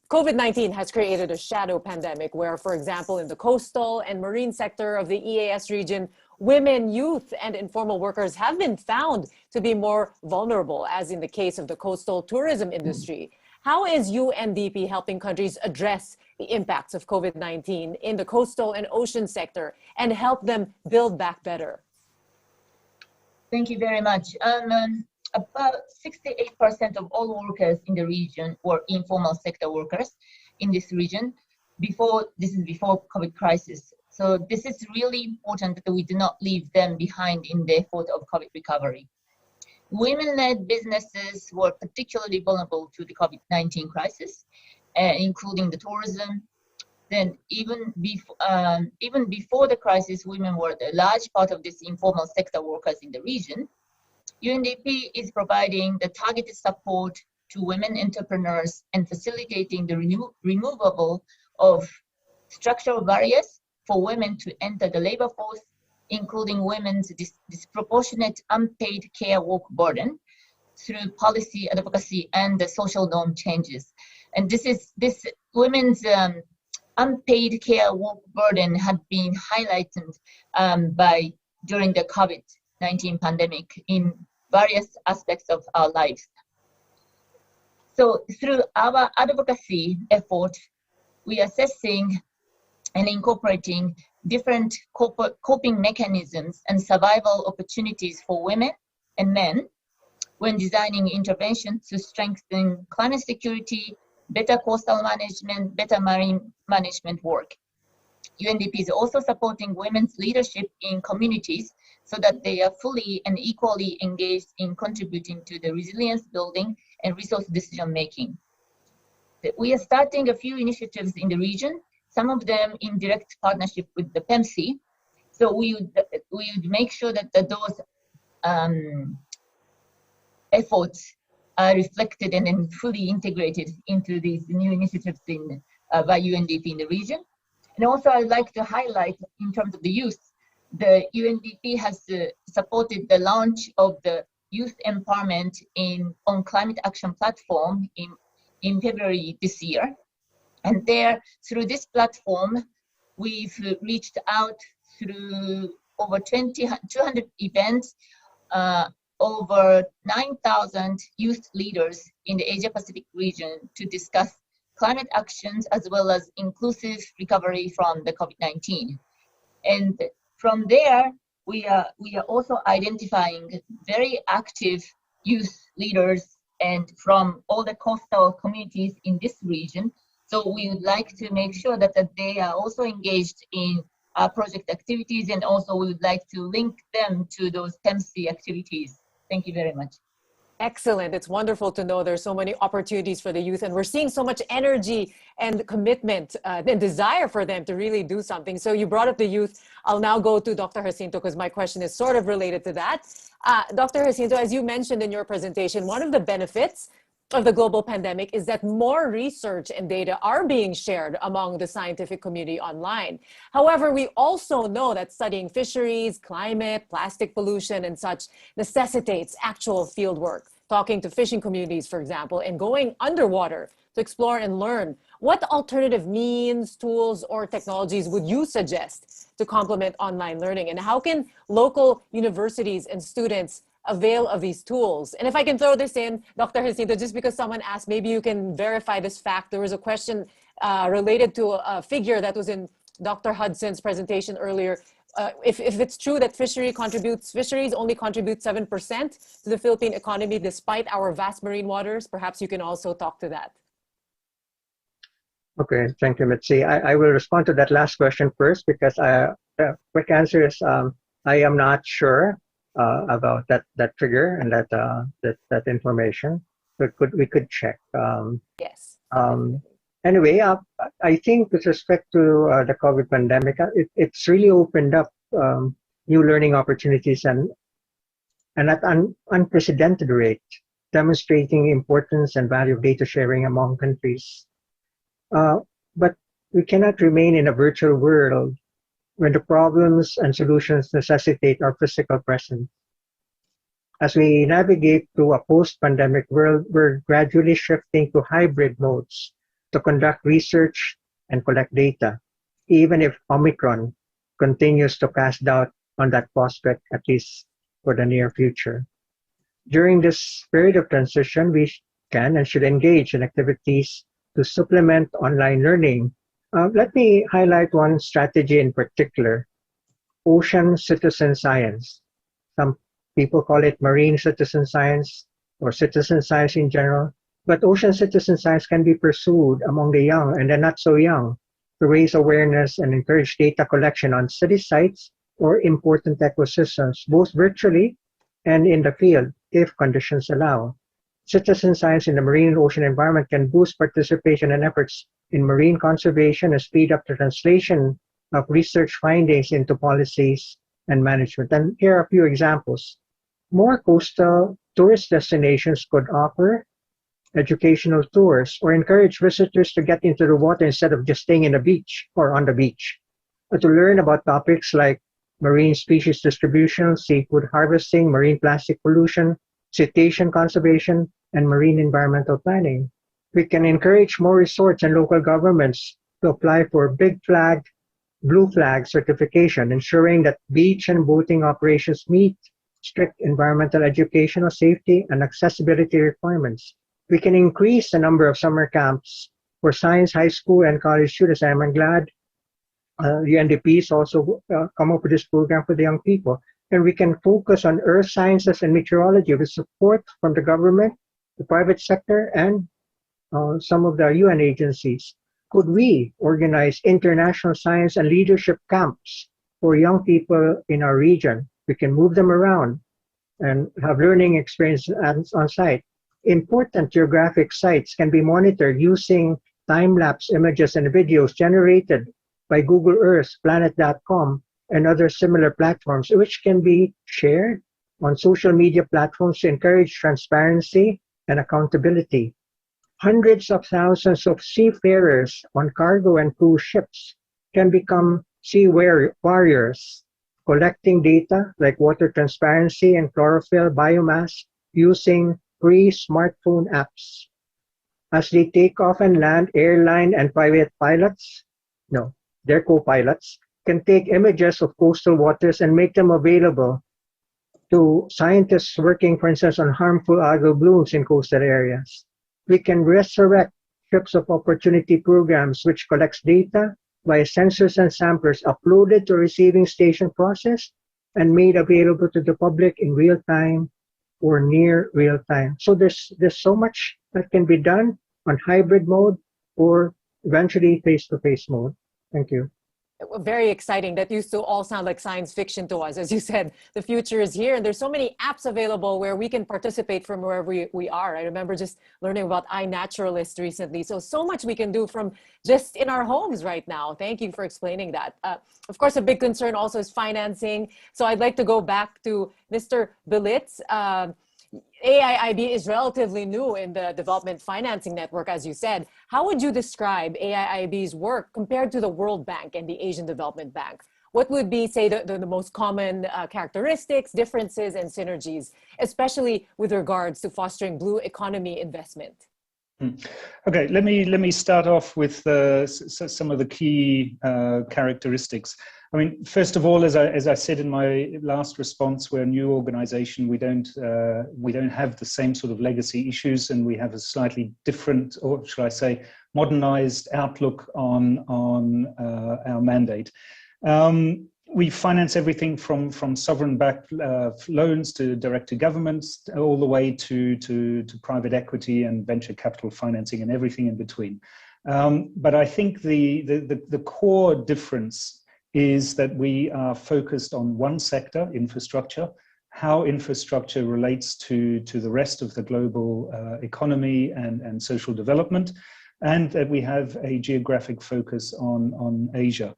COVID-19 has created a shadow pandemic where, for example, in the coastal and marine sector of the EAS region, women, youth, and informal workers have been found to be more vulnerable, as in the case of the coastal tourism industry. How is UNDP helping countries address the impacts of COVID-19 in the coastal and ocean sector and help them build back better? Thank you very much. About 68% of all workers in the region were informal sector workers in this region before COVID crisis. So this is really important that we do not leave them behind in the effort of COVID recovery. Women-led businesses were particularly vulnerable to the COVID-19 crisis, including the tourism. Then even before the crisis, women were a large part of this informal sector workers in the region. UNDP is providing the targeted support to women entrepreneurs and facilitating the removal of structural barriers for women to enter the labor force, including women's disproportionate unpaid care work burden through policy advocacy and the social norm changes. And this women's unpaid care work burden had been highlighted during the COVID-19 pandemic in various aspects of our lives. So through our advocacy effort, we are assessing and incorporating different coping mechanisms and survival opportunities for women and men when designing interventions to strengthen climate security, better coastal management, better marine management work. UNDP is also supporting women's leadership in communities so that they are fully and equally engaged in contributing to the resilience building and resource decision making. We are starting a few initiatives in the region, some of them in direct partnership with the PEMC. So we would make sure that those efforts are reflected and then fully integrated into these new initiatives by UNDP in the region. And also I'd like to highlight in terms of the youth, the UNDP has supported the launch of the youth empowerment on climate action platform in February this year. And there, through this platform, we've reached out through over 200 events, over 9,000 youth leaders in the Asia-Pacific region to discuss climate actions as well as inclusive recovery from the COVID-19. And from there, we are also identifying very active youth leaders and from all the coastal communities in this region So we would like to make sure that they are also engaged in project activities, and also we would like to link them to those TEMC activities. Thank you very much. Excellent. It's wonderful to know there's so many opportunities for the youth, and we're seeing so much energy and commitment and desire for them to really do something. So you brought up the youth. I'll now go to Dr. Jacinto because my question is sort of related to that. Dr. Jacinto, as you mentioned in your presentation, one of the benefits of the global pandemic is that more research and data are being shared among the scientific community online. However, we also know that studying fisheries, climate, plastic pollution, and such necessitates actual field work, talking to fishing communities, for example, and going underwater to explore and learn. What alternative means, tools, or technologies would you suggest to complement online learning? And how can local universities and students avail of these tools? And if I can throw this in, Dr. Jacinto, just because someone asked, maybe you can verify this fact. There was a question related to a figure that was in Dr. Hudson's presentation earlier. If it's true that fisheries only contribute 7% to the Philippine economy despite our vast marine waters, perhaps you can also talk to that. Okay, thank you, Mitzi. I will respond to that last question first because the quick answer is I am not sure about that figure and that information. We could check. Yes. Anyway, I think with respect to the COVID pandemic, it's really opened up new learning opportunities and at an unprecedented rate, demonstrating the importance and value of data sharing among countries. But we cannot remain in a virtual world when the problems and solutions necessitate our physical presence. As we navigate through a post-pandemic world, we're gradually shifting to hybrid modes to conduct research and collect data, even if Omicron continues to cast doubt on that prospect, at least for the near future. During this period of transition, we can and should engage in activities to supplement online learning. Let me highlight one strategy in particular, ocean citizen science. Some people call it marine citizen science or citizen science in general, but ocean citizen science can be pursued among the young and the not so young to raise awareness and encourage data collection on city sites or important ecosystems, both virtually and in the field, if conditions allow. Citizen science in the marine and ocean environment can boost participation and efforts in marine conservation and speed up the translation of research findings into policies and management. And here are a few examples. More coastal tourist destinations could offer educational tours or encourage visitors to get into the water instead of just staying in the beach or on the beach, to learn about topics like marine species distribution, seafood harvesting, marine plastic pollution, cetacean conservation, and marine environmental planning. We can encourage more resorts and local governments to apply for Big Flag, Blue Flag certification, ensuring that beach and boating operations meet strict environmental, educational, safety, and accessibility requirements. We can increase the number of summer camps for science, high school, and college students. I'm glad UNDP's also come up with this program for the young people. And we can focus on earth sciences and meteorology with support from the government, the private sector, and some of the UN agencies. Could we organize international science and leadership camps for young people in our region? We can move them around and have learning experience on site. Important geographic sites can be monitored using time-lapse images and videos generated by Google Earth, Planet.com, and other similar platforms, which can be shared on social media platforms to encourage transparency and accountability. Hundreds of thousands of seafarers on cargo and cruise ships can become sea warriors, collecting data like water transparency and chlorophyll biomass using free smartphone apps. As they take off and land, airline and private pilots, their co-pilots, can take images of coastal waters and make them available to scientists working, for instance, on harmful algal blooms in coastal areas. We can resurrect ships of opportunity programs, which collects data via sensors and samplers uploaded to a receiving station process and made available to the public in real time or near real time. So there's so much that can be done on hybrid mode or eventually face-to-face mode. Thank you. Very exciting. That used to all sound like science fiction to us. As you said, the future is here, and there's so many apps available where we can participate from wherever we are. I remember just learning about iNaturalist recently. So much we can do from just in our homes right now. Thank you for explaining that. Of course, a big concern also is financing. So I'd like to go back to Mr. Bilitz. AIIB is relatively new in the development financing network, as you said. How would you describe AIIB's work compared to the World Bank and the Asian Development Bank? What would be, say, the most common characteristics, differences, and synergies, especially with regards to fostering blue economy investment? Okay, let me start off with some of the key characteristics. I mean, first of all, as I said in my last response, we're a new organization. We don't have the same sort of legacy issues, and we have a slightly different, or should I say, modernized outlook on our mandate. We finance everything from sovereign-backed loans to direct-to-governments, all the way to private equity and venture capital financing and everything in between. But I think the core difference is that we are focused on one sector, infrastructure, how infrastructure relates to the rest of the global economy and social development, and that we have a geographic focus on Asia.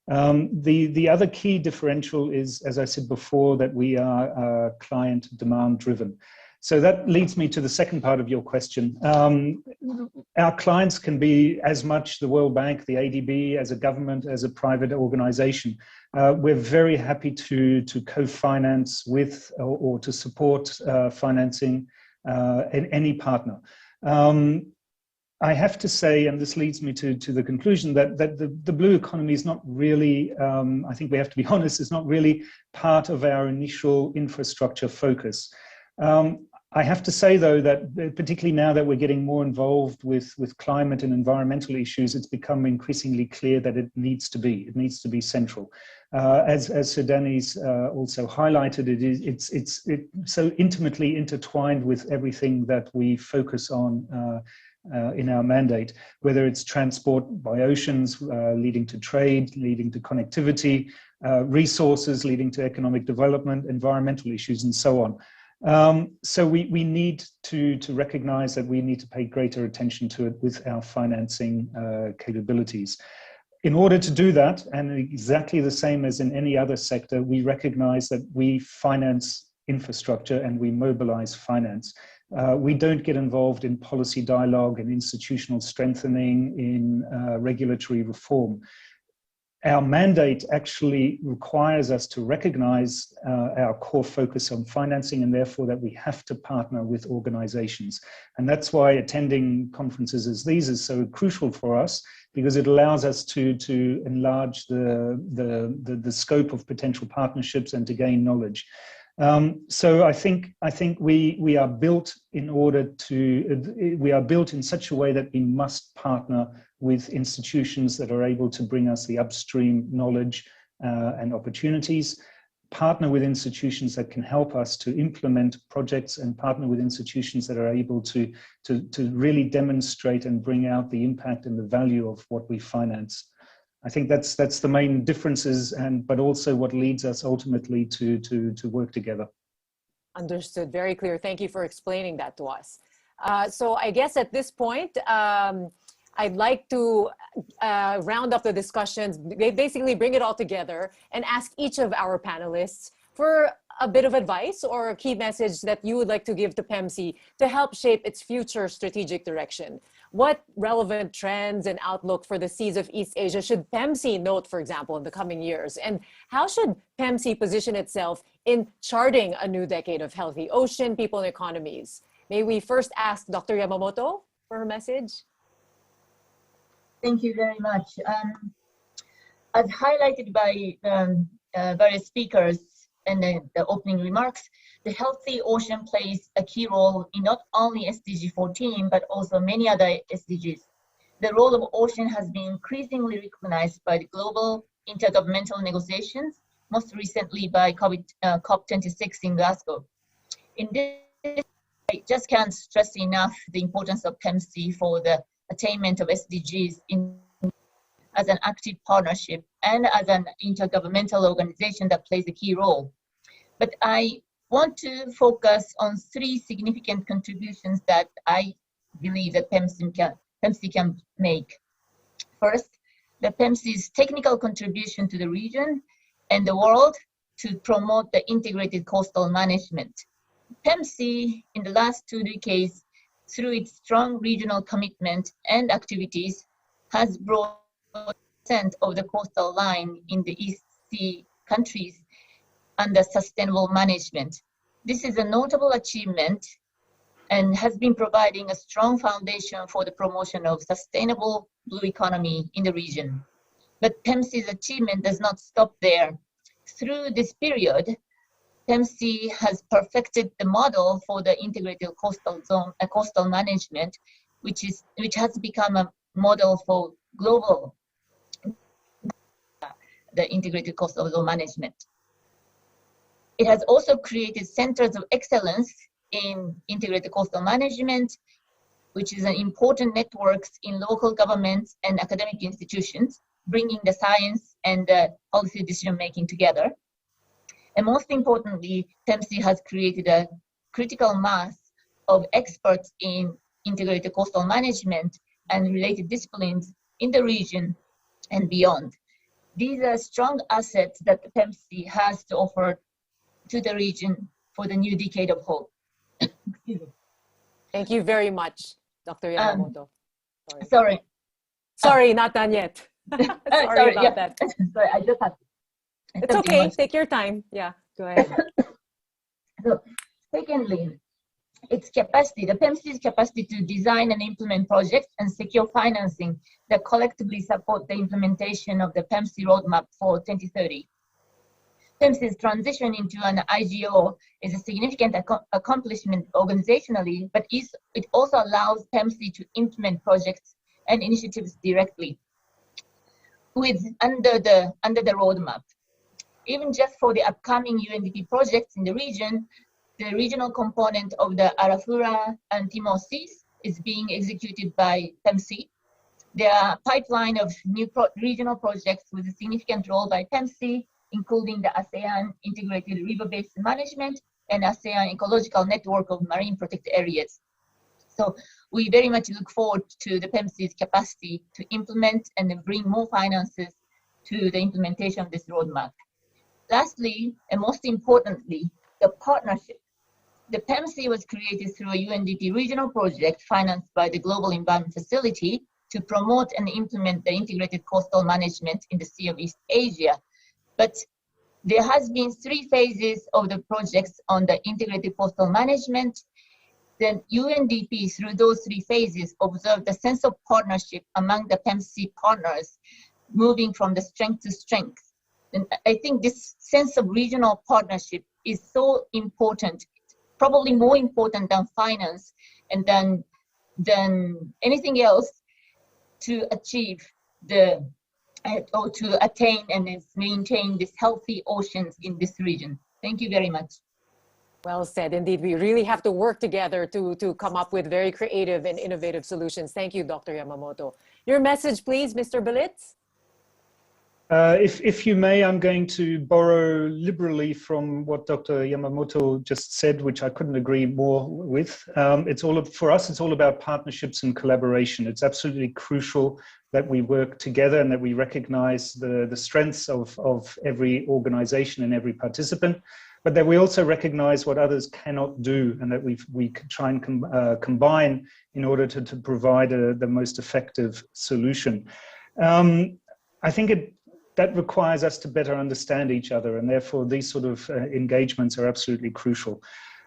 The other key differential is, as I said before, that we are client demand driven. So that leads me to the second part of your question. Our clients can be as much the World Bank, the ADB, as a government, as a private organization. We're very happy to co-finance with or to support financing in any partner. I have to say, and this leads me to the conclusion, that the blue economy is not really, I think we have to be honest, is not really part of our initial infrastructure focus. I have to say, though, that particularly now that we're getting more involved with climate and environmental issues, it's become increasingly clear that it needs to be central. As Sir Danny's also highlighted, it's so intimately intertwined with everything that we focus on in our mandate, whether it's transport by oceans leading to trade, leading to connectivity, resources leading to economic development, environmental issues, and so on. So we need to recognize that we need to pay greater attention to it with our financing capabilities. In order to do that, and exactly the same as in any other sector, we recognize that we finance infrastructure and we mobilize finance. We don't get involved in policy dialogue and institutional strengthening, in regulatory reform. Our mandate actually requires us to recognize our core focus on financing, and therefore that we have to partner with organizations. And that's why attending conferences as these is so crucial for us, because it allows us to enlarge the scope of potential partnerships and to gain knowledge. So I think we are built in such a way that we must partner with institutions that are able to bring us the upstream knowledge and opportunities, partner with institutions that can help us to implement projects, and partner with institutions that are able to really demonstrate and bring out the impact and the value of what we finance. I think that's the main differences, but also what leads us ultimately to work together. Understood. Very clear. Thank you for explaining that to us. So I guess at this point, I'd like to round up the discussions, basically bring it all together and ask each of our panelists for a bit of advice or a key message that you would like to give to PEMC to help shape its future strategic direction. What relevant trends and outlook for the seas of East Asia should PEMC note, for example, in the coming years? And how should PEMC position itself in charting a new decade of healthy ocean, people, and economies? May we first ask Dr. Yamamoto for her message? Thank you very much. As highlighted by various speakers in the opening remarks, the healthy ocean plays a key role in not only SDG 14, but also many other SDGs. The role of ocean has been increasingly recognized by the global intergovernmental negotiations, most recently by COP26 in Glasgow. In this, I just can't stress enough the importance of PEMC for the attainment of SDGs as an active partnership and as an intergovernmental organization that plays a key role. But I want to focus on 3 significant contributions that I believe that PEMC can make. First, the PEMC's technical contribution to the region and the world to promote the integrated coastal management. PEMC, in the last 2 decades, through its strong regional commitment and activities, has brought % of the coastal line in the East Sea countries under sustainable management. This is a notable achievement and has been providing a strong foundation for the promotion of sustainable blue economy in the region. But PEMC's achievement does not stop there. Through this period, PEMC has perfected the model for the integrated coastal management, which has become a model for global the integrated coastal zone management. It has also created centers of excellence in integrated coastal management, which is an important networks in local governments and academic institutions, bringing the science and the policy decision-making together. And most importantly, PEMC has created a critical mass of experts in integrated coastal management and related disciplines in the region and beyond. These are strong assets that the PEMC has to offer to the region for the new decade of hope. Thank you very much, Dr. Yamamoto. Sorry, not done yet. sorry about that. Sorry, I just had. It's okay. Take your time. Yeah, go ahead. So, secondly, its capacity, the PEMC's capacity to design and implement projects and secure financing that collectively support the implementation of the PEMC roadmap for 2030. PEMC's transition into an IGO is a significant accomplishment organizationally, but it also allows PEMC to implement projects and initiatives directly under the roadmap. Even just for the upcoming UNDP projects in the region, the regional component of the Arafura and Timor Seas is being executed by PEMC. There are a pipeline of new regional projects with a significant role by PEMC, including the ASEAN Integrated River Basin Management and ASEAN Ecological Network of Marine Protected Areas. So we very much look forward to the PEMC's capacity to implement and bring more finances to the implementation of this roadmap. Lastly, and most importantly, the partnership. The PEMC was created through a UNDP regional project financed by the Global Environment Facility to promote and implement the integrated coastal management in the Sea of East Asia. But there has been 3 phases of the projects on the integrated coastal management. Then UNDP, through those 3 phases, observed a sense of partnership among the PEMC partners, moving from the strength to strength. And I think this sense of regional partnership is so important, probably more important than finance and than anything else to achieve or to attain and maintain this healthy oceans in this region. Thank you very much. Well said. Indeed, we really have to work together to come up with very creative and innovative solutions. Thank you, Dr. Yamamoto. Your message, please, Mr. Belitz. If you may, I'm going to borrow liberally from what Dr. Yamamoto just said, which I couldn't agree more with. For us, it's all about partnerships and collaboration. It's absolutely crucial that we work together and that we recognize the strengths of every organization and every participant, but that we also recognize what others cannot do and that we try and combine in order to provide the most effective solution. I think that requires us to better understand each other, and therefore these sort of engagements are absolutely crucial.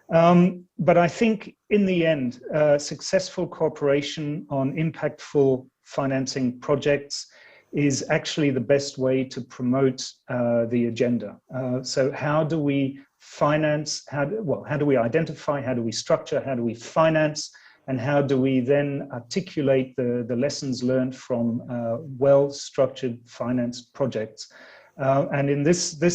But I think in the end, successful cooperation on impactful financing projects is actually the best way to promote the agenda. So how do we finance, how do we identify, how do we structure, how do we finance, and how do we then articulate the lessons learned from well-structured finance projects? And in this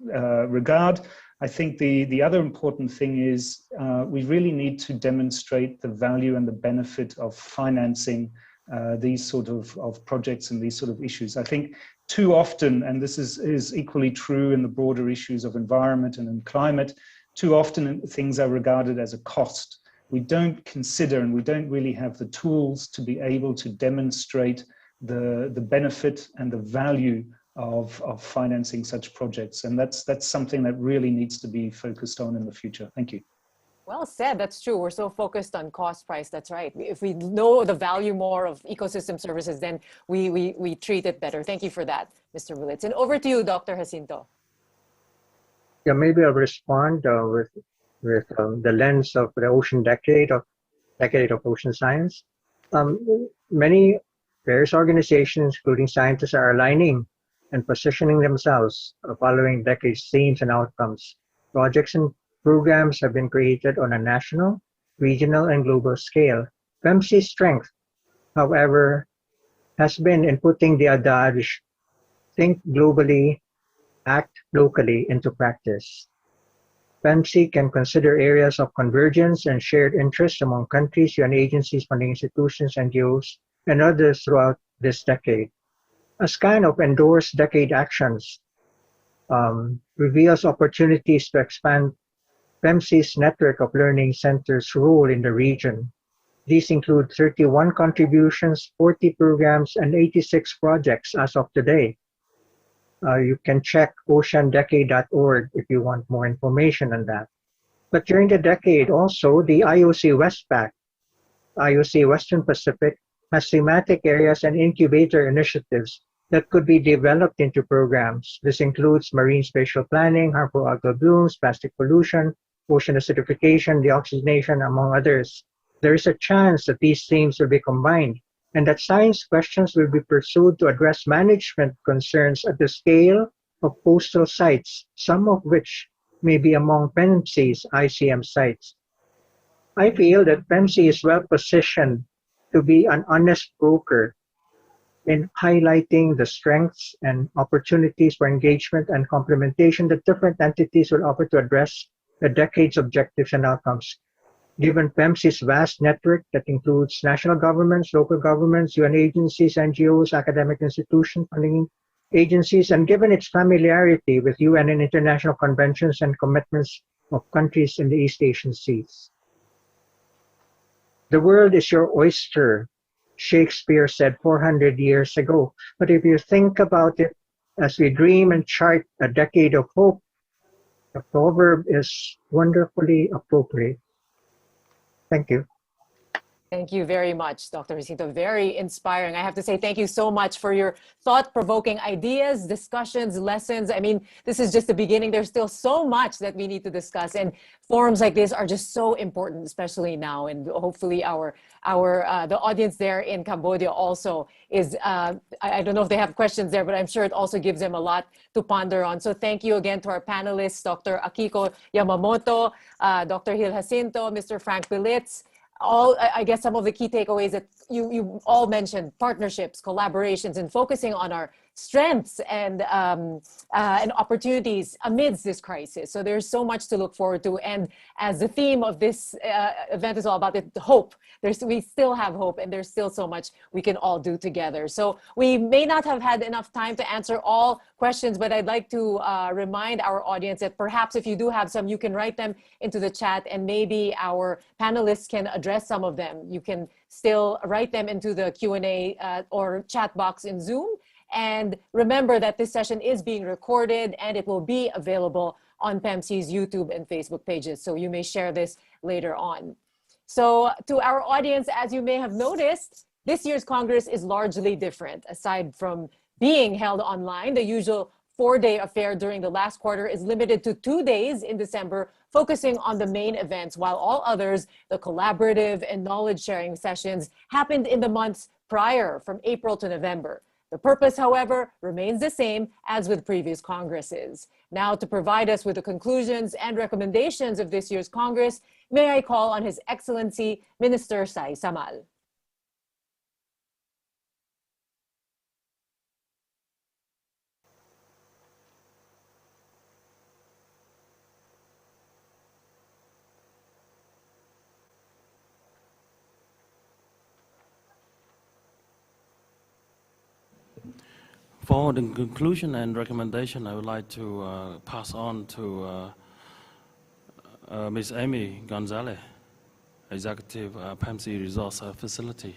regard, I think the other important thing is we really need to demonstrate the value and the benefit of financing these sort of projects and these sort of issues. I think too often, and this is equally true in the broader issues of environment and in climate, too often things are regarded as a cost. We don't consider and we don't really have the tools to be able to demonstrate the benefit and the value of financing such projects. And that's something that really needs to be focused on in the future. Thank you. Well said, that's true. We're so focused on cost price, that's right. If we know the value more of ecosystem services, then we treat it better. Thank you for that, Mr. Willits. And over to you, Dr. Jacinto. Yeah, maybe I'll respond with the lens of the ocean decade of ocean science. Many various organizations, including scientists, are aligning and positioning themselves following decades' themes and outcomes. Projects and programs have been created on a national, regional, and global scale. PEMC's strength, however, has been in putting the adage, think globally, act locally, into practice. PEMC can consider areas of convergence and shared interests among countries, UN agencies, funding institutions, NGOs, and others throughout this decade. A scan of endorsed decade actions reveals opportunities to expand PEMC's network of learning centers' role in the region. These include 31 contributions, 40 programs, and 86 projects as of today. You can check oceandecade.org if you want more information on that. But during the decade also, the IOC Westpac, IOC Western Pacific, has thematic areas and incubator initiatives that could be developed into programs. This includes marine spatial planning, harmful algal blooms, plastic pollution, ocean acidification, deoxygenation, among others. There is a chance that these themes will be combined and that science questions will be pursued to address management concerns at the scale of coastal sites, some of which may be among PEMC's ICM sites. I feel that PEMC is well positioned to be an honest broker in highlighting the strengths and opportunities for engagement and complementation that different entities will offer to address the decade's objectives and outcomes. Given PEMC's vast network that includes national governments, local governments, UN agencies, NGOs, academic institutions, funding agencies, and given its familiarity with UN and international conventions and commitments of countries in the East Asian seas. The world is your oyster, Shakespeare said 400 years ago. But if you think about it, as we dream and chart a decade of hope, the proverb is wonderfully appropriate. Thank you. Thank you very much, Dr. Jacinto. Very inspiring. I have to say thank you so much for your thought-provoking ideas, discussions, lessons. I mean, this is just the beginning. There's still so much that we need to discuss, and forums like this are just so important, especially now. And hopefully the audience there in Cambodia also is, I don't know if they have questions there, but I'm sure it also gives them a lot to ponder on. So thank you again to our panelists, Dr. Akiko Yamamoto, Dr. Gil Jacinto, Mr. Frank Willits. I guess some of the key takeaways that you all mentioned: partnerships, collaborations, and focusing on our strengths and opportunities amidst this crisis. So there's so much to look forward to. And as the theme of this event is all about the hope, we still have hope, and there's still so much we can all do together. So we may not have had enough time to answer all questions, but I'd like to remind our audience that perhaps if you do have some, you can write them into the chat, and maybe our panelists can address some of them. You can still write them into the Q&A or chat box in Zoom. And remember that this session is being recorded, and it will be available on PEMC's YouTube and Facebook pages. So you may share this later on. So to our audience, as you may have noticed, this year's Congress is largely different. Aside from being held online, the usual 4-day affair during the last quarter is limited to 2 days in December, focusing on the main events, while all others, the collaborative and knowledge-sharing sessions, happened in the months prior, from April to November. The purpose, however, remains the same as with previous Congresses. Now, to provide us with the conclusions and recommendations of this year's Congress, may I call on His Excellency, Minister Sai Samal. For the conclusion and recommendation, I would like to pass on to Ms. Amy Gonzalez, Executive PEMC Resource Facility.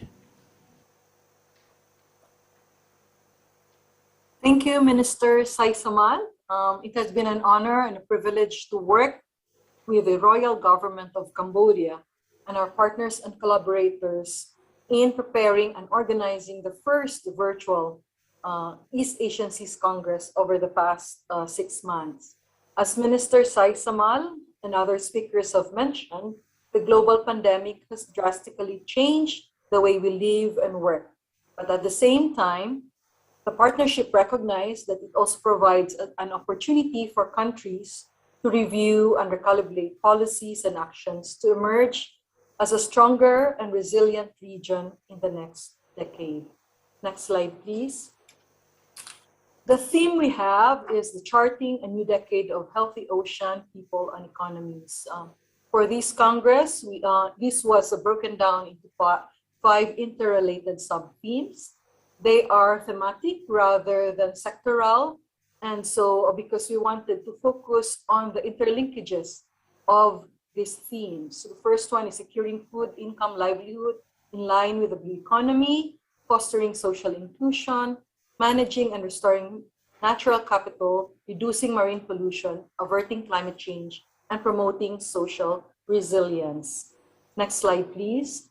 Thank you, Minister Saisamal. It has been an honor and a privilege to work with the Royal Government of Cambodia and our partners and collaborators in preparing and organizing the first virtual East Asian Seas Congress over the past 6 months. As Minister Saisamal and other speakers have mentioned, the global pandemic has drastically changed the way we live and work. But at the same time, the partnership recognized that it also provides an opportunity for countries to review and recalibrate policies and actions to emerge as a stronger and resilient region in the next decade. Next slide, please. The theme we have is the charting a new decade of healthy ocean, people, and economies. For this Congress, this was broken down into 5 interrelated sub-themes. They are thematic rather than sectoral. And so because we wanted to focus on the interlinkages of these themes. So the first one is securing food, income, livelihood in line with the blue economy, fostering social inclusion, managing and restoring natural capital, reducing marine pollution, averting climate change, and promoting social resilience. Next slide, please.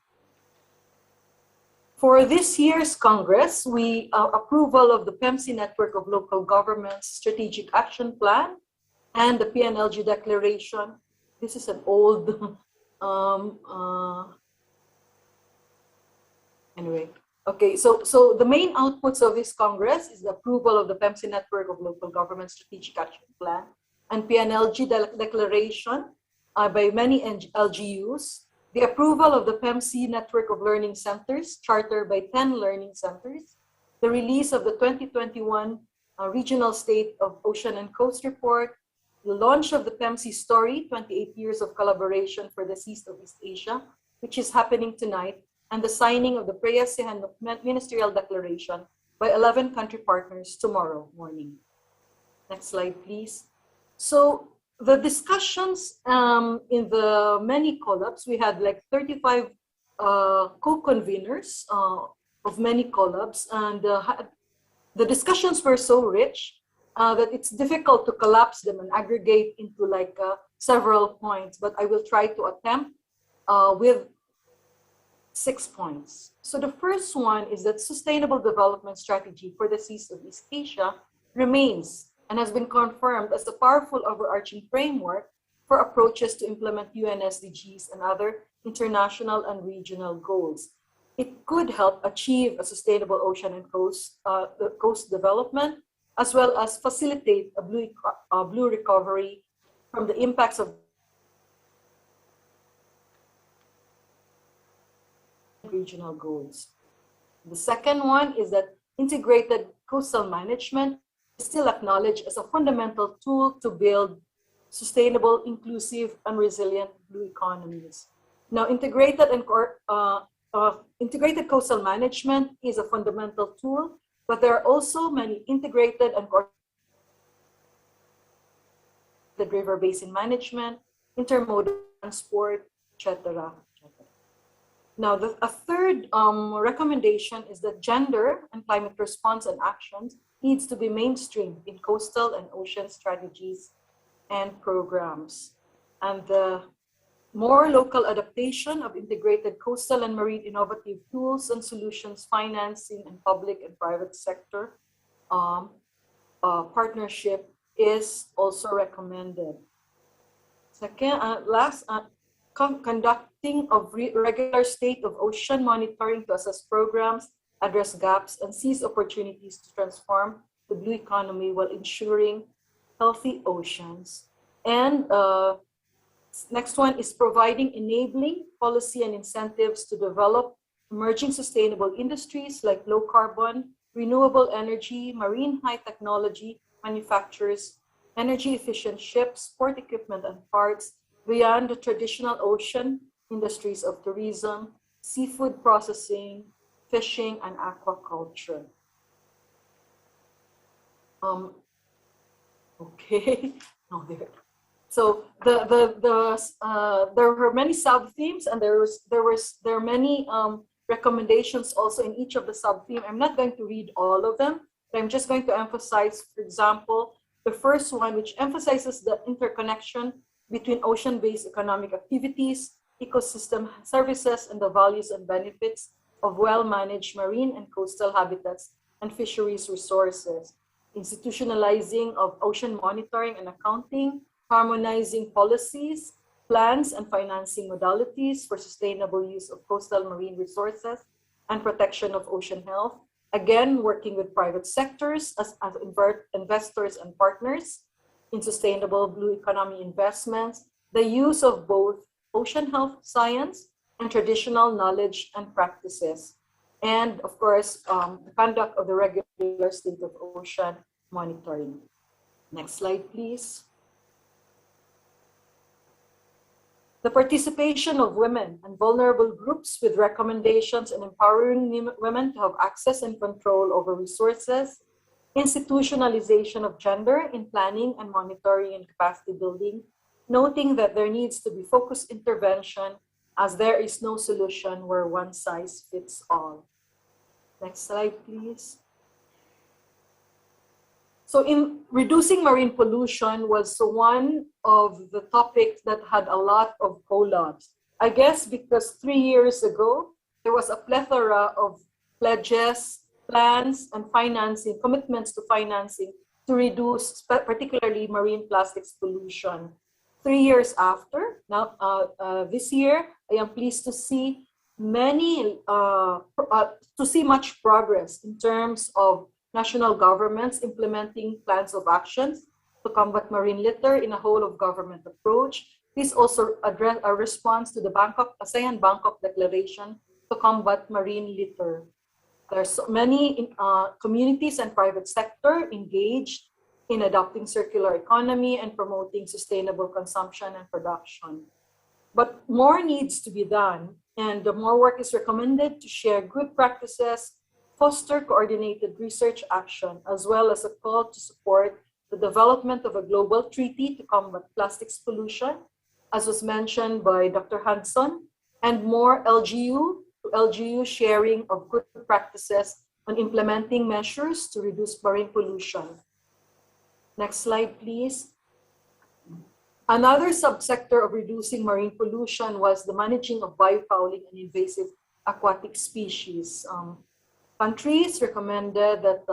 For this year's Congress, we approval of the PEMC Network of Local Governments Strategic Action Plan and the PNLG Declaration. This is an old, anyway. Okay, so the main outputs of this Congress is the approval of the PEMC Network of Local Government Strategic Action Plan and PNLG Declaration by many LGUs, the approval of the PEMC Network of Learning Centers, chartered by 10 learning centers, the release of the 2021 Regional State of Ocean and Coast Report, the launch of the PEMC Story, 28 Years of Collaboration for the Seas of East Asia, which is happening tonight, and the signing of the Preah Sihanouk Ministerial Declaration by 11 country partners tomorrow morning. Next slide, please. So the discussions in the many collabs, we had like 35 co-conveners of many collabs, and the discussions were so rich that it's difficult to collapse them and aggregate into like several points, but I will try to attempt with 6 points. So the first one is that sustainable development strategy for the seas of East Asia remains and has been confirmed as a powerful overarching framework for approaches to implement UN SDGs and other international and regional goals. It could help achieve a sustainable ocean and coast development, as well as facilitate a blue recovery from the impacts of regional goals. The second one is that integrated coastal management is still acknowledged as a fundamental tool to build sustainable, inclusive, and resilient blue economies. Now, integrated coastal management is a fundamental tool, but there are also many integrated and coordinated river basin management, intermodal transport, etc. Now, a third recommendation is that gender and climate response and actions needs to be mainstreamed in coastal and ocean strategies and programs. And the more local adaptation of integrated coastal and marine innovative tools and solutions, financing, and public and private sector partnership is also recommended. Second, conducting of regular state of ocean monitoring to assess programs, address gaps, and seize opportunities to transform the blue economy while ensuring healthy oceans. And next one is providing enabling policy and incentives to develop emerging sustainable industries like low carbon, renewable energy, marine high technology manufacturers, energy efficient ships, port equipment and parts, beyond the traditional ocean industries of tourism, seafood processing, fishing, and aquaculture. Okay, no, there. So there were many sub themes, and there are many recommendations also in each of the sub theme. I'm not going to read all of them, but I'm just going to emphasize, for example, the first one, which emphasizes the interconnection between ocean-based economic activities, ecosystem services, and the values and benefits of well-managed marine and coastal habitats and fisheries resources, institutionalizing of ocean monitoring and accounting, harmonizing policies, plans, and financing modalities for sustainable use of coastal marine resources and protection of ocean health. Again, working with private sectors as investors and partners in sustainable blue economy investments, the use of both ocean health science and traditional knowledge and practices, and of course, the conduct of the regular state of ocean monitoring. Next slide, please. The participation of women and vulnerable groups with recommendations and empowering women to have access and control over resources, institutionalization of gender in planning and monitoring and capacity building, noting that there needs to be focused intervention as there is no solution where one size fits all. Next slide, please. So in reducing marine pollution was one of the topics that had a lot of collabs. I guess because 3 years ago, there was a plethora of pledges, plans, and financing, commitments to financing to reduce particularly marine plastics pollution. 3 years after, now this year, I am pleased to see much progress in terms of national governments implementing plans of actions to combat marine litter in a whole of government approach. This also address a response to the ASEAN Bangkok Declaration to combat marine litter. There are so many communities and private sector engaged in adopting circular economy and promoting sustainable consumption and production. But more needs to be done, and more work is recommended to share good practices, foster coordinated research action, as well as a call to support the development of a global treaty to combat plastics pollution, as was mentioned by Dr. Hanson, and more LGU to LGU sharing of good practices on implementing measures to reduce marine pollution. Next slide, please. Another subsector of reducing marine pollution was the managing of biofouling and invasive aquatic species. Countries recommended that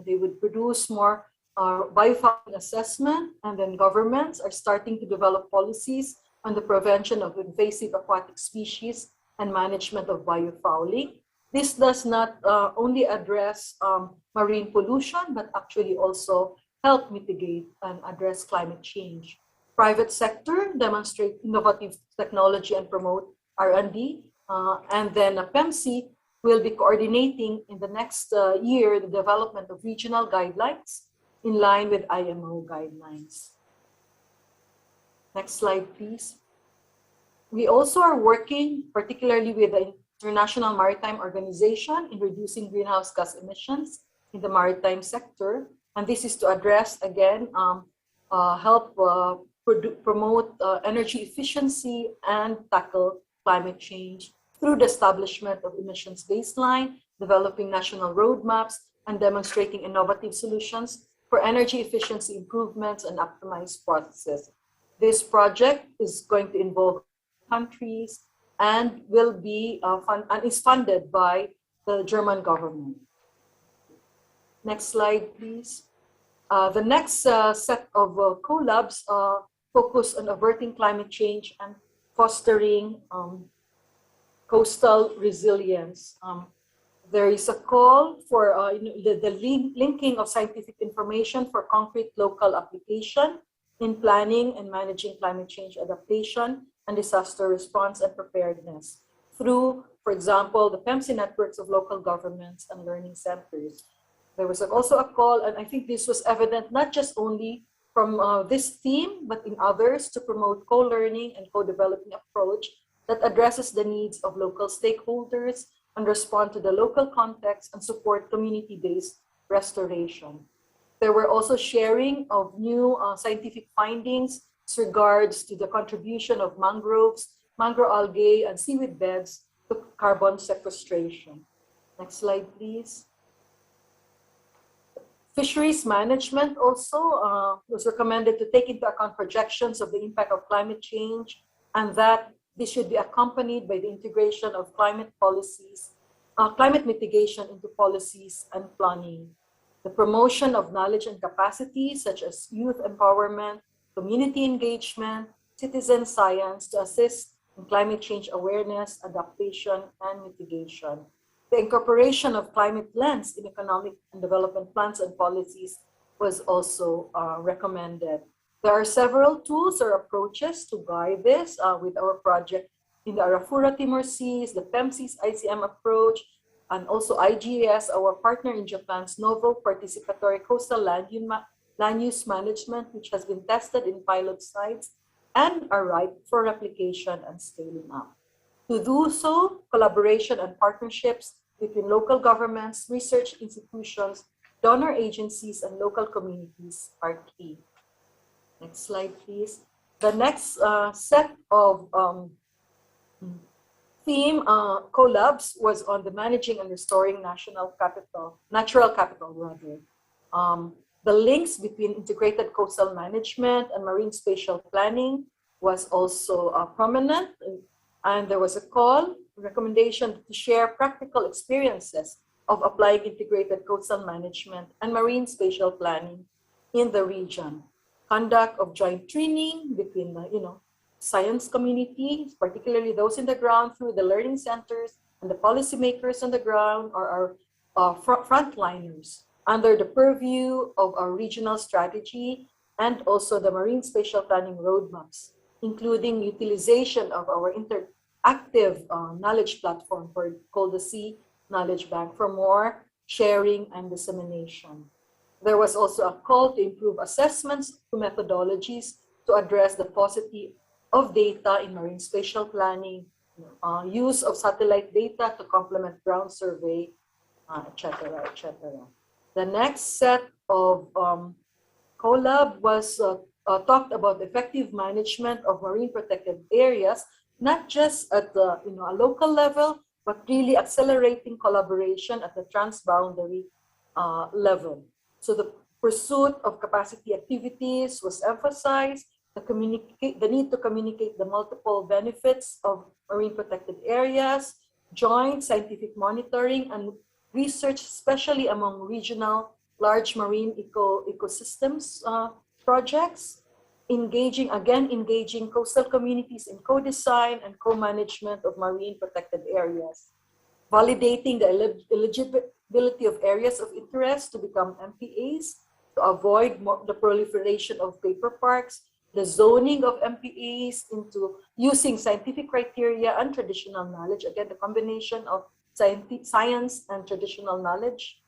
they would produce more biofouling assessment, and then governments are starting to develop policies on the prevention of invasive aquatic species and management of biofouling. This does not only address marine pollution, but actually also help mitigate and address climate change. Private sector demonstrate innovative technology and promote R&D, and then PEMC will be coordinating in the next year the development of regional guidelines in line with IMO guidelines. Next slide, please. We also are working particularly with the International Maritime Organization in reducing greenhouse gas emissions in the maritime sector. And this is to address, again, help promote energy efficiency and tackle climate change through the establishment of emissions baseline, developing national roadmaps, and demonstrating innovative solutions for energy efficiency improvements and optimized processes. This project is going to involve countries and will be is funded by the German government. Next slide, please. The next set of collabs focus on averting climate change and fostering coastal resilience. There is a call for the linking of scientific information for concrete local application in planning and managing climate change adaptation and disaster response and preparedness through, for example, the PEMC networks of local governments and learning centers. There was also a call, and I think this was evident not just only from this theme, but in others, to promote co-learning and co-developing approach that addresses the needs of local stakeholders and respond to the local context and support community-based restoration. There were also sharing of new scientific findings as regards to the contribution of mangroves, mangrove algae, and seaweed beds to carbon sequestration. Next slide, please. Fisheries management also was recommended to take into account projections of the impact of climate change, and that this should be accompanied by the integration of climate policies, climate mitigation into policies and planning. The promotion of knowledge and capacity, such as youth empowerment, community engagement, citizen science to assist in climate change awareness, adaptation, and mitigation. The incorporation of climate lens in economic and development plans and policies was also recommended. There are several tools or approaches to guide this with our project in the Arafura Timor Seas, the PEMSIS ICM approach, and also IGAS, our partner in Japan's novel participatory coastal land use management, which has been tested in pilot sites and are ripe for replication and scaling up. To do so, collaboration and partnerships between local governments, research institutions, donor agencies, and local communities are key. Next slide, please. The next set of theme collabs was on the managing and restoring natural capital. The links between integrated coastal management and marine spatial planning was also prominent, and there was a recommendation to share practical experiences of applying integrated coastal management and marine spatial planning in the region. Conduct of joint training between the science community, particularly those in the ground through the learning centers and the policymakers on the ground or our frontliners under the purview of our regional strategy and also the marine spatial planning roadmaps, including utilization of our interactive knowledge platform called the Sea Knowledge Bank for more sharing and dissemination. There was also a call to improve assessments to methodologies to address the paucity of data in marine spatial planning, use of satellite data to complement ground survey, etc., etc. The next set of collab was talked about effective management of marine protected areas, not just at the a local level, but really accelerating collaboration at the transboundary level. So the pursuit of capacity activities was emphasized, the need to communicate the multiple benefits of marine protected areas, joint scientific monitoring and research, especially among regional large marine ecosystems projects, engaging coastal communities in co-design and co-management of marine protected areas, validating the eligibility of areas of interest to become MPAs, to avoid the proliferation of paper parks, the zoning of MPAs into using scientific criteria and traditional knowledge, again, the combination of science and traditional knowledge,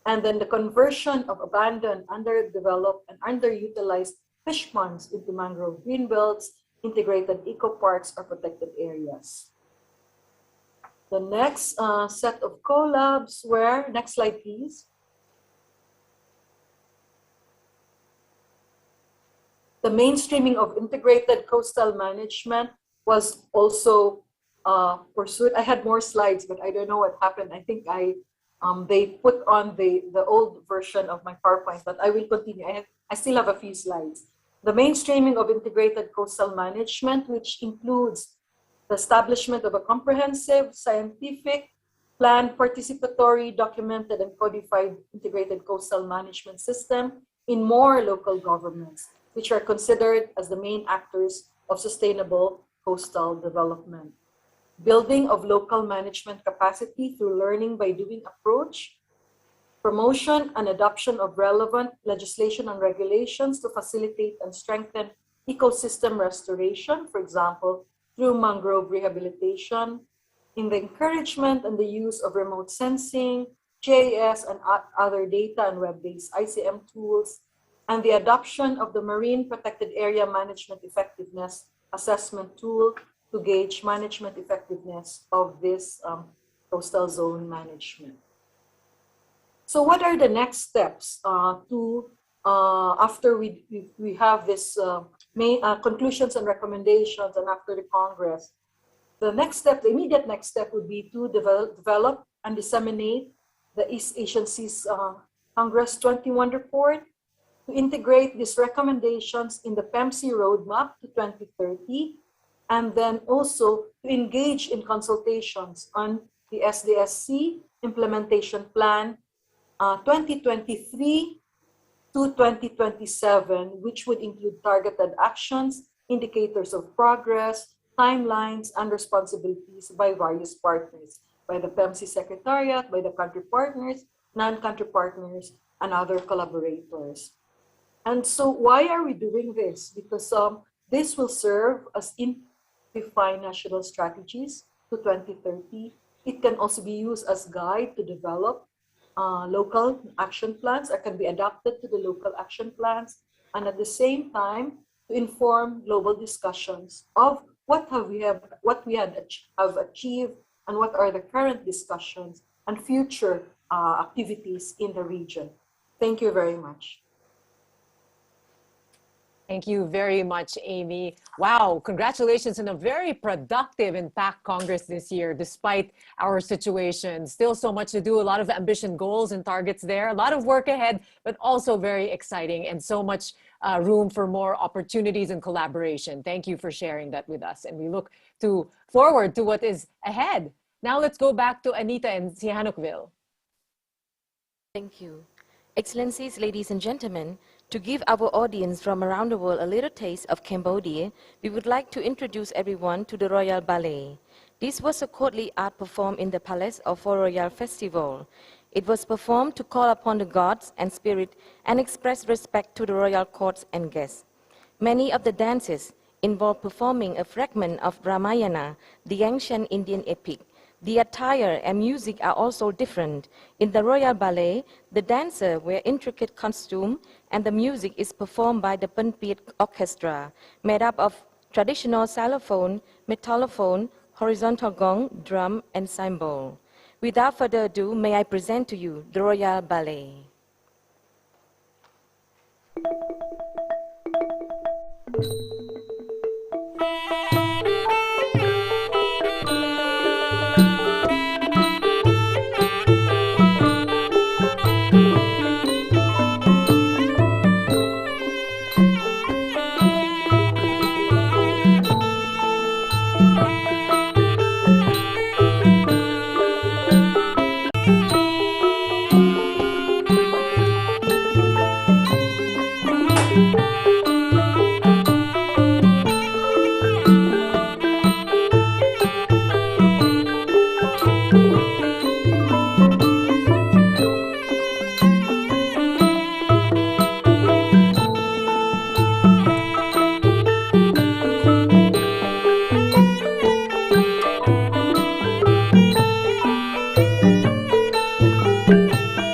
and then the conversion of abandoned, underdeveloped, and underutilized fish ponds into mangrove greenbelts, integrated eco parks, or protected areas. The next set of collabs were, next slide please. The mainstreaming of integrated coastal management was also pursued. I had more slides, but I don't know what happened. I think they put on the old version of my PowerPoint, but I will continue. I still have a few slides. The mainstreaming of integrated coastal management, which includes the establishment of a comprehensive, scientific, planned, participatory, documented, and codified integrated coastal management system in more local governments, which are considered as the main actors of sustainable coastal development. Building of local management capacity through learning by doing approach, promotion and adoption of relevant legislation and regulations to facilitate and strengthen ecosystem restoration, for example, through mangrove rehabilitation, in the encouragement and the use of remote sensing, GIS, and other data and web-based ICM tools, and the adoption of the Marine Protected Area Management Effectiveness Assessment Tool to gauge management effectiveness of this coastal zone management. So what are the next steps to after we have this main conclusions and recommendations, and after the Congress, the immediate next step would be to develop and disseminate the East Asian Seas Congress 21 report, to integrate these recommendations in the PEMC roadmap to 2030, and then also to engage in consultations on the SDSC implementation plan 2023 to 2027, which would include targeted actions, indicators of progress, timelines, and responsibilities by various partners, by the PEMC Secretariat, by the country partners, non-country partners, and other collaborators. And so why are we doing this? Because this will serve as define national strategies to 2030. It can also be used as guide to develop local action plans, or can be adapted to the local action plans, and at the same time to inform global discussions of what we have achieved, and what are the current discussions and future activities in the region. Thank you very much. Thank you very much, Amy. Wow, congratulations on a very productive and packed Congress this year, despite our situation. Still so much to do, a lot of ambition, goals, and targets there, a lot of work ahead, but also very exciting, and so much room for more opportunities and collaboration. Thank you for sharing that with us, and we look forward to what is ahead. Now let's go back to Anita and Sihanoukville. Thank you. Excellencies, ladies and gentlemen, to give our audience from around the world a little taste of Cambodia, we would like to introduce everyone to the Royal Ballet. This was a courtly art performed in the Palace of a Royal Festival. It was performed to call upon the gods and spirit and express respect to the royal courts and guests. Many of the dances involve performing a fragment of Ramayana, the ancient Indian epic. The attire and music are also different. In the Royal Ballet, the dancers wear intricate costume, and the music is performed by the Panpiet Orchestra, made up of traditional xylophone, metallophone, horizontal gong, drum, and cymbal. Without further ado, may I present to you the Royal Ballet.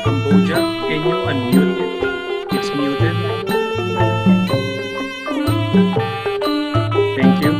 Cambodia, can you unmute it? It's muted. Thank you.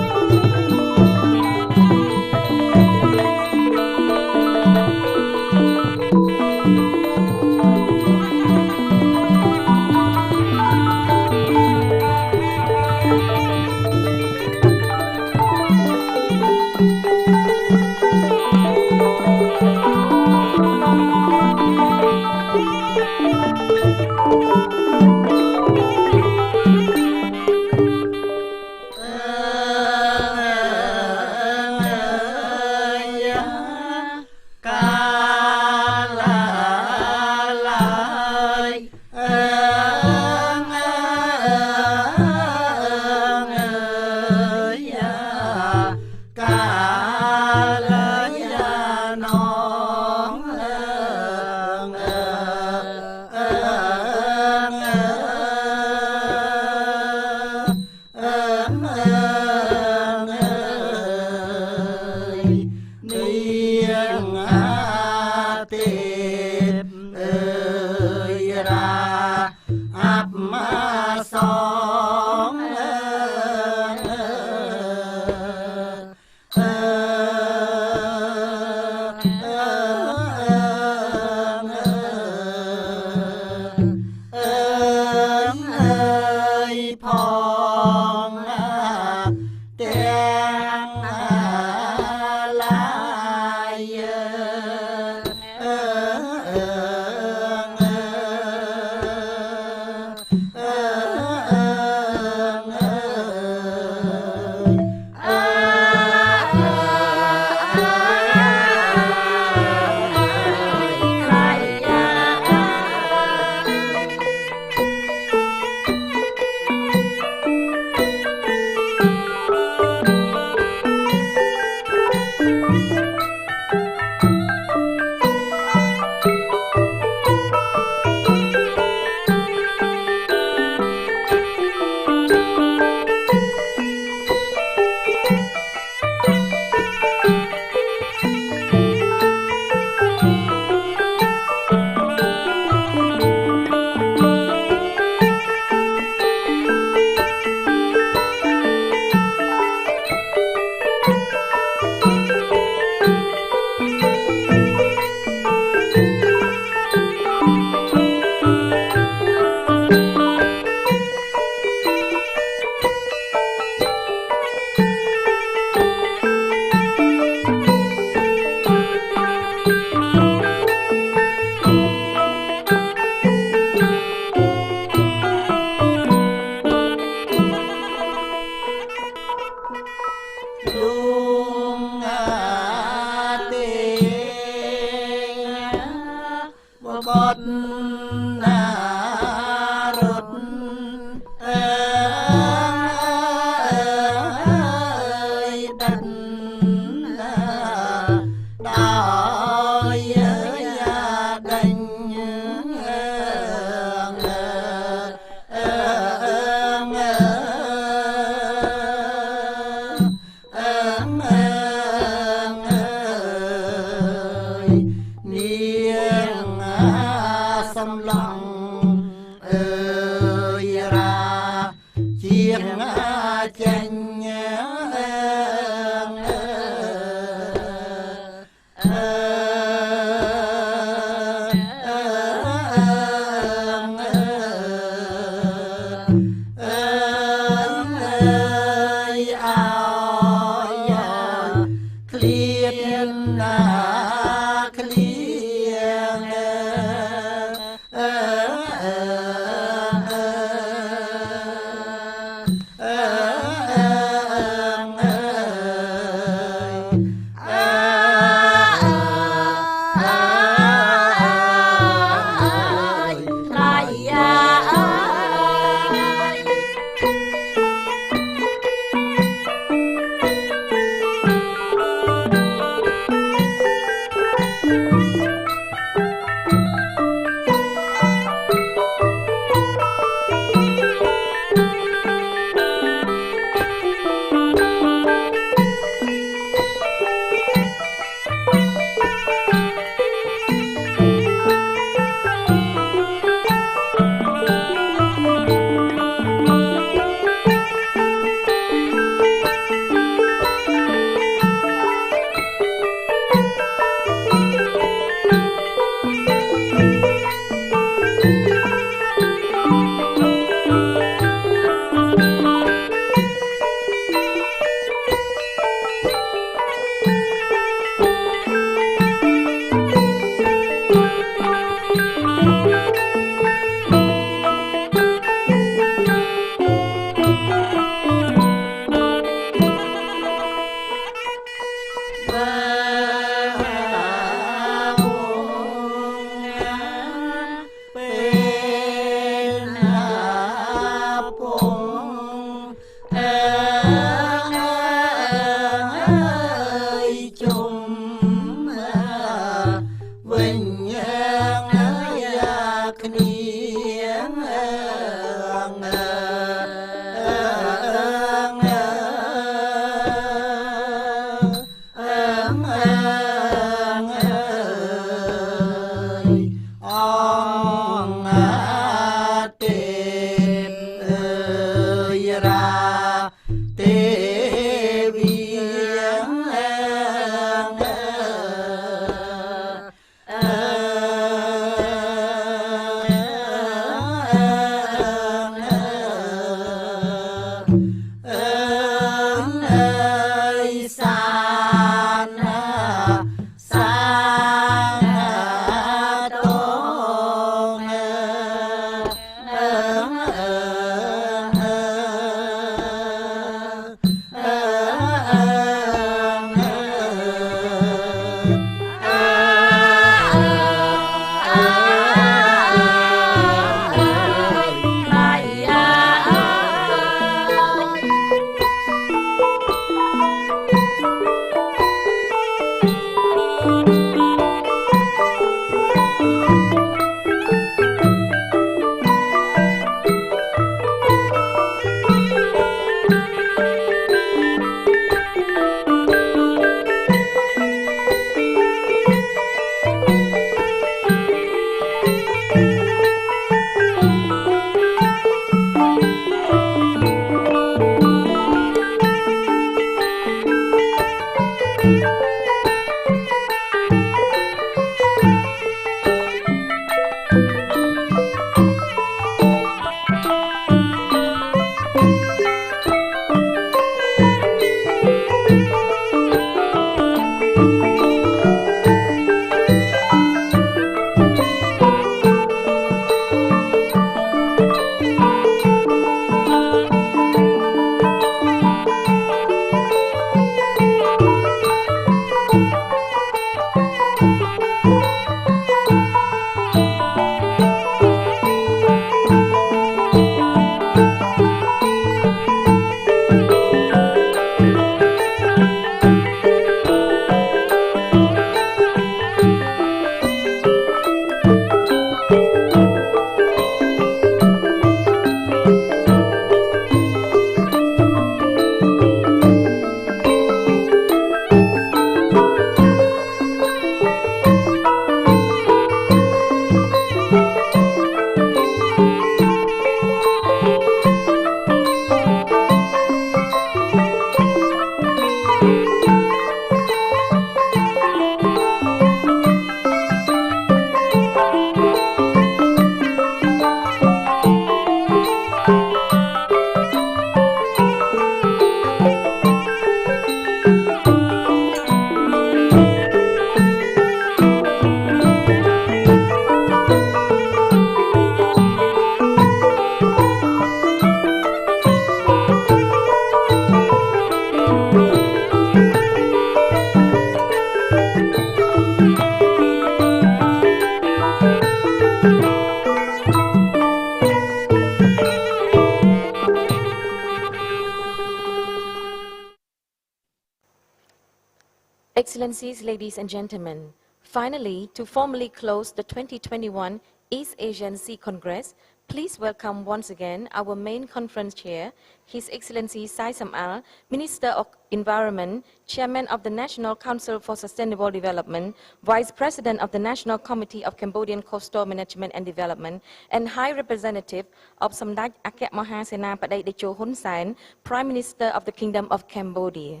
Excellencies, ladies and gentlemen, finally, to formally close the 2021 East Asian Sea Congress, please welcome once again our main conference chair, His Excellency Sai Samal, Minister of Environment, Chairman of the National Council for Sustainable Development, Vice President of the National Committee of Cambodian Coastal Management and Development, and High Representative of Samdech Akek Mahasenapadai Techo Hun Sen, Prime Minister of the Kingdom of Cambodia.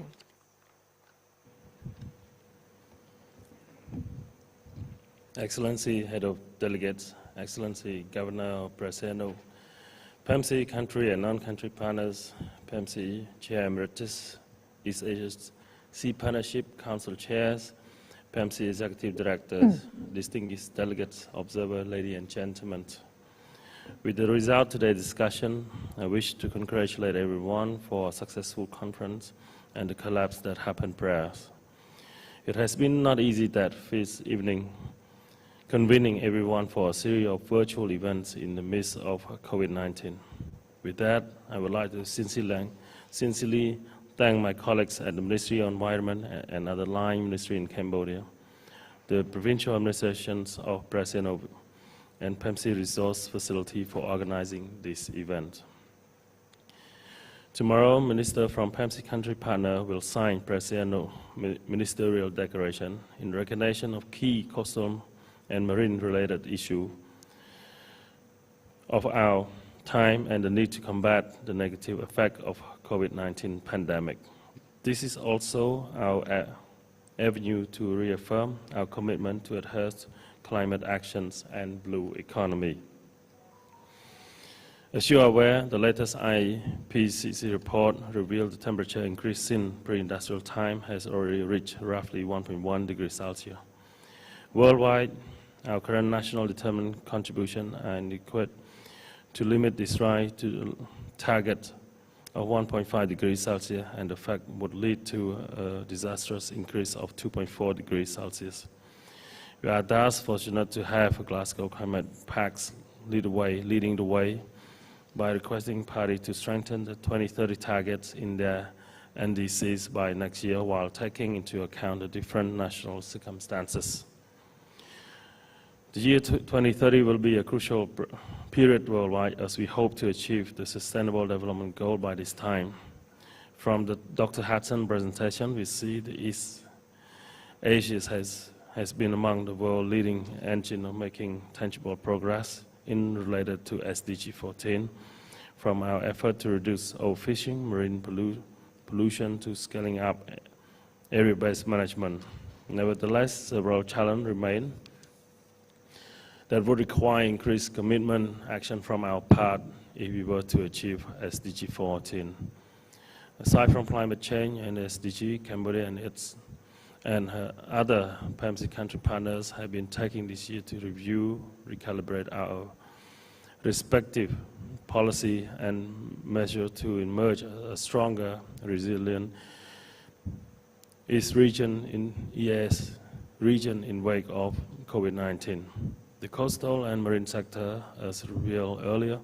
Excellency Head of Delegates, Excellency Governor of Brazil, PEMC country and non-country partners, PEMC Chair Emeritus, East Asia Sea Partnership Council Chairs, PEMC Executive Directors, distinguished delegates, observers, ladies and gentlemen. With the result of today's discussion, I wish to congratulate everyone for a successful conference and the collabs that happened prior. It has been not easy that this evening, convening everyone for a series of virtual events in the midst of COVID-19. With that, I would like to sincerely thank my colleagues at the Ministry of Environment and other line ministry in Cambodia, the provincial administrations of Brazil and PEMC Resource Facility for organizing this event. Tomorrow, Minister from PEMC country partner will sign Brazil ministerial declaration in recognition of key coastal and marine-related issue of our time and the need to combat the negative effect of COVID-19 pandemic. This is also our avenue to reaffirm our commitment to adhere to climate actions and blue economy. As you are aware, the latest IPCC report revealed the temperature increase since pre-industrial time has already reached roughly 1.1 degrees Celsius. Worldwide, our current national determined contribution and equate to limit this rise to target of 1.5 degrees Celsius, and the fact would lead to a disastrous increase of 2.4 degrees Celsius. We are thus fortunate to have a Glasgow Climate Pact leading the way by requesting parties to strengthen the 2030 targets in their NDCs by next year while taking into account the different national circumstances. The year 2030 will be a crucial period worldwide as we hope to achieve the Sustainable Development Goal by this time. From the Dr. Hudson presentation, we see the East Asia has been among the world leading engine of making tangible progress in related to SDG 14, from our effort to reduce overfishing, marine pollution to scaling up area-based management. Nevertheless, several challenges remain that would require increased commitment action from our part if we were to achieve SDG 14. Aside from climate change and SDG, Cambodia and her other PEMC country partners have been taking this year to review, recalibrate our respective policy and measure to emerge a stronger, resilient East region in EAS region in wake of COVID-19. The coastal and marine sector, as revealed earlier,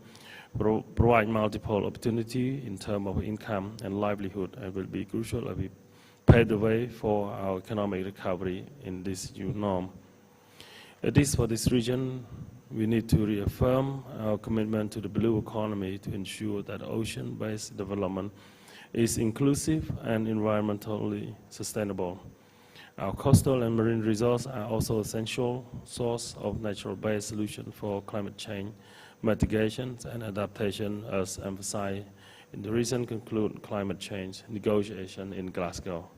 provide multiple opportunities in terms of income and livelihood and will be crucial as we pave the way for our economic recovery in this new norm. At least for this region, we need to reaffirm our commitment to the blue economy to ensure that ocean-based development is inclusive and environmentally sustainable. Our coastal and marine resources are also essential source of natural-based solutions for climate change mitigation and adaptation, as emphasized in the recent concluded climate change negotiation in Glasgow.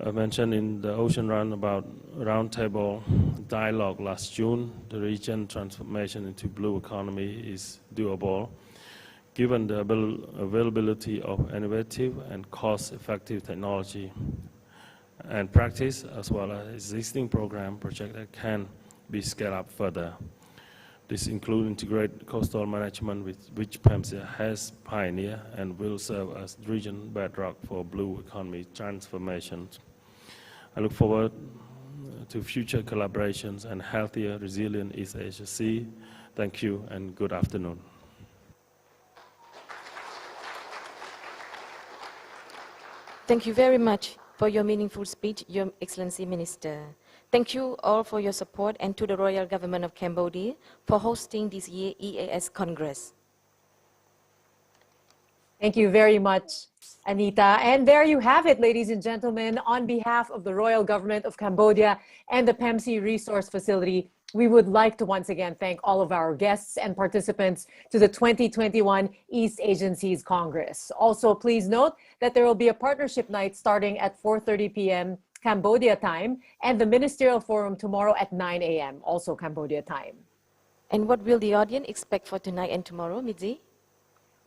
I mentioned in the Ocean Roundtable dialogue last June, the region transformation into blue economy is doable, given the availability of innovative and cost-effective technology and practice, as well as existing program projects that can be scaled up further. This includes integrated coastal management, which PEMC has pioneered and will serve as region bedrock for blue economy transformation. I look forward to future collaborations and healthier, resilient East Asia Sea. Thank you and good afternoon. Thank you very much, for your meaningful speech, Your Excellency Minister. Thank you all for your support and to the Royal Government of Cambodia for hosting this year EAS Congress. Thank you very much, Anita. And there you have it, ladies and gentlemen. On behalf of the Royal Government of Cambodia and the PEMC Resource Facility, we would like to once again thank all of our guests and participants to the 2021 East Agencies Congress. Also, please note that there will be a partnership night starting at 4:30 p.m. Cambodia time and the Ministerial Forum tomorrow at 9 a.m. also Cambodia time. And what will the audience expect for tonight and tomorrow, Midzi?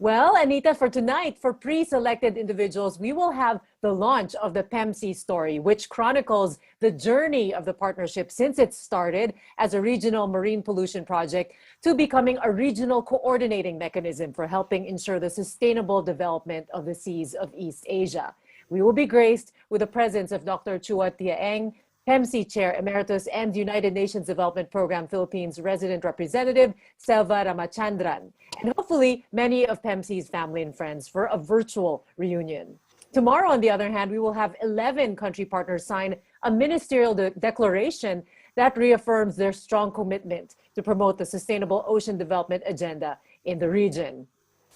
Well, Anita, for tonight, for pre-selected individuals, we will have the launch of the PEMC story, which chronicles the journey of the partnership since it started as a regional marine pollution project to becoming a regional coordinating mechanism for helping ensure the sustainable development of the seas of East Asia. We will be graced with the presence of Dr. Chua Tia Eng, PEMC Chair Emeritus and United Nations Development Program Philippines Resident Representative Selva Ramachandran, and hopefully many of PEMC's family and friends for a virtual reunion. Tomorrow, on the other hand, we will have 11 country partners sign a ministerial declaration that reaffirms their strong commitment to promote the sustainable ocean development agenda in the region.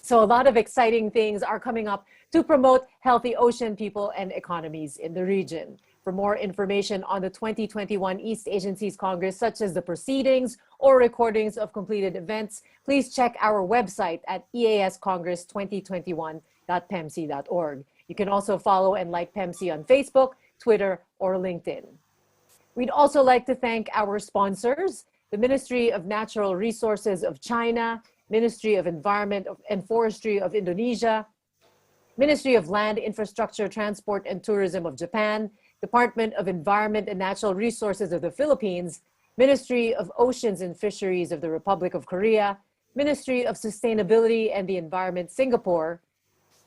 So a lot of exciting things are coming up to promote healthy ocean people and economies in the region. For more information on the 2021 East Agencies Congress, such as the proceedings or recordings of completed events, please check our website at eascongress2021.pemc.org. You can also follow and like PEMC on Facebook, Twitter, or LinkedIn. We'd also like to thank our sponsors, the Ministry of Natural Resources of China, Ministry of Environment and Forestry of Indonesia, Ministry of Land, Infrastructure, Transport, and Tourism of Japan, Department of Environment and Natural Resources of the Philippines, Ministry of Oceans and Fisheries of the Republic of Korea, Ministry of Sustainability and the Environment Singapore,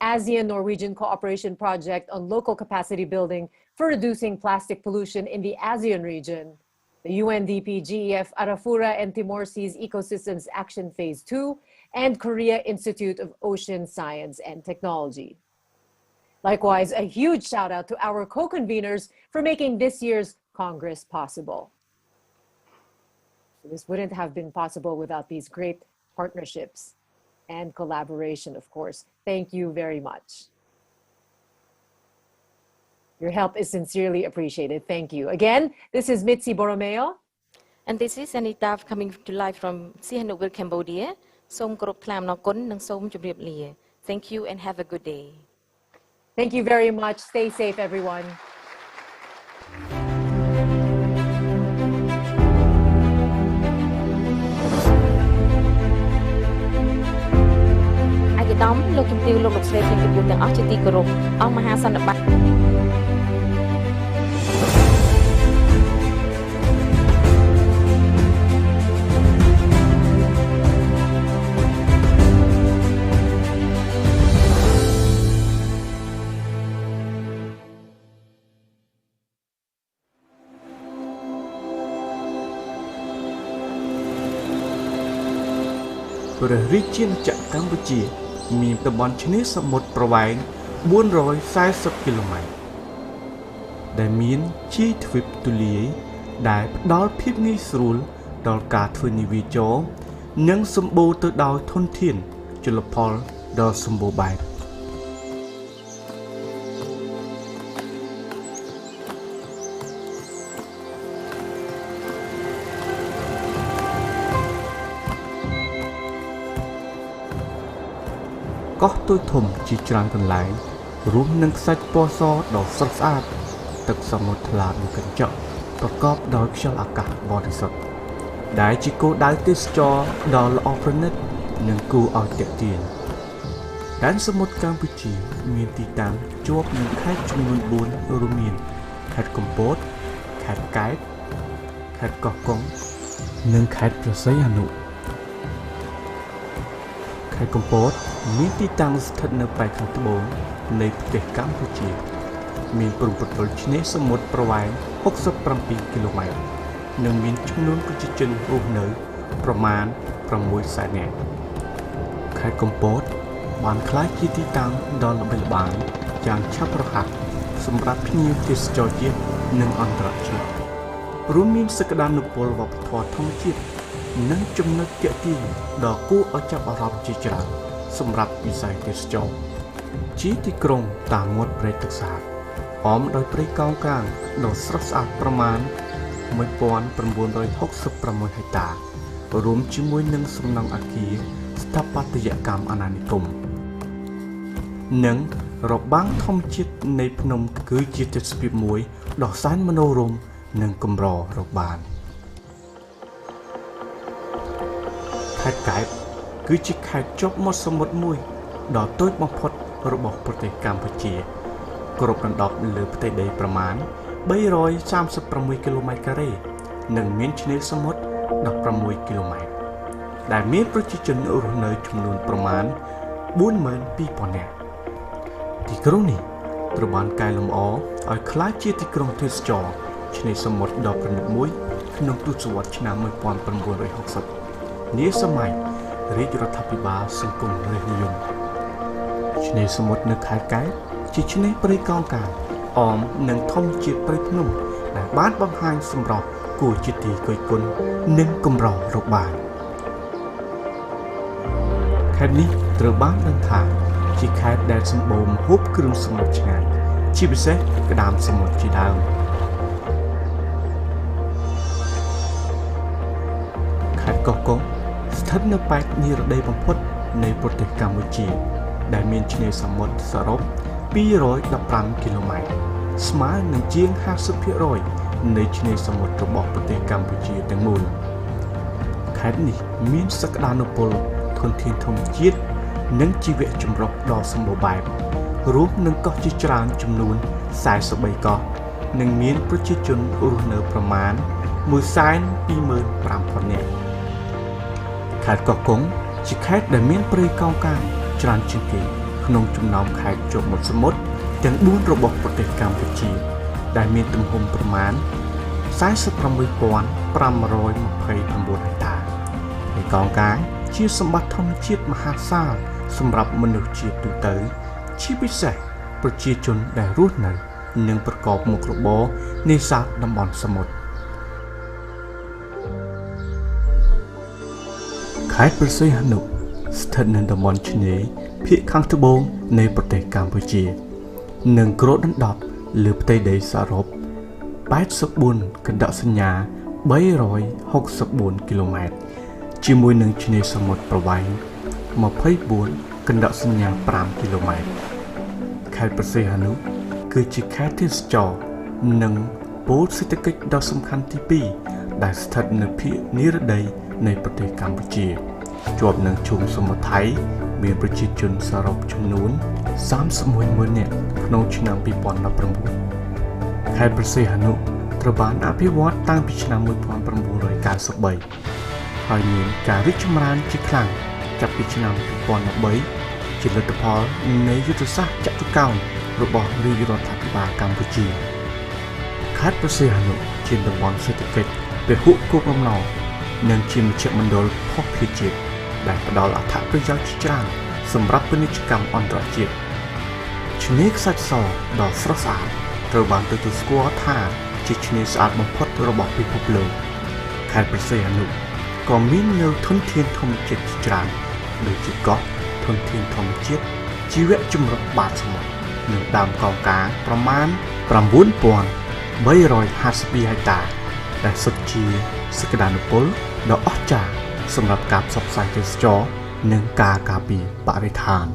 ASEAN-Norwegian Cooperation Project on Local Capacity Building for Reducing Plastic Pollution in the ASEAN region, the UNDP GEF Arafura and Timor Seas Ecosystems Action Phase 2, and Korea Institute of Ocean Science and Technology. Likewise, a huge shout out to our co-conveners for making this year's Congress possible. This wouldn't have been possible without these great partnerships and collaboration, of course. Thank you very much. Your help is sincerely appreciated. Thank you. Again, this is Mitzi Borromeo. And this is Anita coming to live from Sihanoukville, Cambodia. Thank you and have a good day. Thank you very much. Stay safe, everyone.ព្រះរាជាណាចក្រកម្ពុជាមានតំបន់ឆ្នេរសមុទ្រប្រវែង440គីឡូម៉ែត្រដែលមានជាយទ្វីបទូលាយដែលផ្ដល់ភាពងាយស្រួលដល់ការធ្វើនាវាចរនិងសម្បូរទៅដោយធនធានជលផលដ៏សម្បូរបែបកោះតូចធំជាច្រើនកន្លែងរួមនឹងខ្សាច់ពណ៌សដ៏ស្រស់ស្អាតទឹកសមុទ្រថ្លាដូចកញ្ចក់ប្រកបដោយខ្យល់អាកាសបរិសុទ្ធដែលជាគោលដៅទេសចរណ៍ដ៏ល្អប្រណិតនិងគួរឲ្យទាក់ទាញដែនសមុទ្រកម្ពុជាមានទីតាំងជាប់នឹងខេត្តចំនួន4រួមមានខេត្តកំពតខេត្តកែបខេត្តកោះកុងនិងខេត្តព្រះសីហនុខេត្តកំពតមានទីតាំងស្ថិតនៅប៉ែកខាងត្បូងនៃប្រទេសកម្ពុជាមានព្រំប្រទល់ឆ្នេរសមុទ្រប្រវែង67គីឡូម៉ែត្រនិងមានចំនួនប្រជាជនរស់នៅប្រមាណ6សែននាក់ខេត្តកំពតបានក្លាយជាទីតាំងដ៏ល្បីល្បាញយ៉ាងឆាប់រហ័ស សម្រាប់ភ្ញៀវទេសចរជាតិនិងអន្តរជាតិរួមមានសក្តានុពលវប្បធម៌ធម្មជាតិនិងចំណុចទាក់ទាញដ៏គួរឲ្យចាប់អារម្មណ៍ជាច្រើនសម្រាប់វិស័យទេសចរជាទីក្រុងតាមមាត់ព្រៃទឹកសាបអមដោយព្រៃកោងកាងដ៏ស្រស់ស្អាតប្រមាណ 1966 ហិកតារួមជាមួយនឹងសំណង់អគារស្ថាបត្យកម្មអាណានិគមនិងរបាំងធម្មជាតិនៃភ្នំគឺជាទេសភាពមួយដ៏សែនមនោរម្យនិងកម្ររកបានខេត្តកែបគឺជាខេត្តជាប់មាត់សមុទ្រមួយដ៏តូចបំផុតរបស់ប្រទេសកម្ពុជាគ្របដណ្ដប់លើផ្ទៃដីប្រមាណ 336 គីឡូម៉ែត្រការ៉េនិងមានឆ្នេរសមុទ្រ 16 គីឡូម៉ែត្រដែលមានប្រជាជនរស់នៅចំនួនប្រមាណ 42,000 នាក់ទីក្រុងនេះត្រូវបានកែលម្អឲ្យក្លាយជាទីក្រុងទេសចរណ៍ឆ្នេរសមុទ្រដ៏ប្រណិតមួយក្នុងទសវត្សរ៍ឆ្នាំ 1960 នាសម័យរាជរដ្ឋាភិបាលសង្គមរាស្ត្រនិយមឆ្នេរសមុទ្រនៅខេត្តកែបជាឆ្នេរព្រៃកោងកាងអមនិងធម្មជាតិព្រៃភ្នំដែលបានបង្ហាញសម្រស់គួរជាទីគយគន់និងកម្ររកបានខេត្តនេះត្រូវបានដឹងថាជាខេត្តដែលសម្បូរម្ហូបគ្រឿងសមុទ្រឆ្ងាញ់ជាពិសេសក្តាមសមុទ្រជាដើមខេត្តកោះកុងស្ថិតនៅប៉ែកនិរតីបំផុតនៃប្រទេសកម្ពុជាដែលមានឆ្នេរសមុទ្រសរុប 215 គីឡូម៉ែត្រស្មើនឹងជាង 50% នៃឆ្នេរសមុទ្ររបស់ប្រទេសកម្ពុជាទាំងមូលខេត្តនេះមានសក្តានុពលធនធានធម្មជាតិនិងជីវៈចម្រុះដ៏សម្បូរបែបរួមនឹងកោះជាច្រើនចំនួន 43 កោះនិងមានប្រជាជនរស់នៅប្រមាណ 125,000 នាក់ខេត្តកោះកុងជាខេត្តដែលមានព្រៃកោងកាងច្រើនជាងគេក្នុងចំណោមខេត្តជាប់មាត់សមុទ្រទាំង 4 របស់ប្រទេសកម្ពុជាដែលមានទំហំប្រមាណ 46,529 ហិកតាហើយកោងកាងជាសម្បត្តិធម្មជាតិមហាសាលសម្រាប់មនុស្សជាតិទូទៅជាពិសេសប្រជាជនដែលរស់នៅនិងប្រកបមុខរបរនេសាទតំបន់សមុទ្រខេត្តព្រះសីហនុស្ថិតនៅតំបន់ឆ្នេរភាគខាងត្បូងនៃប្រទេសកម្ពុជានិងគ្របដណ្ដប់លើផ្ទៃដីសរុប 84 កណ្ដកសញ្ញា 364 គីឡូម៉ែត្រជាមួយនឹងឆ្នេរសមុទ្រប្រវែង 24 កណ្ដកសញ្ញា 5 គីឡូម៉ែត្រខេត្តព្រះសីហនុគឺជាខេត្តទេសចរណ៍និងពូលសេដ្ឋកិច្ចដ៏សំខាន់ទី2ដែលស្ថិតនៅភាគនិរតីនៃប្រទេសកម្ពុជាជាប់នឹងឈូងសមុទ្រថៃមានប្រជាជនសរុបចំនួន 31,000 នាក់ក្នុងឆ្នាំ 2019 ខេត្តព្រះសីហនុត្រូវបានអភិវឌ្ឍតាំងពីឆ្នាំ 1993 ហើយមានការរីកចម្រើនជាខ្លាំងចាប់ពីឆ្នាំ 2013 ជាលទ្ធផលនៃយុទ្ធសាស្ត្រចតុកោណរបស់រាជរដ្ឋាភិបាលកម្ពុជាខេត្តព្រះសីហនុជាតំបន់សេដ្ឋកិច្ចពហុគោលបំណងនិងជាមជ្ឈមណ្ឌលភស្តុភារជាតិដែលផ្ដល់អត្ថប្រយោជន៍ជាច្រើនសម្រាប់ពាណិជ្ជកម្មអន្តរជាតិឆ្នេរខ្សាច់សដ៏ស្រស់ស្អាតត្រូវបានទទួលស្គាល់ថាជាឆ្នេរស្អាតបំផុតរបស់ពិភពលោកខេត្តព្រះសីហនុក៏មាននូវធនធានធម្មជាតិជាច្រើនដូចជាកោះធនធានធម្មជាតិជីវៈចម្រុះបាតសមុទ្រនិងដើមកោងកាងប្រមាណ 9,352 ហិកតាដែលសុទ្ធជាសក្តានុពលដ៏អស្ចារ្យសម្រាប់ការផ្សព្វផ្សាយទេសចរណ៍និងការការពារបរិស្ថាន